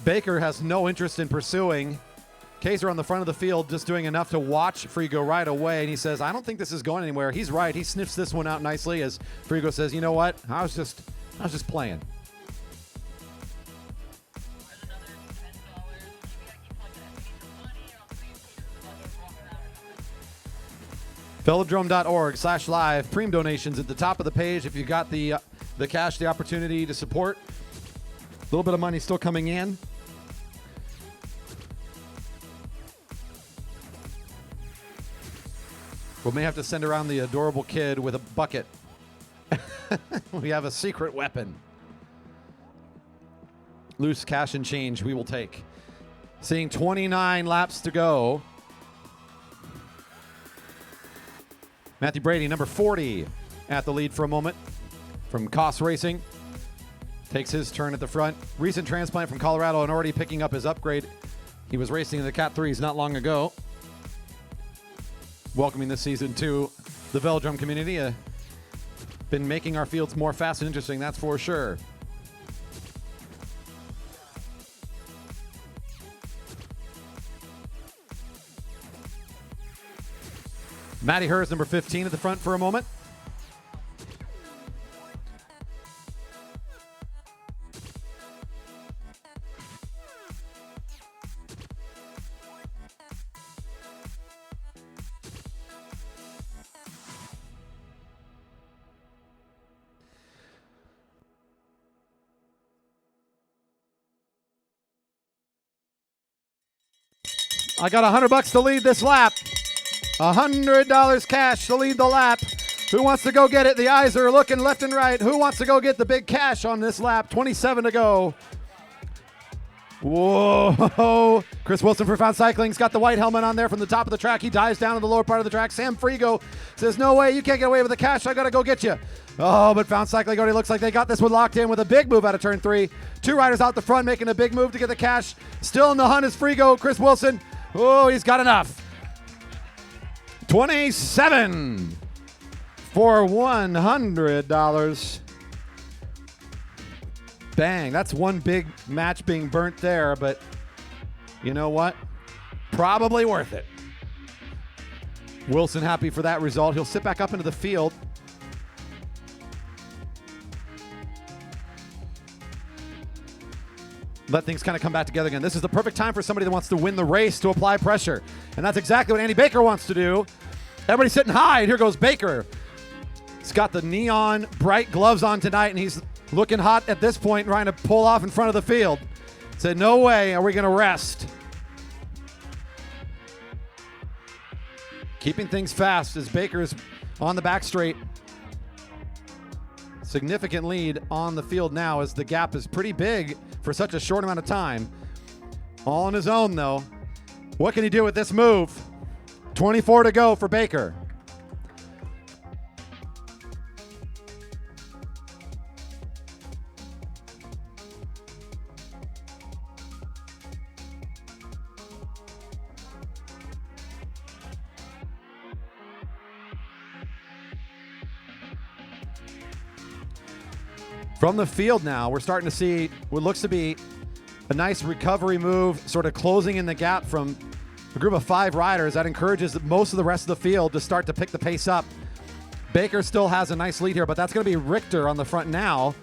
Speaker 1: Baker has no interest in pursuing. Kaiser on the front of the field just doing enough to watch Frigo right away, and he says, I don't think this is going anywhere. He's right. He sniffs this one out nicely as Frigo says, you know what? I was just playing. Velodrome.org/live. Preem donations at the top of the page. If you got the cash, the opportunity to support. A little bit of money still coming in. We may have to send around the adorable kid with a bucket. We have a secret weapon. Loose cash and change we will take. Seeing 29 laps to go. Matthew Brady, number 40, at the lead for a moment from Koss Racing. Takes his turn at the front. Recent transplant from Colorado and already picking up his upgrade. He was racing in the Cat 3s not long ago. Welcoming this season to the Velodrome community. Been making our fields more fast and interesting, that's for sure. Matty Hers, number 15, at the front for a moment. I got $100 to lead this lap. $100 cash to lead the lap. Who wants to go get it? The eyes are looking left and right. Who wants to go get the big cash on this lap? 27 to go. Whoa. Chris Wilson for Found Cycling's got the white helmet on there from the top of the track. He dives down to the lower part of the track. Sam Frigo says, no way, you can't get away with the cash. I got to go get you. Oh, but Found Cycling already looks like they got this one locked in with a big move out of turn 3. 2 riders out the front making a big move to get the cash. Still in the hunt is Frigo. Chris Wilson. Oh, he's got enough. 27 for $100. Bang, that's one big match being burnt there, but you know what? Probably worth it. Wilson happy for that result. He'll sit back up into the field. Let things kind of come back together again. This is the perfect time for somebody that wants to win the race to apply pressure. And that's exactly what Andy Baker wants to do. Everybody's sitting high, and here goes Baker. He's got the neon bright gloves on tonight, and he's looking hot at this point, trying to pull off in front of the field. Said, no way are we going to rest. Keeping things fast as Baker's on the back straight. Significant lead on the field now as the gap is pretty big for such a short amount of time. All on his own, though. What can he do with this move? 24 to go for Baker. From the field now, we're starting to see what looks to be a nice recovery move, sort of closing in the gap from a group of 5 riders. That encourages most of the rest of the field to start to pick the pace up. Baker still has a nice lead here, but that's going to be Richter on the front now,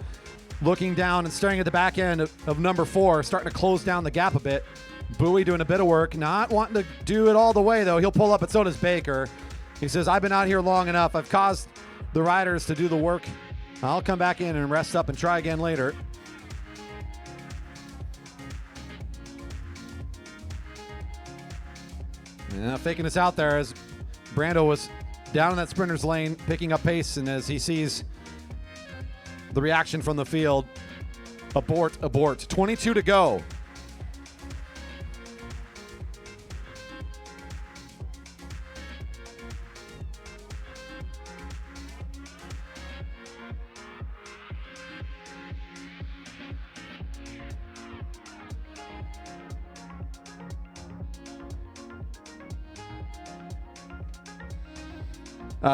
Speaker 1: looking down and staring at the back end of number 4, starting to close down the gap a bit. Bowie doing a bit of work, not wanting to do it all the way, though. He'll pull up, but so does Baker. He says, I've been out here long enough. I've caused the riders to do the work. I'll come back in and rest up and try again later. Yeah, faking us out there as Brando was down in that sprinter's lane, picking up pace, and as he sees the reaction from the field, abort. 22 to go.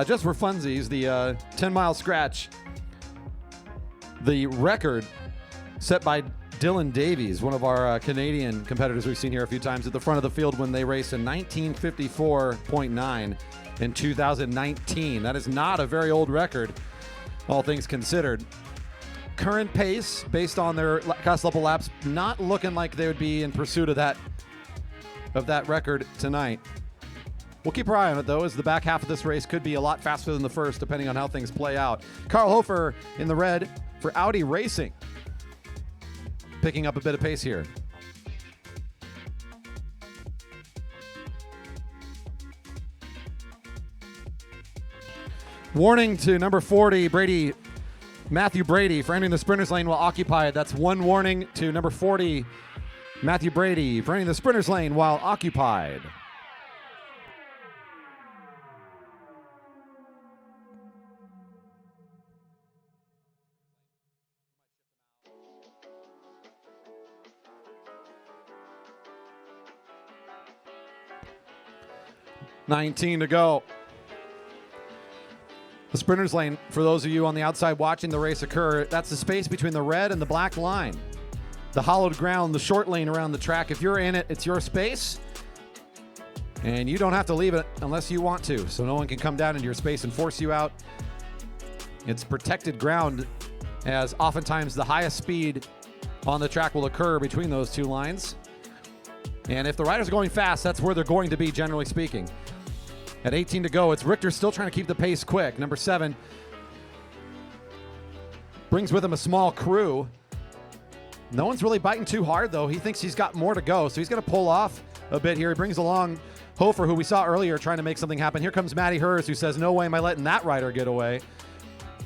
Speaker 1: Just for funsies, the 10-mile scratch, the record set by Dylan Davies, one of our Canadian competitors we've seen here a few times at the front of the field when they raced in 1954.9 in 2019. That is not a very old record, all things considered. Current pace, based on their last couple laps, not looking like they would be in pursuit of that record tonight. We'll keep our eye on it, though, as the back half of this race could be a lot faster than the first, depending on how things play out. Carl Hofer in the red for Audi Racing, picking up a bit of pace here. Warning to number 40, Matthew Brady, for entering the sprinter's lane while occupied. That's one warning to number 40, Matthew Brady, for entering the sprinter's lane while occupied. 19 to go. The sprinter's lane, for those of you on the outside watching the race occur, that's the space between the red and the black line. The hollowed ground, the short lane around the track. If you're in it, it's your space. And you don't have to leave it unless you want to. So no one can come down into your space and force you out. It's protected ground, as oftentimes the highest speed on the track will occur between those two lines. And if the riders are going fast, that's where they're going to be, generally speaking. At 18 to go, it's Richter still trying to keep the pace quick. Number 7 brings with him a small crew. No one's really biting too hard, though. He thinks he's got more to go, so he's going to pull off a bit here. He brings along Hofer, who we saw earlier trying to make something happen. Here comes Matty Hers, who says, no way am I letting that rider get away.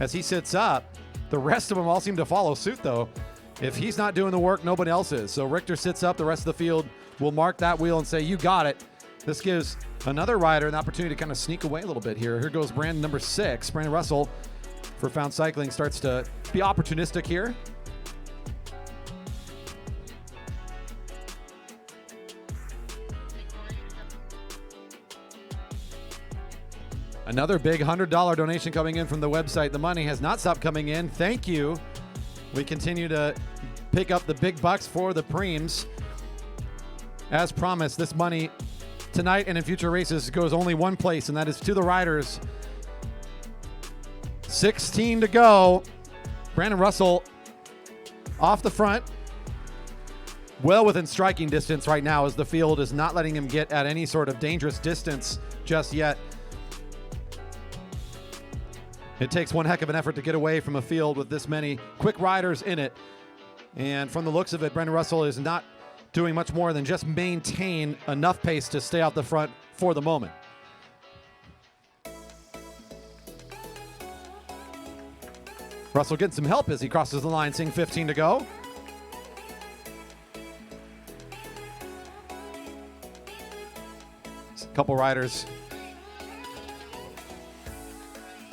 Speaker 1: As he sits up, the rest of them all seem to follow suit, though. If he's not doing the work, nobody else is. So Richter sits up. The rest of the field will mark that wheel and say, you got it. This gives another rider an opportunity to kind of sneak away a little bit here. Here goes Brandon, number 6. Brandon Russell for Found Cycling starts to be opportunistic here. Another big $100 donation coming in from the website. The money has not stopped coming in. Thank you. We continue to pick up the big bucks for the Preems. As promised, this money tonight and in future races goes only one place, and that is to the riders. 16 to go. Brandon Russell off the front, well within striking distance right now, as the field is not letting him get at any sort of dangerous distance just yet. It takes one heck of an effort to get away from a field with this many quick riders in it. And from the looks of it, Brandon Russell is not doing much more than just maintain enough pace to stay out the front for the moment. Russell getting some help as he crosses the line, seeing 15 to go. A couple riders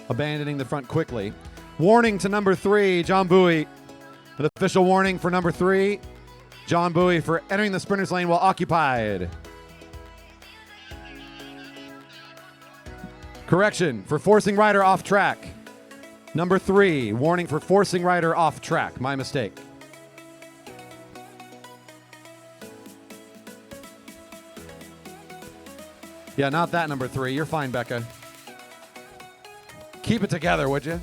Speaker 1: abandoning the front quickly. Warning to number 3, John Bowie. An official warning for number 3, John Bowie, for entering the sprinter's lane while occupied. Correction, for forcing rider off track. Number 3, warning for forcing rider off track. My mistake. Yeah, not that number 3. You're fine, Becca. Keep it together, would you?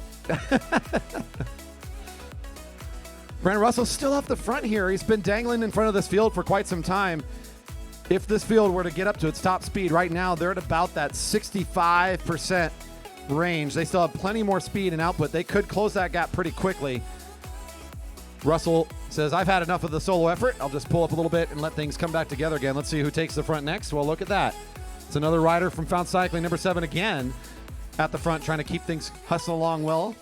Speaker 1: Brandon Russell's still up the front here. He's been dangling in front of this field for quite some time. If this field were to get up to its top speed right now, they're at about that 65% range. They still have plenty more speed and output. They could close that gap pretty quickly. Russell says, I've had enough of the solo effort. I'll just pull up a little bit and let things come back together again. Let's see who takes the front next. Well, look at that. It's another rider from Found Cycling, number 7 again, at the front, trying to keep things hustling along well.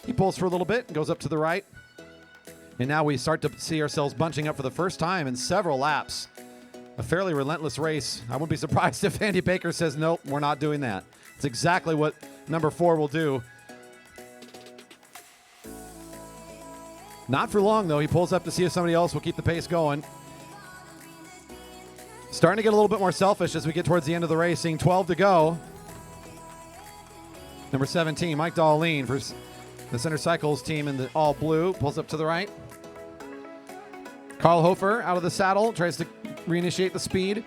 Speaker 1: He pulls for a little bit and goes up to the right. And now we start to see ourselves bunching up for the first time in several laps. A fairly relentless race. I wouldn't be surprised if Andy Baker says, nope, we're not doing that. It's exactly what number 4 will do. Not for long, though. He pulls up to see if somebody else will keep the pace going. Starting to get a little bit more selfish as we get towards the end of the race, seeing 12 to go. Number 17, Mike Dahleen for the Center Cycles team in the all blue, pulls up to the right. Carl Hofer out of the saddle, tries to reinitiate the speed.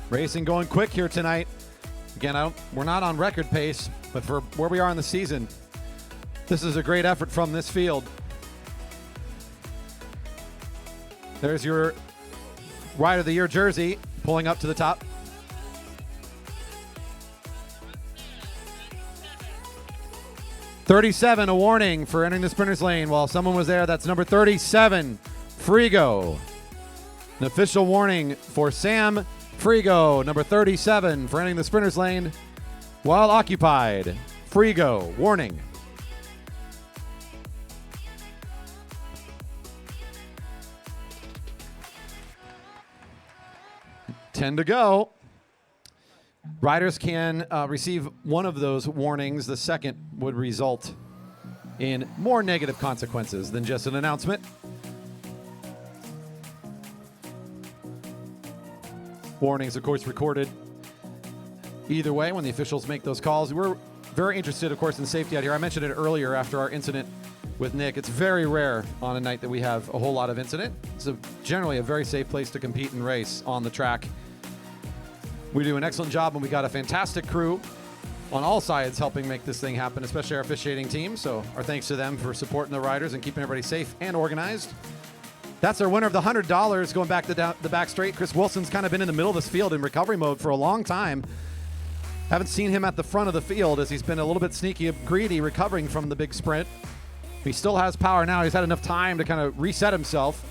Speaker 1: Racing going quick here tonight. Again, we're not on record pace, but for where we are in the season, this is a great effort from this field. There's your Rider of the Year jersey pulling up to the top. $37, a warning for entering the sprinter's lane while someone was there. That's number 37, Frigo. An official warning for Sam Frigo, number 37, for entering the sprinter's lane while occupied. Frigo, warning. $10 to go. Riders can receive one of those warnings. The second would result in more negative consequences than just an announcement. Warnings, of course, recorded either way when the officials make those calls. We're very interested, of course, in safety out here. I mentioned it earlier after our incident with Nick. It's very rare on a night that we have a whole lot of incident. It's generally a very safe place to compete and race on the track. We do an excellent job, and we got a fantastic crew on all sides helping make this thing happen, especially our officiating team. So our thanks to them for supporting the riders and keeping everybody safe and organized. That's our winner of the $100 going back to the back straight. Chris Wilson's kind of been in the middle of this field in recovery mode for a long time. Haven't seen him at the front of the field as he's been a little bit sneaky, greedy, recovering from the big sprint. He still has power now. He's had enough time to kind of reset himself.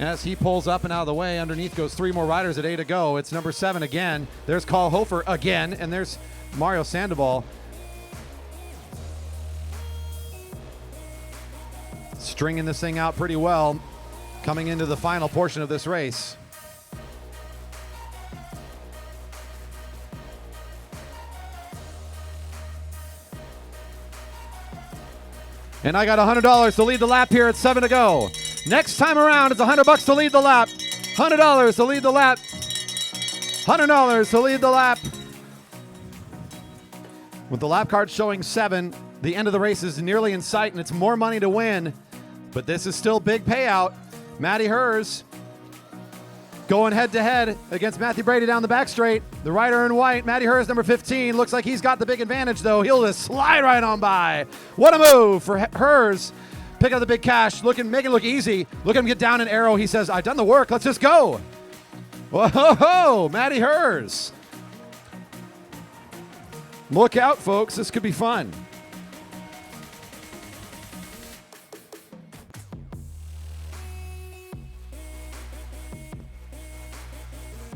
Speaker 1: As he pulls up and out of the way, underneath goes 3 more riders at 8 to go. It's number 7 again. There's Carl Hofer again, and there's Mario Sandoval. Stringing this thing out pretty well, coming into the final portion of this race. And I got $100 to lead the lap here at 7 to go. Next time around, it's $100 to lead the lap. $100 to lead the lap. $100 to lead the lap. With the lap card showing 7, the end of the race is nearly in sight, and it's more money to win. But this is still big payout. Matty Hers going head-to-head against Matthew Brady down the back straight. The rider in white, Matty Hers, number 15. Looks like he's got the big advantage, though. He'll just slide right on by. What a move for Hers. Pick up the big cash, make it look easy. Look at him get down an arrow. He says, I've done the work. Let's just go. Whoa, Matty Hers. Look out, folks. This could be fun.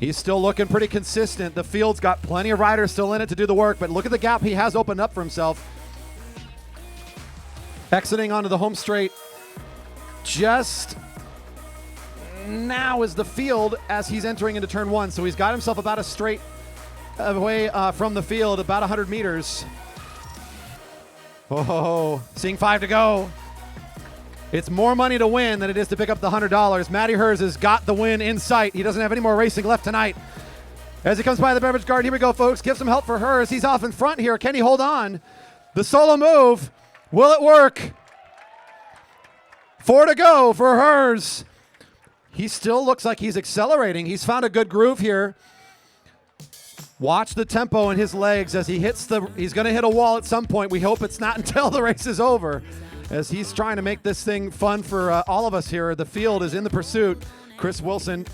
Speaker 1: He's still looking pretty consistent. The field's got plenty of riders still in it to do the work, but look at the gap he has opened up for himself. Exiting onto the home straight. Just now is the field as he's entering into turn 1. So he's got himself about a straight away from the field, about 100 meters. Oh, seeing 5 to go. It's more money to win than it is to pick up the $100. Matty Hers has got the win in sight. He doesn't have any more racing left tonight. As he comes by the beverage garden, here we go, folks. Give some help for Hers. He's off in front here. Can he hold on? The solo move. Will it work? 4 to go for Hers. He still looks like he's accelerating. He's found a good groove here. Watch the tempo in his legs as he hits he's going to hit a wall at some point. We hope it's not until the race is over, as he's trying to make this thing fun for all of us here. The field is in the pursuit. Chris Wilson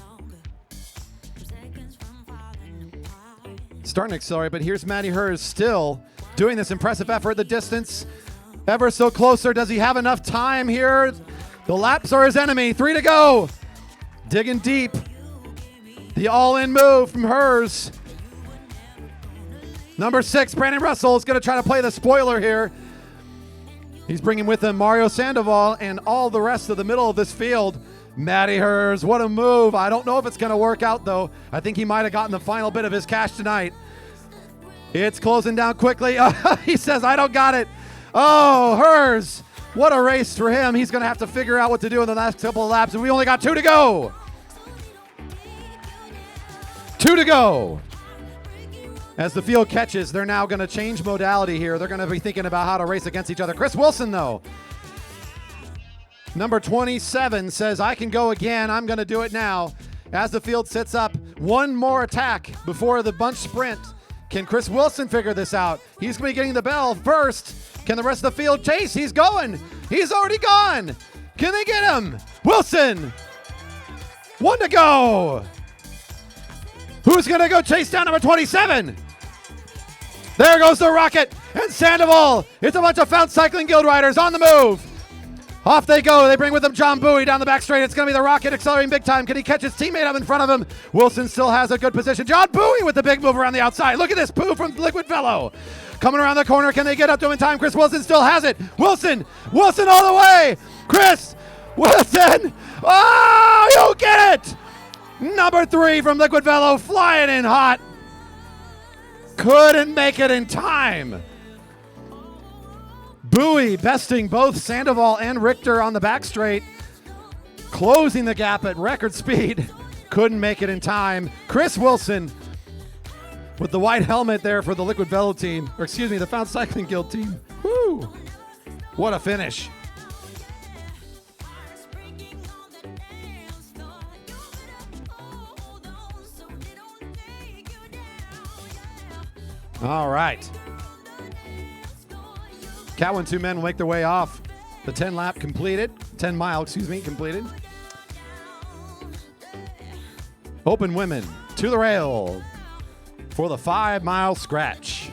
Speaker 1: starting to accelerate, but here's Matty Hers still doing this impressive effort. The distance ever so closer. Does he have enough time here? The laps are his enemy. 3 to go. Digging deep. The all-in move from Hers. Number 6, Brandon Russell, is going to try to play the spoiler here. He's bringing with him Mario Sandoval and all the rest of the middle of this field. Matty Hers, what a move. I don't know if it's going to work out, though. I think he might have gotten the final bit of his cash tonight. It's closing down quickly. He says, I don't got it. Oh, Hers. What a race for him. He's going to have to figure out what to do in the last couple of laps, and we only got 2 to go. 2 to go. As the field catches, they're now going to change modality here. They're going to be thinking about how to race against each other. Chris Wilson, though, number 27, says, I can go again. I'm going to do it now. As the field sits up, one more attack before the bunch sprint. Can Chris Wilson figure this out? He's going to be getting the bell first. Can the rest of the field chase? He's going. He's already gone. Can they get him? Wilson. 1 to go. Who's going to go chase down number 27? There goes the rocket. And Sandoval. It's a bunch of Fountain Cycling Guild riders on the move. Off they go. They bring with them John Bowie down the back straight. It's going to be the rocket accelerating big time. Can he catch his teammate up in front of him? Wilson still has a good position. John Bowie with the big move around the outside. Look at this poo from Liquid Velo. Coming around the corner. Can they get up to him in time? Chris Wilson still has it. Wilson all the way. Chris Wilson. Oh, you'll get it. Number 3 from Liquid Velo flying in hot. couldn't make it in time. Bowie besting both Sandoval and Richter on the back straight, closing the gap at record speed. Couldn't make it in time. Chris Wilson with the white helmet there for the Liquid Velo team, or excuse me, the Found Cycling Guild team. Woo! What a finish. All right. Cat 1 2 men will make their way off. The 10 mile completed. Open women to the rail for the 5 mile scratch.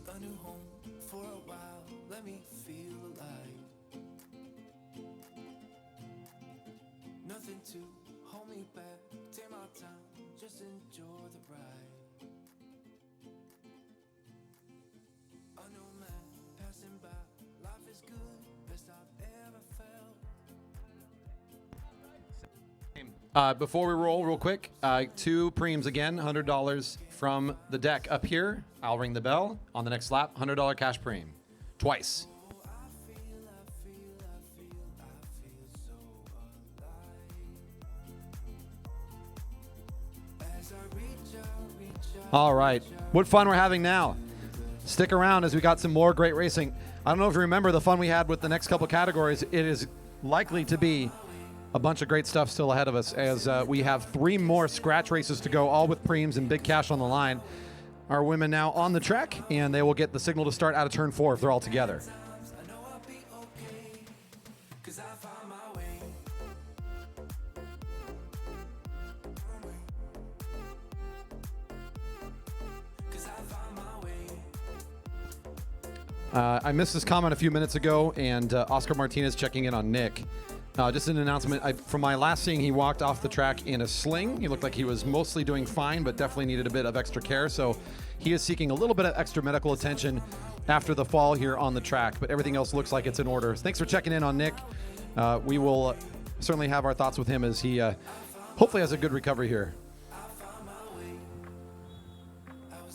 Speaker 6: A new home for a while, let me feel alive. Nothing to hold me back, take my time, just enjoy the ride. A new man passing by, life is good, best I've ever felt.
Speaker 1: Before we roll real quick, 2 preems again, $100 from the deck up here. I'll ring the bell. On the next lap, $100 cash preem. Twice. All right. What fun we're having now. Stick around as we got some more great racing. I don't know if you remember the fun we had with the next couple categories. It is likely to be a bunch of great stuff still ahead of us as we have 3 more scratch races to go, all with preems and big cash on the line. Our women now on the track, and they will get the signal to start out of turn 4 if they're all together. I missed this comment a few minutes ago, and Oscar Martinez checking in on Nick. Just an announcement. From my last seeing, he walked off the track in a sling. He looked like he was mostly doing fine, but definitely needed a bit of extra care. So he is seeking a little bit of extra medical attention after the fall here on the track, but everything else looks like it's in order. Thanks for checking in on Nick. We will certainly have our thoughts with him as he hopefully has a good recovery here.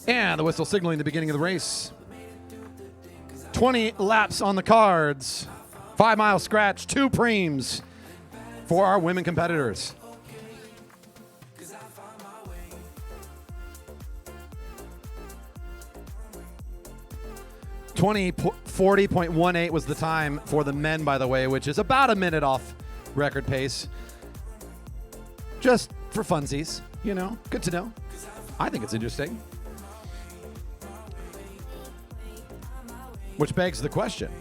Speaker 1: And the whistle signaling the beginning of the race. 20 laps on the cards. 5 mile scratch, 2 preems for our women competitors. $20:40.18 was the time for the men, by the way, which is about a minute off record pace. Just for funsies, you know, good to know. I think it's interesting. Which begs the question.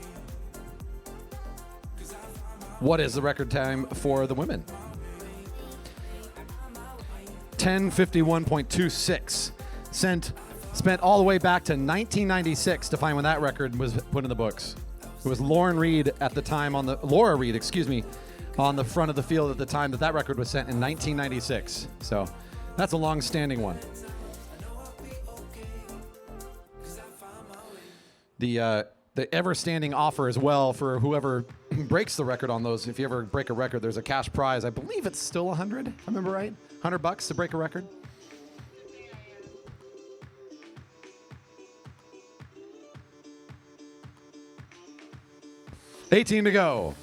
Speaker 1: What is the record time for the women? 10:51.26. Spent all the way back to 1996 to find when that record was put in the books. It was Laura Reed, on the front of the field at the time that record was set in 1996. So that's a long-standing one. The ever-standing offer as well for whoever breaks the record on those. If you ever break a record, there's a cash prize. I believe it's still 100, if I remember right. $100 to break a record. $18 to go.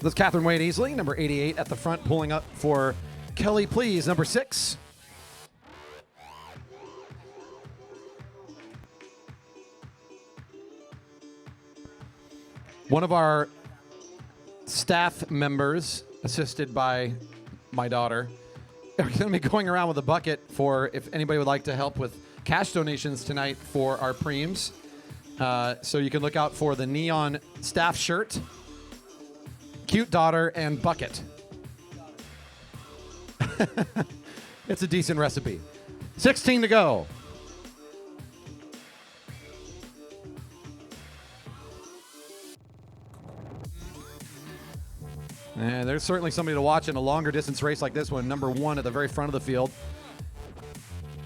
Speaker 1: That's Catherine Wade Easley, number 88 at the front, pulling up for Kelly Please, number 6. One of our staff members, assisted by my daughter, are going to be going around with a bucket for if anybody would like to help with cash donations tonight for our preems. So you can look out for the neon staff shirt, cute daughter, and bucket. It's a decent recipe. 16 to go. And there's certainly somebody to watch in a longer distance race like this one. Number 1 at the very front of the field.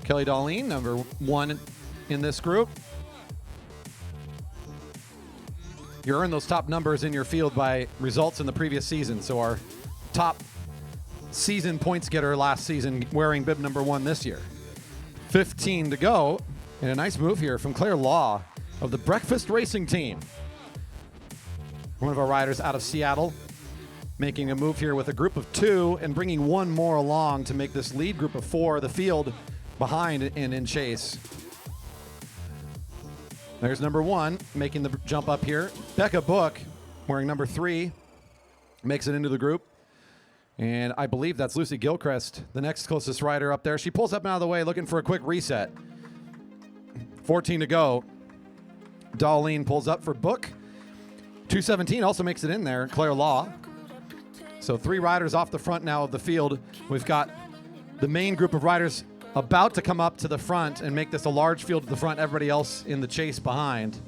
Speaker 1: Kelly Darlene, number 1 in this group. You earn those top numbers in your field by results in the previous season. So our top season points getter last season wearing bib number 1 this year. 15 to go. And a nice move here from Claire Law of the Breakfast Racing Team. One of our riders out of Seattle, making a move here with a group of 2 and bringing 1 more along to make this lead group of 4 the field behind and in chase. There's number 1 making the jump up here. Becca Book, wearing number 3, makes it into the group. And I believe that's Lucy Gilchrist, the next closest rider up there. She pulls up and out of the way looking for a quick reset. 14 to go. Darlene pulls up for Book. 217 also makes it in there, Claire Law. So 3 riders off the front now of the field. We've got the main group of riders about to come up to the front and make this a large field at the front, everybody else in the chase behind.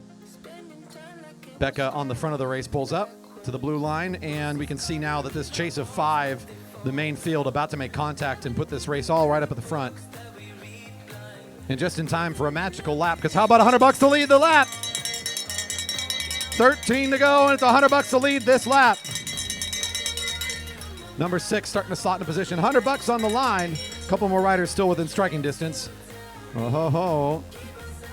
Speaker 1: Becca on the front of the race pulls up to the blue line, and we can see now that this chase of 5, the main field, about to make contact and put this race all right up at the front. And just in time for a magical lap, because how about $100 to lead the lap? 13 to go, and it's $100 to lead this lap. Number 6 starting to slot in a position. $100 on the line. A couple more riders still within striking distance. Oh ho ho.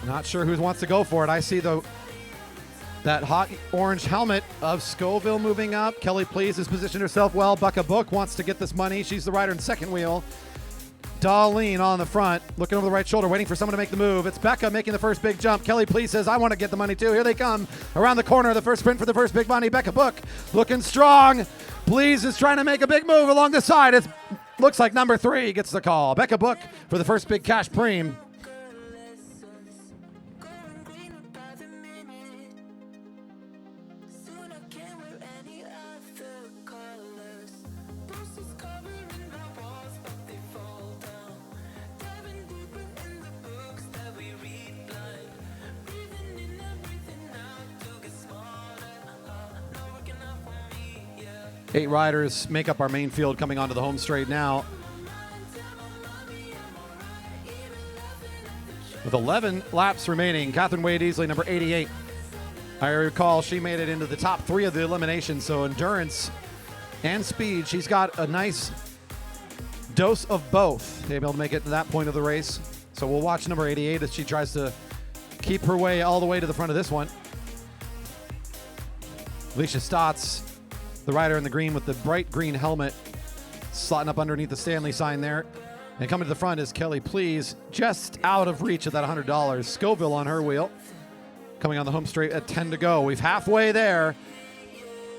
Speaker 1: Not sure who wants to go for it. I see that hot orange helmet of Scoville moving up. Kelly Please has positioned herself well. Becca Book wants to get this money. She's the rider in second wheel. Darlene on the front, looking over the right shoulder, waiting for someone to make the move. It's Becca making the first big jump. Kelly Please says, I want to get the money too. Here they come around the corner. The first sprint for the first big money. Becca Book looking strong. Please is trying to make a big move along the side. It looks like number 3 gets the call. Becca Book for the first big cash preem. Eight riders make up our main field coming onto the home straight now. With 11 laps remaining, Catherine Wade Easley, number 88. I recall she made it into the top 3 of the elimination, so endurance and speed. She's got a nice dose of both to be able to make it to that point of the race. So we'll watch number 88 as she tries to keep her way all the way to the front of this one. Alicia Stotts, the rider in the green with the bright green helmet, slotting up underneath the Stanley sign there. And coming to the front is Kelly Please, just out of reach of that $100. Scoville on her wheel, coming on the home straight at 10 to go. We've halfway there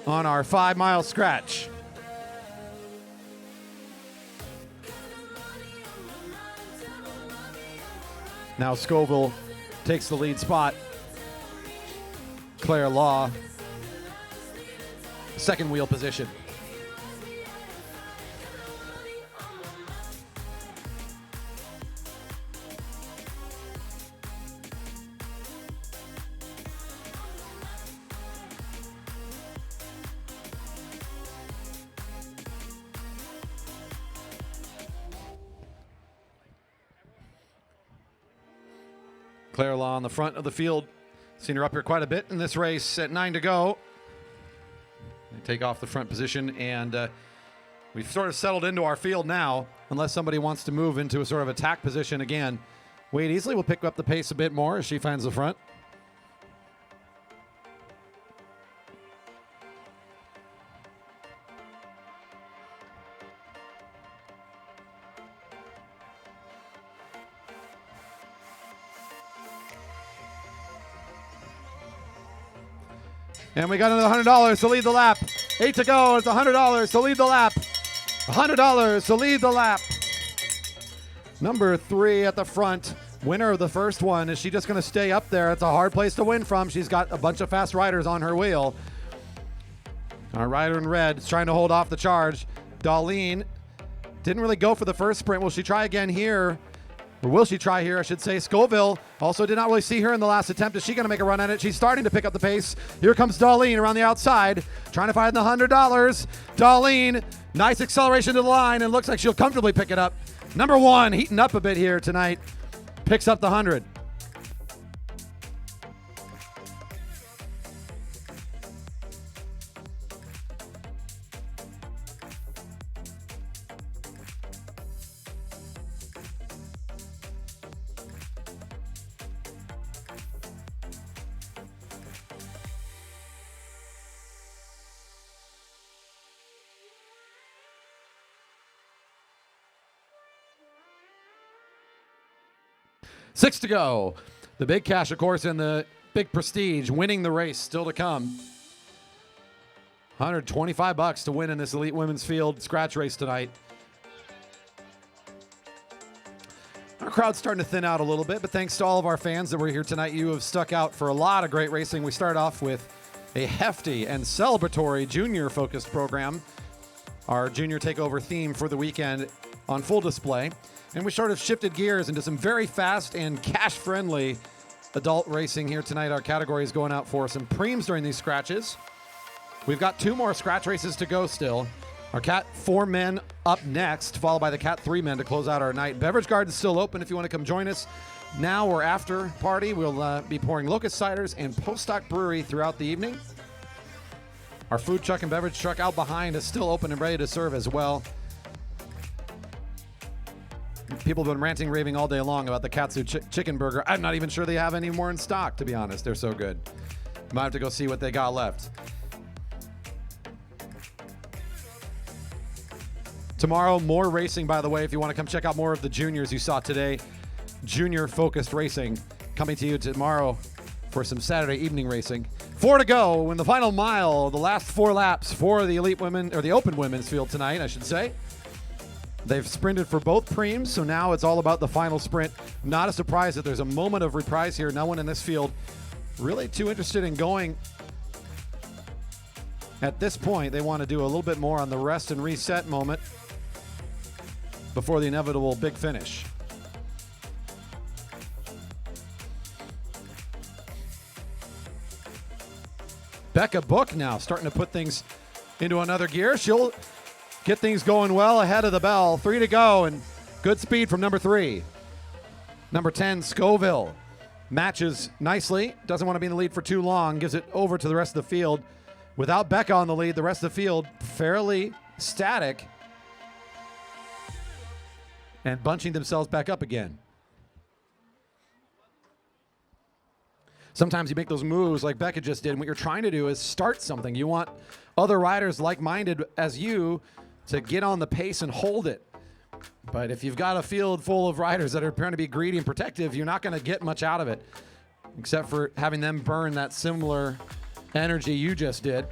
Speaker 1: on our 5-mile stretch. Now Scoville takes the lead spot. Claire Law, second wheel position. Claire Law on the front of the field. Seen her up here quite a bit in this race at 9 to go. They take off the front position, and we've sort of settled into our field now, unless somebody wants to move into a sort of attack position again. Wade Easley will pick up the pace a bit more as she finds the front. And we got another $100 to lead the lap. 8 to go. It's $100 to lead the lap. $100 to lead the lap. Number 3 at the front. Winner of the first one. Is she just going to stay up there? It's a hard place to win from. She's got a bunch of fast riders on her wheel. Our rider in red is trying to hold off the charge. Darlene didn't really go for the first sprint. Will she try again here? Or will she try here, I should say. Scoville also did not really see her in the last attempt. Is she going to make a run at it? She's starting to pick up the pace. Here comes Darlene around the outside, trying to find the $100. Darlene, nice acceleration to the line, and looks like she'll comfortably pick it up. Number 1, heating up a bit here tonight. Picks up the 100. Six to go. The big cash, of course, and the big prestige, winning the race still to come. $125 to win in this Elite Women's Field scratch race tonight. Our crowd's starting to thin out a little bit, but thanks to all of our fans that were here tonight, you have stuck out for a lot of great racing. We start off with a hefty and celebratory junior-focused program. Our junior takeover theme for the weekend on full display. And we sort of shifted gears into some very fast and cash-friendly adult racing here tonight. Our category is going out for some preems during these scratches. We've got 2 more scratch races to go still. Our Cat 4 men up next, followed by the Cat 3 men to close out our night. Beverage garden's still open if you want to come join us. Now or after party, we'll be pouring Locust Ciders and Poststock Brewery throughout the evening. Our food truck and beverage truck out behind is still open and ready to serve as well. People have been ranting, raving all day long about the Katsu chicken burger. I'm not even sure they have any more in stock, to be honest. They're so good. Might have to go see what they got left. Tomorrow, more racing, by the way, if you want to come check out more of the juniors you saw today. Junior-focused racing coming to you tomorrow for some Saturday evening racing. 4 to go in the final mile, the last 4 laps for the Elite Women, or the Open Women's Field tonight, I should say. They've sprinted for both preems, so now it's all about the final sprint. Not a surprise that there's a moment of reprise here. No one in this field really too interested in going. At this point, they want to do a little bit more on the rest and reset moment before the inevitable big finish. Becca Book now starting to put things into another gear. She'll get things going well ahead of the bell. 3 to go, and good speed from number 3. Number 10, Scoville, matches nicely. Doesn't want to be in the lead for too long. Gives it over to the rest of the field. Without Becca on the lead, the rest of the field fairly static and bunching themselves back up again. Sometimes you make those moves like Becca just did, and what you're trying to do is start something. You want other riders like-minded as you to get on the pace and hold it. But if you've got a field full of riders that are appearing to be greedy and protective, you're not going to get much out of it, except for having them burn that similar energy you just did.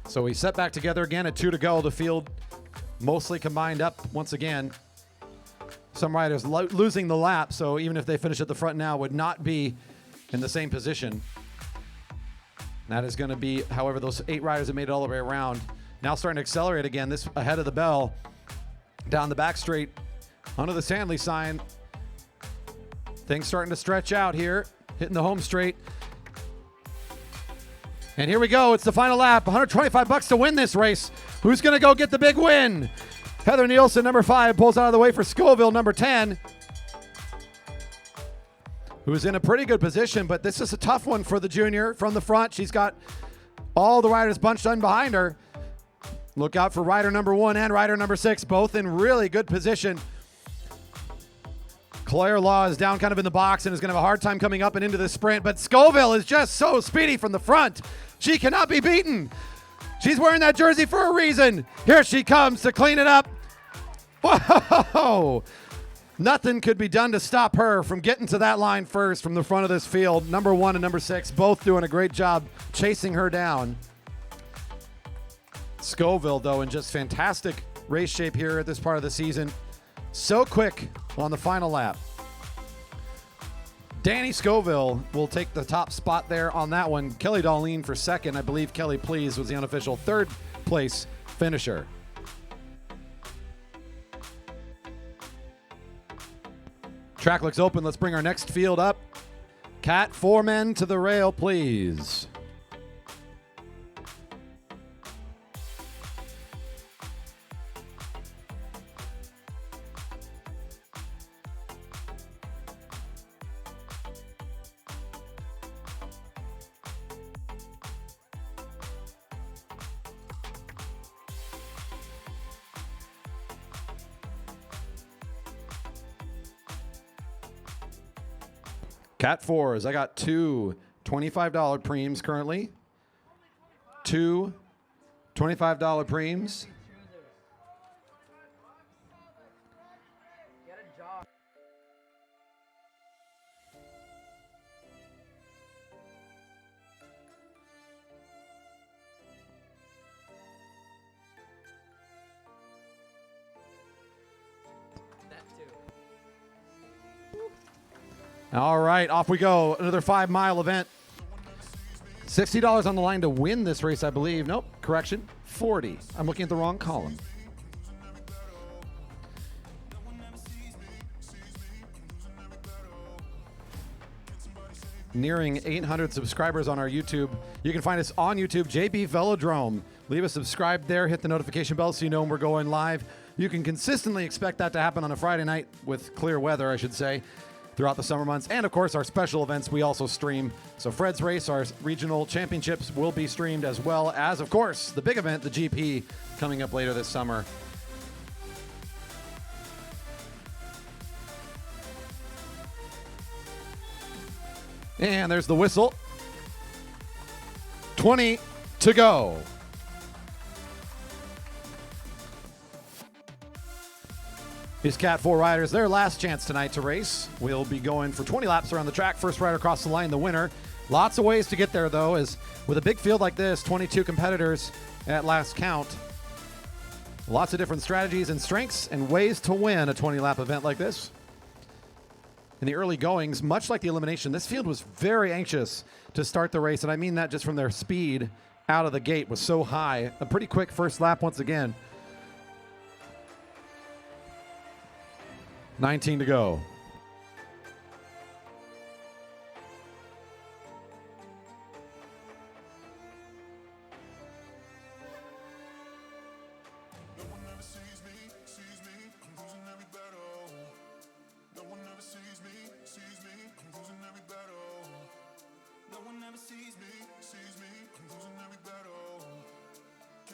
Speaker 1: So we set back together again at 2 to go. The field mostly combined up once again. Some riders losing the lap, so even if they finish at the front now, would not be in the same position. That is going to be, however, those 8 riders that made it all the way around. Now starting to accelerate again, this ahead of the bell. Down the back straight, under the Sandley sign. Things starting to stretch out here, hitting the home straight. And here we go, it's the final lap. $125 to win this race. Who's going to go get the big win? Heather Nielsen, number 5, pulls out of the way for Scoville, number 10. Who's in a pretty good position, but this is a tough one for the junior from the front. She's got all the riders bunched in behind her. Look out for rider number 1 and rider number 6, both in really good position. Claire Law is down kind of in the box and is going to have a hard time coming up and into the sprint, but Scoville is just so speedy from the front. She cannot be beaten. She's wearing that jersey for a reason. Here she comes to clean it up. Whoa! Nothing could be done to stop her from getting to that line first from the front of this field. Number 1 and number 6 both doing a great job chasing her down. Scoville, though, in just fantastic race shape here at this part of the season. So quick on the final lap. Danny Scoville will take the top spot there on that one. Kelly Darlene for second. I believe Kelly Please was the unofficial third place finisher. Track looks open. Let's bring our next field up. Cat 4 men to the rail, please. Cat 4s. I got 2 $25 preems currently. 2 $25 preems. All right, off we go. Another 5-mile event. $60 on the line to win this race, I believe. Nope, correction, 40. I'm looking at the wrong column. Nearing 800 subscribers on our YouTube. You can find us on YouTube, JB Velodrome. Leave a subscribe there, hit the notification bell so you know when we're going live. You can consistently expect that to happen on a Friday night with clear weather, I should say, throughout the summer months. And of course, our special events we also stream. So Fred's Race, our regional championships, will be streamed, as well as, of course, the big event, the GP, coming up later this summer. And there's the whistle. 20 to go. These Cat 4 riders, their last chance tonight to race. We'll be going for 20 laps around the track. First rider across the line, the winner. Lots of ways to get there, though, as with a big field like this, 22 competitors at last count. Lots of different strategies and strengths and ways to win a 20-lap event like this. In the early goings, much like the elimination, this field was very anxious to start the race, and I mean that just from their speed out of the gate was so high. A pretty quick first lap once again. 19 to go.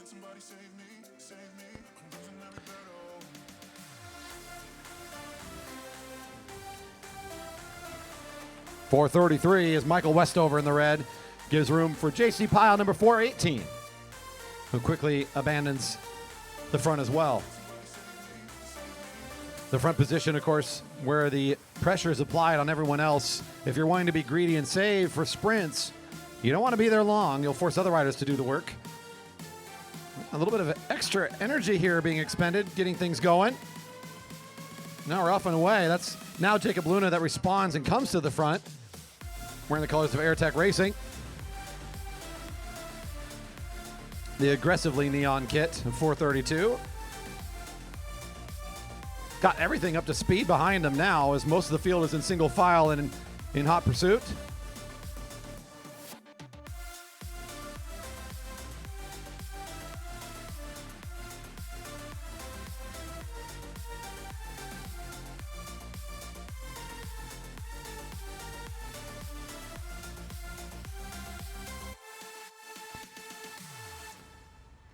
Speaker 6: Somebody save me, save me, I'm losing every battle.
Speaker 1: 433 is Michael Westover in the red. Gives room for JC Pyle, number 418, who quickly abandons the front as well. The front position, of course, where the pressure is applied on everyone else. If you're wanting to be greedy and save for sprints, you don't want to be there long. You'll force other riders to do the work. A little bit of extra energy here being expended, getting things going. Now we're off and away. That's now Jacob Luna that responds and comes to the front, wearing the colors of AirTech Racing. The aggressively neon kit of 432. Got everything up to speed behind him now, as most of the field is in single file and in hot pursuit.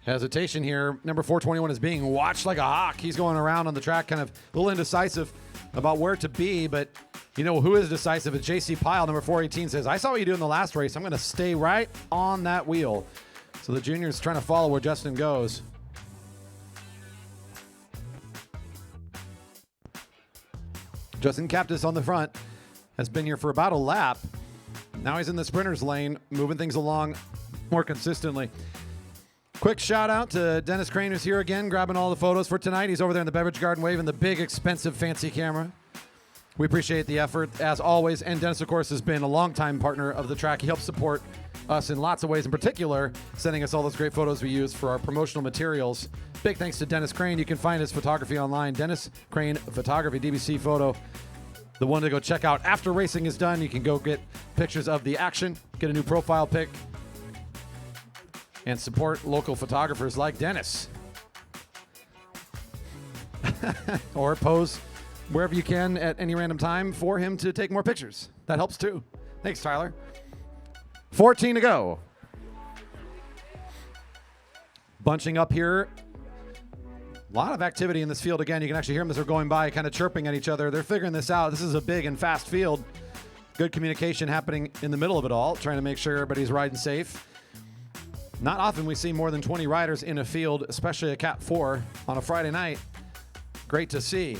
Speaker 1: Hesitation here. Number 421 is being watched like a hawk. He's going around on the track, kind of a little indecisive about where to be, but you know who is decisive? It's JC Pyle, number 418, says, I saw what you do in the last race. I'm going to stay right on that wheel. So the junior's trying to follow where Justin goes. Justin Captis on the front has been here for about a lap. Now he's in the sprinter's lane, moving things along more consistently. Quick shout out to Dennis Crane, who's here again, grabbing all the photos for tonight. He's over there in the beverage garden waving the big, expensive, fancy camera. We appreciate the effort, as always. And Dennis, of course, has been a longtime partner of the track. He helps support us in lots of ways, in particular, sending us all those great photos we use for our promotional materials. Big thanks to Dennis Crane. You can find his photography online. Dennis Crane Photography, DBC Photo. The one to go check out after racing is done. You can go get pictures of the action, get a new profile pic, and support local photographers like Dennis. Or pose wherever you can at any random time for him to take more pictures. That helps too. Thanks, Tyler. 14 to go. Bunching up here. A lot of activity in this field. Again, you can actually hear them as they're going by, kind of chirping at each other. They're figuring this out. This is a big and fast field. Good communication happening in the middle of it all, trying to make sure everybody's riding safe. Not often we see more than 20 riders in a field, especially a Cat 4 on a Friday night. Great to see.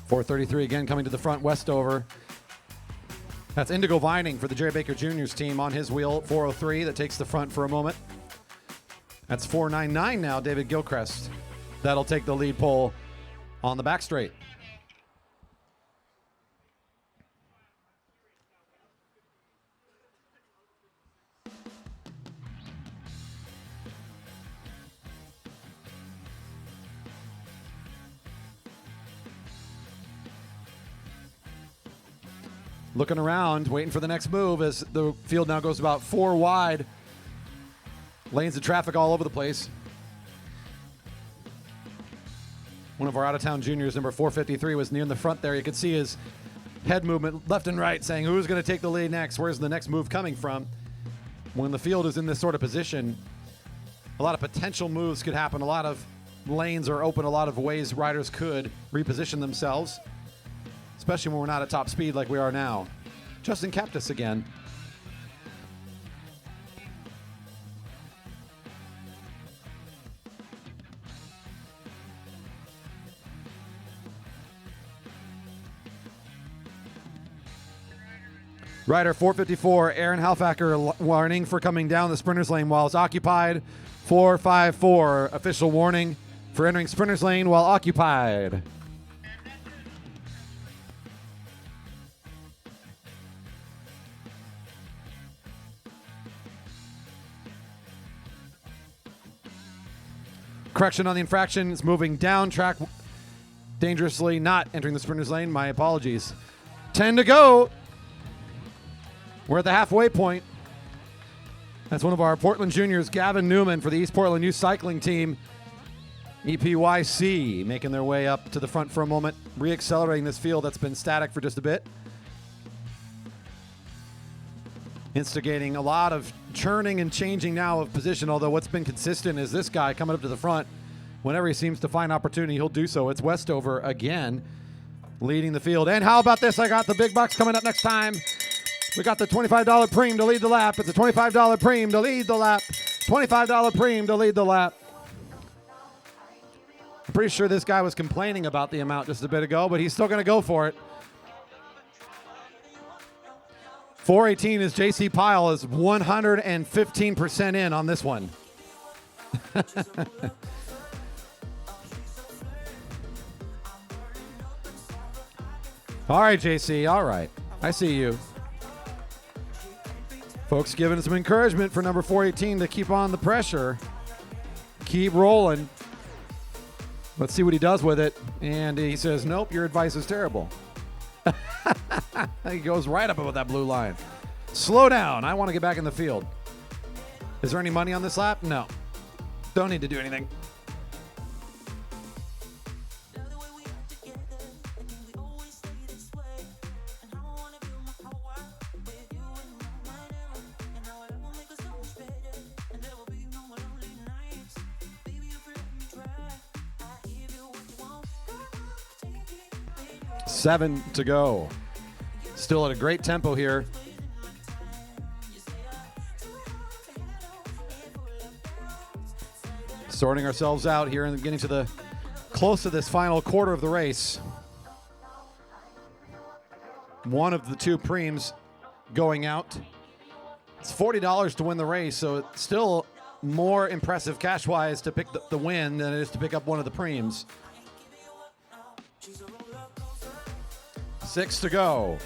Speaker 1: .433 again coming to the front, Westover. That's Indigo Vining for the Jerry Baker Jr.'s team on his wheel, 403 that takes the front for a moment. That's 499 now, David Gilchrist. That'll take the lead pole on the back straight. Looking around, waiting for the next move as the field now goes about 4 wide. Lanes of traffic all over the place. One of our out-of-town juniors, number 453, was near in the front there. You could see his head movement left and right saying, who's going to take the lead next? Where's the next move coming from? When the field is in this sort of position, a lot of potential moves could happen. A lot of lanes are open. A lot of ways riders could reposition themselves, especially when we're not at top speed like we are now. Justin Captis again. Rider 454, Aaron Halfacker, warning for coming down the sprinter's lane while it's occupied. 454, official warning for entering sprinter's lane while occupied. Correction on the infraction. It's moving down track dangerously, not entering the sprinter's lane. My apologies. 10 to go. We're at the halfway point. That's one of our Portland juniors, Gavin Newman, for the East Portland Youth Cycling Team. EPYC making their way up to the front for a moment, re-accelerating this field that's been static for just a bit. Instigating a lot of churning and changing now of position, although what's been consistent is this guy coming up to the front. Whenever he seems to find opportunity, he'll do so. It's Westover again, leading the field. And how about this? I got the big bucks coming up next time. We got the $25 preem to lead the lap. It's a $25 preem to lead the lap. $25 preem to lead the lap. I'm pretty sure this guy was complaining about the amount just a bit ago, but he's still going to go for it. 418 is JC Pyle is 115% in on this one. All right, JC. All right. I see you. Folks giving some encouragement for number 418 to keep on the pressure. Keep rolling. Let's see what he does with it. And he says, nope, your advice is terrible. He goes right up above that blue line. Slow down. I want to get back in the field. Is there any money on this lap? No. Don't need to do anything. Seven to go. Still at a great tempo here. Sorting ourselves out here and getting to the close to this final quarter of the race. One of the two preems going out. It's $40 to win the race, so it's still more impressive cash-wise to pick the win than it is to pick up one of the preems. 6 to go.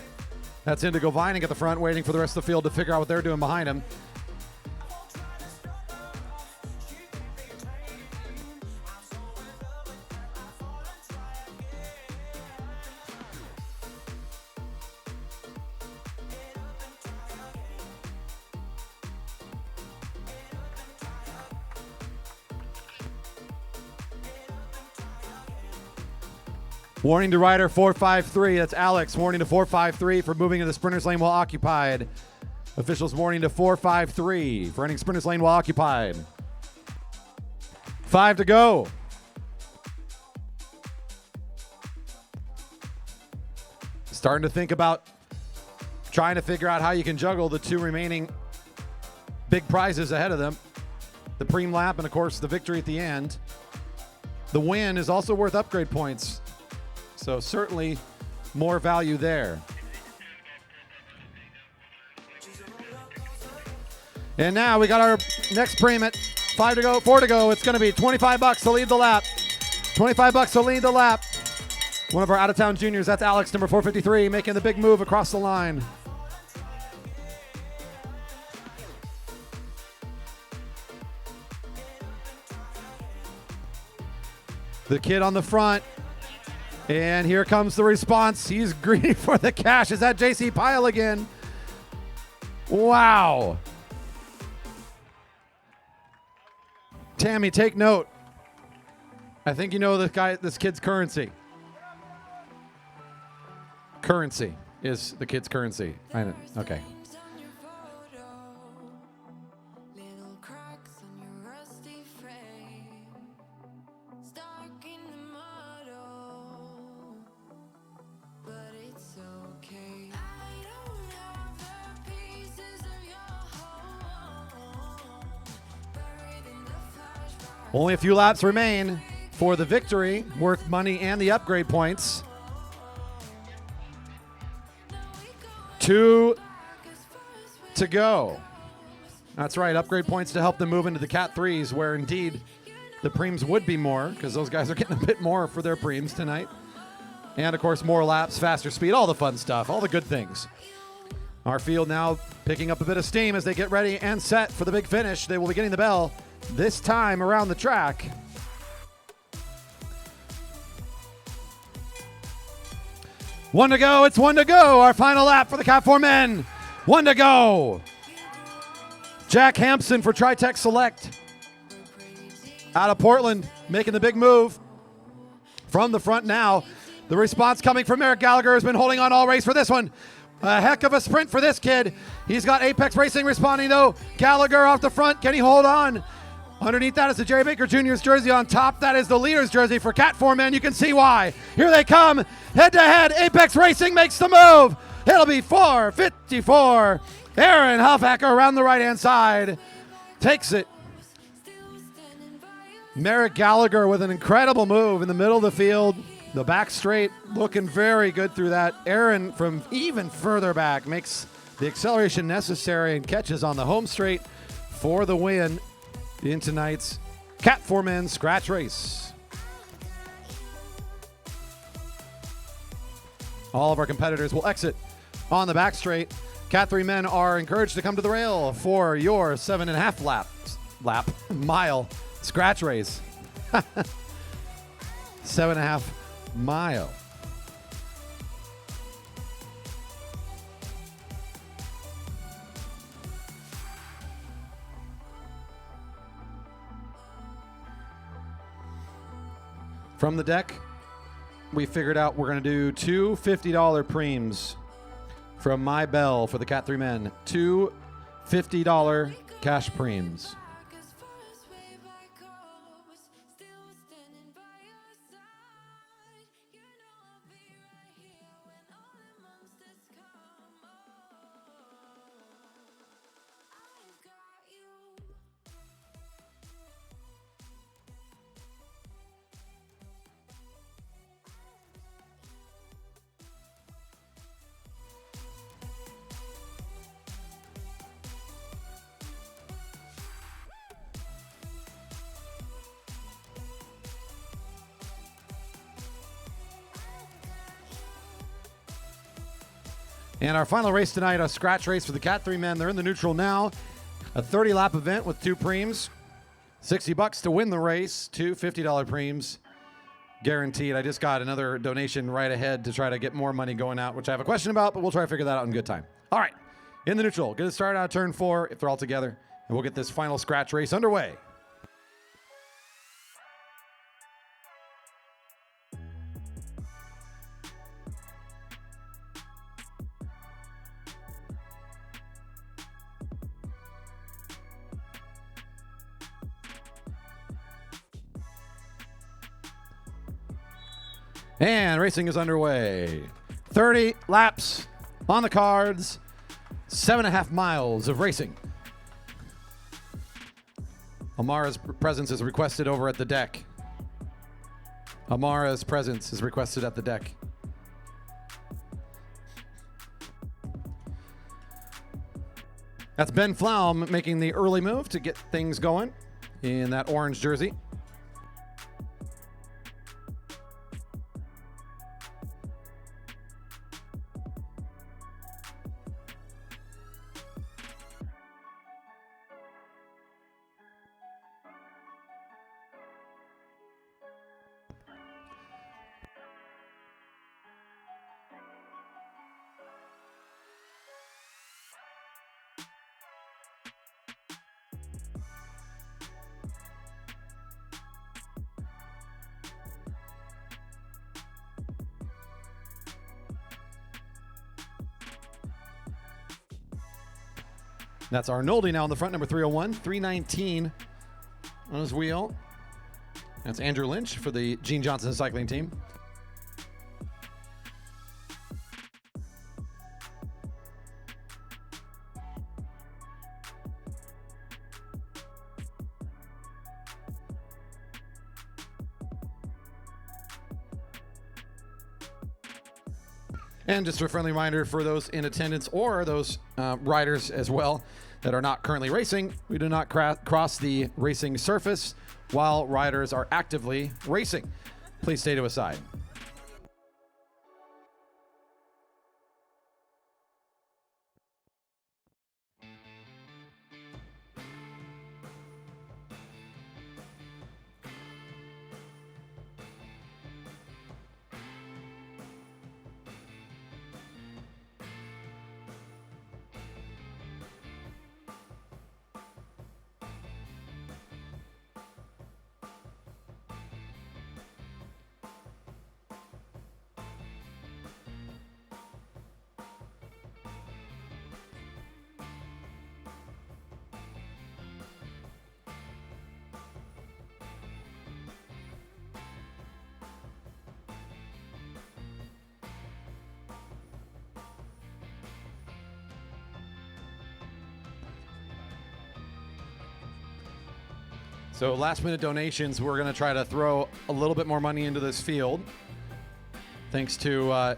Speaker 1: That's Indigo Vining at the front, waiting for the rest of the field to figure out what they're doing behind him. Warning to rider 453. That's Alex. Warning to 453 for moving into the sprinter's lane while occupied. Officials warning to 453 for entering sprinter's lane while occupied. 5 to go. Starting to think about trying to figure out how you can juggle the two remaining big prizes ahead of them. The preem lap and, of course, the victory at the end. The win is also worth upgrade points. So certainly more value there. And now we got our next preem at 5 to go, 4 to go. It's going to be $25 to lead the lap. $25 to lead the lap. One of our out-of-town juniors, that's Alex, number 453, making the big move across the line. The kid on the front. And here comes the response. He's greedy for the cash. Is that JC Pyle again? Wow. Tammy, take note. I think you know this kid's currency. Currency is the kid's currency. I know. Okay. Only a few laps remain for the victory, worth money and the upgrade points. 2 to go. That's right, upgrade points to help them move into the Cat 3s, where indeed the preems would be more, because those guys are getting a bit more for their preems tonight. And, of course, more laps, faster speed, all the fun stuff, all the good things. Our field now picking up a bit of steam as they get ready and set for the big finish. They will be getting the bell this time around the track. One to go. It's 1 to go. Our final lap for the Cat 4 men. 1 to go. Jack Hampson for Tritech Select out of Portland, making the big move from the front now. The response coming from Eric Gallagher, has been holding on all race for this one. A heck of a sprint for this kid. He's got Apex Racing responding though. Gallagher off the front. Can he hold on? Underneath that is the Jerry Baker Jr.'s jersey. On top, that is the leader's jersey for Cat 4 men. You can see why. Here they come, head to head. Apex Racing makes the move. It'll be 4:54. Aaron Huffacker around the right-hand side takes it. Merrick Gallagher with an incredible move in the middle of the field. The back straight looking very good through that. Aaron from even further back makes the acceleration necessary and catches on the home straight for the win in tonight's Cat 4 men scratch race. All of our competitors will exit on the back straight. Cat 3 men are encouraged to come to the rail for your 7.5 mile scratch race. 7.5 mile. From the deck, we figured out we're going to do two $50 preems from My Bell for the Cat 3 men. Two $50 cash preems. And our final race tonight, a scratch race for the Cat 3 men. They're in the neutral now. A 30-lap event with 2 preems. $60 to win the race, 2 $50 preems guaranteed. I just got another donation right ahead to try to get more money going out, which I have a question about, but we'll try to figure that out in good time. All right, in the neutral. Get it started out of turn 4 if they're all together, and we'll get this final scratch race underway. And racing is underway. 30 laps on the cards, 7.5 miles of racing. Amara's presence is requested over at the deck. Amara's presence is requested at the deck. That's Ben Flaum making the early move to get things going in that orange jersey. That's Arnoldi now on the front, number 301, 319 on his wheel. That's Andrew Lynch for the Gene Johnson cycling team. And just a friendly reminder for those in attendance or those riders as well that are not currently racing, we do not cross the racing surface while riders are actively racing. Please stay to a side. So last minute donations, we're going to try to throw a little bit more money into this field. Thanks to a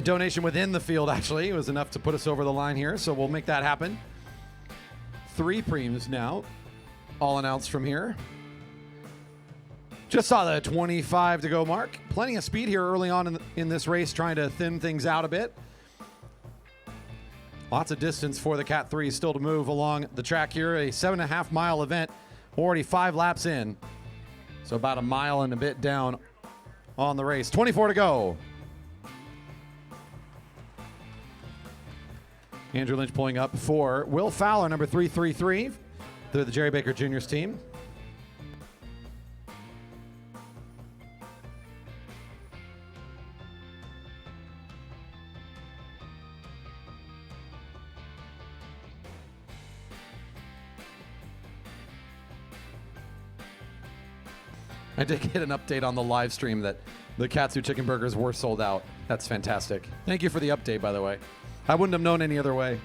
Speaker 1: donation within the field, actually. It was enough to put us over the line here, so we'll make that happen. 3 preems now, all announced from here. Just saw the 25 to go mark. Plenty of speed here early on in this race, trying to thin things out a bit. Lots of distance for the Cat 3 still to move along the track here. A 7.5 mile event. Already 5 laps in, so about a mile and a bit down on the race. 24 to go. Andrew Lynch pulling up for Will Fowler, number 333. They're the Jerry Baker Jr.'s team. I did get an update on the live stream that the Katsu chicken burgers were sold out. That's fantastic. Thank you for the update, by the way. I wouldn't have known any other way.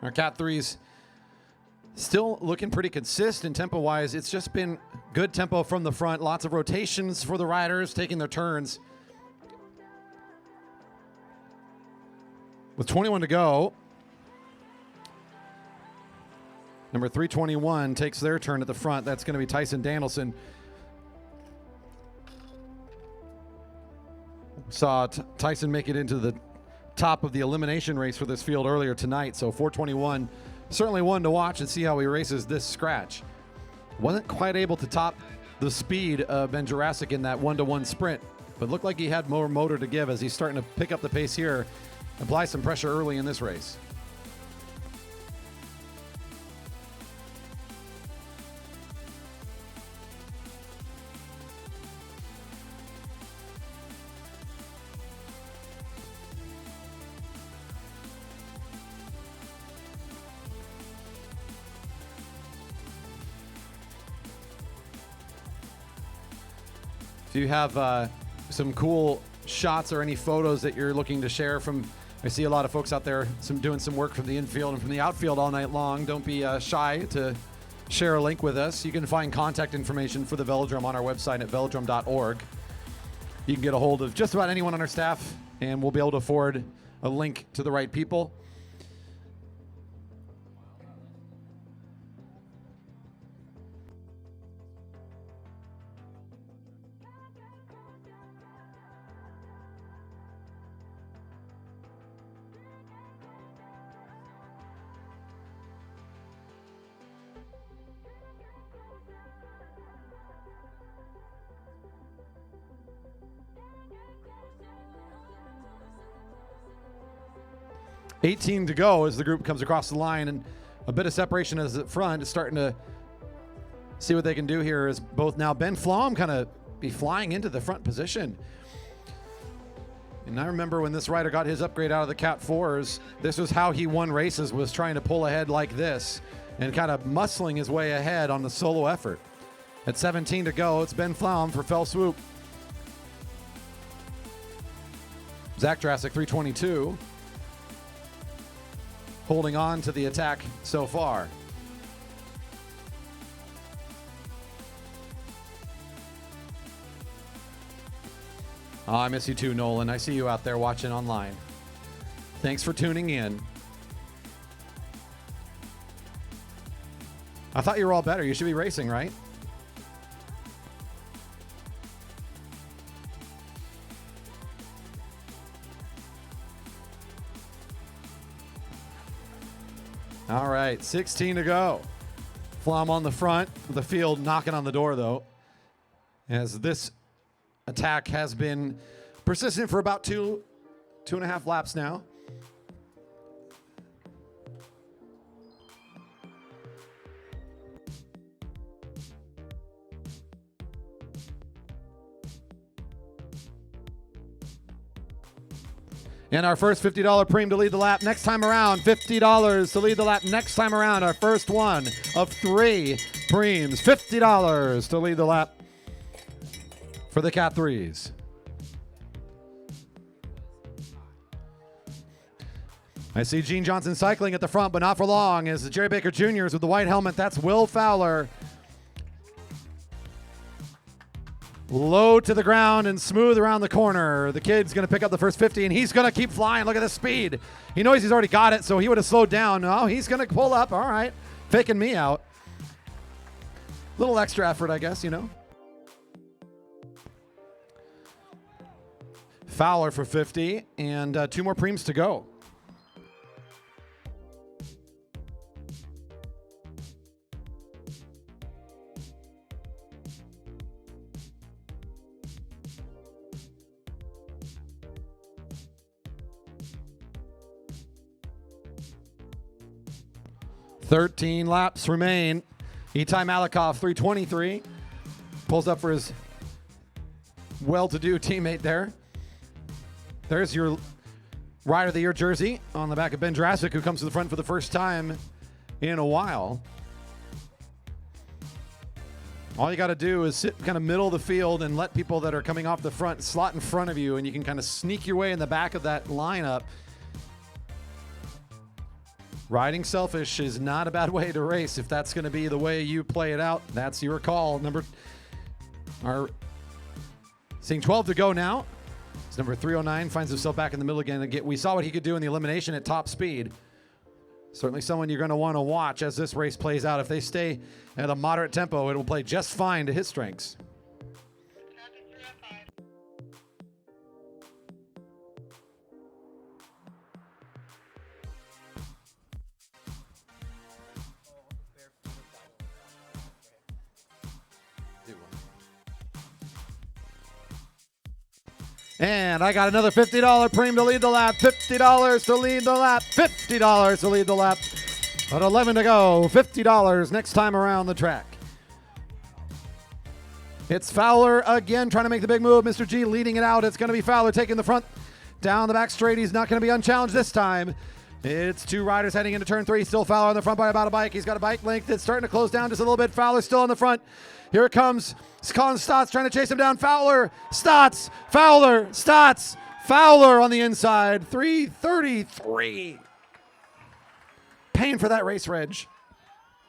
Speaker 1: Our Cat 3s still looking pretty consistent tempo-wise. It's just been good tempo from the front. Lots of rotations for the riders taking their turns. With 21 to go, number 321 takes their turn at the front. That's going to be Tyson Danielson. Saw Tyson make it into the top of the elimination race for this field earlier tonight. So 421, certainly one to watch and see how he races this scratch. Wasn't quite able to top the speed of Ben Jurassic in that 1-to-1 sprint, but looked like he had more motor to give as he's starting to pick up the pace here, apply some pressure early in this race. Do you have some cool shots or any photos that you're looking to share from? I see a lot of folks out there doing some work from the infield and from the outfield all night long. Don't be shy to share a link with us. You can find contact information for the Velodrome on our website at velodrome.org. You can get a hold of just about anyone on our staff, and we'll be able to forward a link to the right people. $18 to go as the group comes across the line, and a bit of separation as the front is starting to see what they can do here as both now Ben Flom kind of be flying into the front position. And I remember when this rider got his upgrade out of the Cat 4s, this was how he won races, was trying to pull ahead like this and kind of muscling his way ahead on the solo effort. At 17 to go, it's Ben Flom for Fell Swoop. Zach Jurassic 322. Holding on to the attack so far. Oh, I miss you too, Nolan. I see you out there watching online. Thanks for tuning in. I thought you were all better. You should be racing, right? All right, 16 to go. Flom on the front, the field knocking on the door, though, as this attack has been persistent for about two and a half laps now. And our first $50 premium to lead the lap next time around. $50 to lead the lap next time around. Our first one of 3 preems. $50 to lead the lap for the Cat 3s. I see Gene Johnson cycling at the front, but not for long, as the Jerry Baker Jr.'s with the white helmet. That's Will Fowler. Low to the ground and smooth around the corner. The kid's going to pick up the first 50, and he's going to keep flying. Look at the speed. He knows he's already got it, so he would have slowed down. No, he's going to pull up. All right. Faking me out. Little extra effort, I guess, you know. Fowler for 50, and 2 more preems to go. $13 laps remain. Itai Malikoff, 323. Pulls up for his well-to-do teammate there. There's your Rider of the Year jersey on the back of Ben Jurassic, who comes to the front for the first time in a while. All you got to do is sit kind of middle of the field and let people that are coming off the front slot in front of you, and you can kind of sneak your way in the back of that lineup. Riding selfish is not a bad way to race. If that's going to be the way you play it out, that's your call. Seeing 12 to go now. It's number 309 finds himself back in the middle again. We saw what he could do in the elimination at top speed. Certainly someone you're going to want to watch as this race plays out. If they stay at a moderate tempo, it will play just fine to his strengths. And I got another $50 premium to lead the lap. $50 to lead the lap. $50 to lead the lap. But 11 to go. $50 next time around the track. It's Fowler again trying to make the big move. Mr. G leading it out. It's going to be Fowler taking the front down the back straight. He's not going to be unchallenged this time. It's two riders heading into turn 3. Still Fowler on the front by about a bike. He's got a bike length. It's starting to close down just a little bit. Fowler still on the front. Here it comes. It's Colin Stotts trying to chase him down. Fowler, Stotts, Fowler, Stotts, Fowler on the inside. 3:33. Paying for that race, Reg.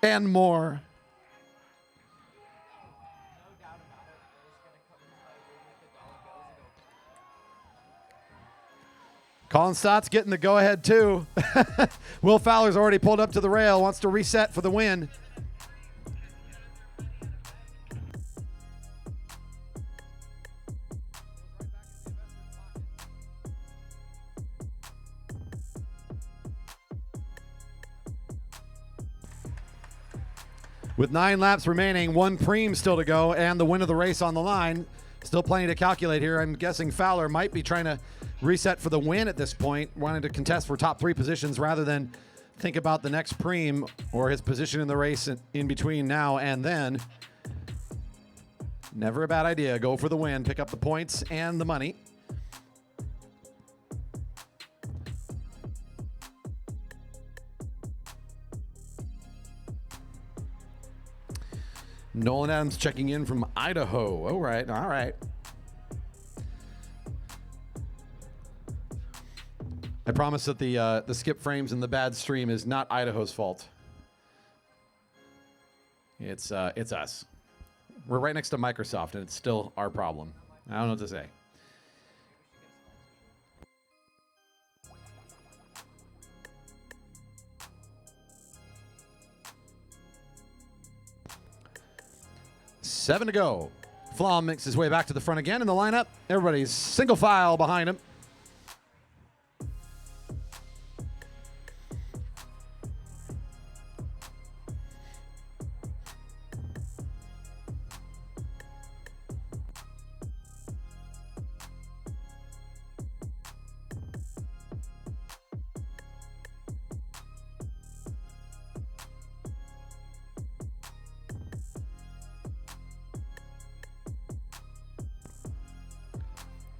Speaker 1: And more. Colin Stotts getting the go-ahead, too. Will Fowler's already pulled up to the rail, wants to reset for the win. With 9 laps remaining, 1 preem still to go, and the win of the race on the line. Still plenty to calculate here. I'm guessing Fowler might be trying to reset for the win at this point, wanting to contest for top 3 positions rather than think about the next preem or his position in the race in between now and then. Never a bad idea. Go for the win, pick up the points and the money. Nolan Adams checking in from Idaho. All right, all right. I promise that the skip frames and the bad stream is not Idaho's fault. It's us. We're right next to Microsoft, and it's still our problem. I don't know what to say. Seven to go. Flom makes his way back to the front again in the lineup. Everybody's single file behind him.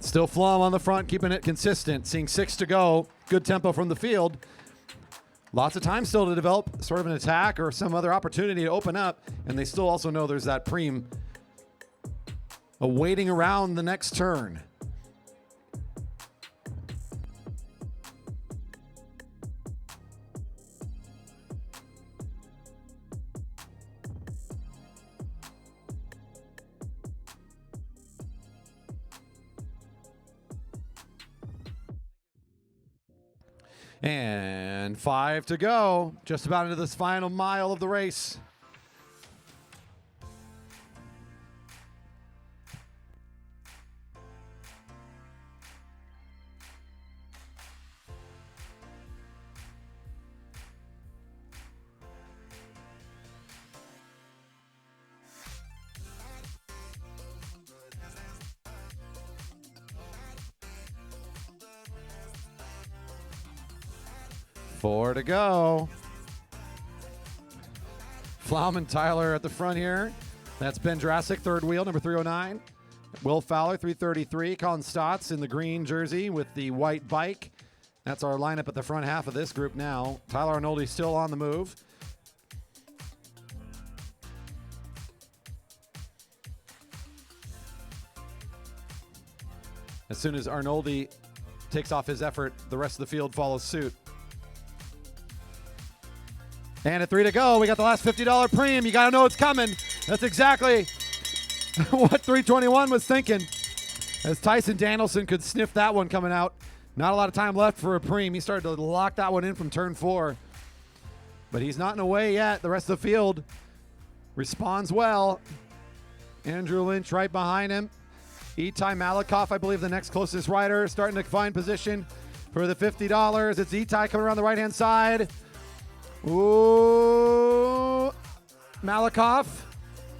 Speaker 1: Still Flom on the front, keeping it consistent. Seeing 6 to go. Good tempo from the field. Lots of time still to develop sort of an attack or some other opportunity to open up. And they still also know there's that preem awaiting around the next turn. And 5 to go. Just about into this final mile of the race. Four to go. Flom and Tyler at the front here. That's Ben Jurassic, third wheel, number 309. Will Fowler, 333. Colin Stotts in the green jersey with the white bike. That's our lineup at the front half of this group now. Tyler Arnoldi still on the move. As soon as Arnoldi takes off his effort, the rest of the field follows suit. And at 3 to go, we got the last $50 premium. You got to know it's coming. That's exactly what 321 was thinking. As Tyson Danielson could sniff that one coming out. Not a lot of time left for a preem. He started to lock that one in from turn 4. But he's not in a way yet. The rest of the field responds well. Andrew Lynch right behind him. Itai Malakoff, I believe, the next closest rider, starting to find position for the $50. It's Itai coming around the right-hand side. Ooh. Malakoff,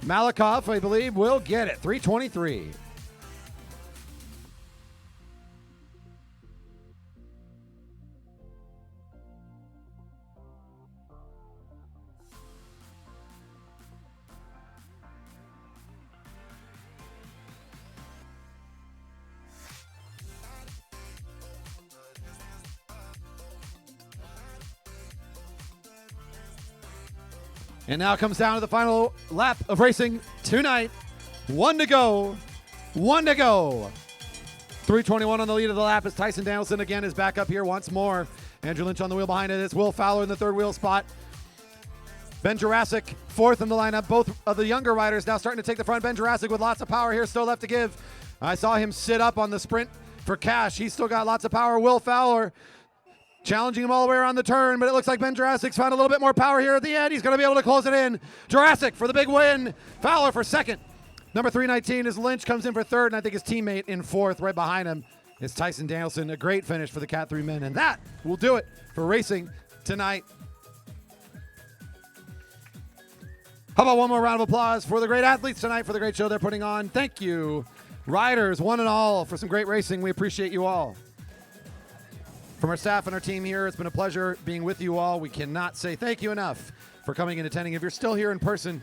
Speaker 1: I believe, will get it. 323. And now it comes down to the final lap of racing tonight. 1 to go. 1 to go. 321 on the lead of the lap as Tyson Danielson again is back up here once more. Andrew Lynch on the wheel behind it. It's Will Fowler in the third wheel spot. Ben Jurassic fourth in the lineup. Both of the younger riders now starting to take the front. Ben Jurassic with lots of power here still left to give. I saw him sit up on the sprint for cash. He's still got lots of power. Will Fowler challenging him all the way around the turn, but it looks like Ben Jurassic's found a little bit more power here at the end. He's going to be able to close it in. Jurassic for the big win. Fowler for second. Number 319 is Lynch, comes in for third, and I think his teammate in fourth right behind him is Tyson Danielson. A great finish for the Cat 3 men, and that will do it for racing tonight. How about one more round of applause for the great athletes tonight for the great show they're putting on. Thank you, riders, one and all, for some great racing. We appreciate you all. From our staff and our team here, it's been a pleasure being with you all. We cannot say thank you enough for coming and attending. If you're still here in person,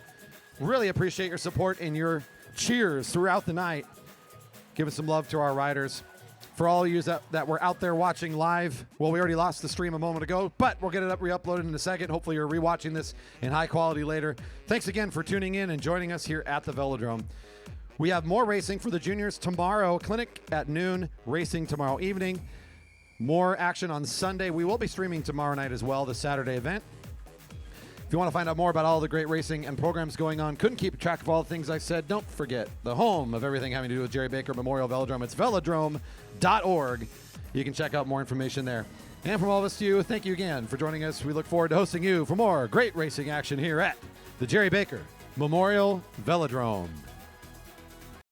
Speaker 1: really appreciate your support and your cheers throughout the night. Give us some love to our riders. For all of you that were out there watching live, well, we already lost the stream a moment ago, but we'll get it up re-uploaded in a second. Hopefully you're rewatching this in high quality later. Thanks again for tuning in and joining us here at the Velodrome. We have more racing for the juniors tomorrow. Clinic at noon, racing tomorrow evening. More action on Sunday. We will be streaming tomorrow night as well, the Saturday event. If you want to find out more about all the great racing and programs going on, couldn't keep track of all the things I said, don't forget the home of everything having to do with Jerry Baker Memorial Velodrome. It's velodrome.org. You can check out more information there. And from all of us to you, thank you again for joining us. We look forward to hosting you for more great racing action here at the Jerry Baker Memorial Velodrome.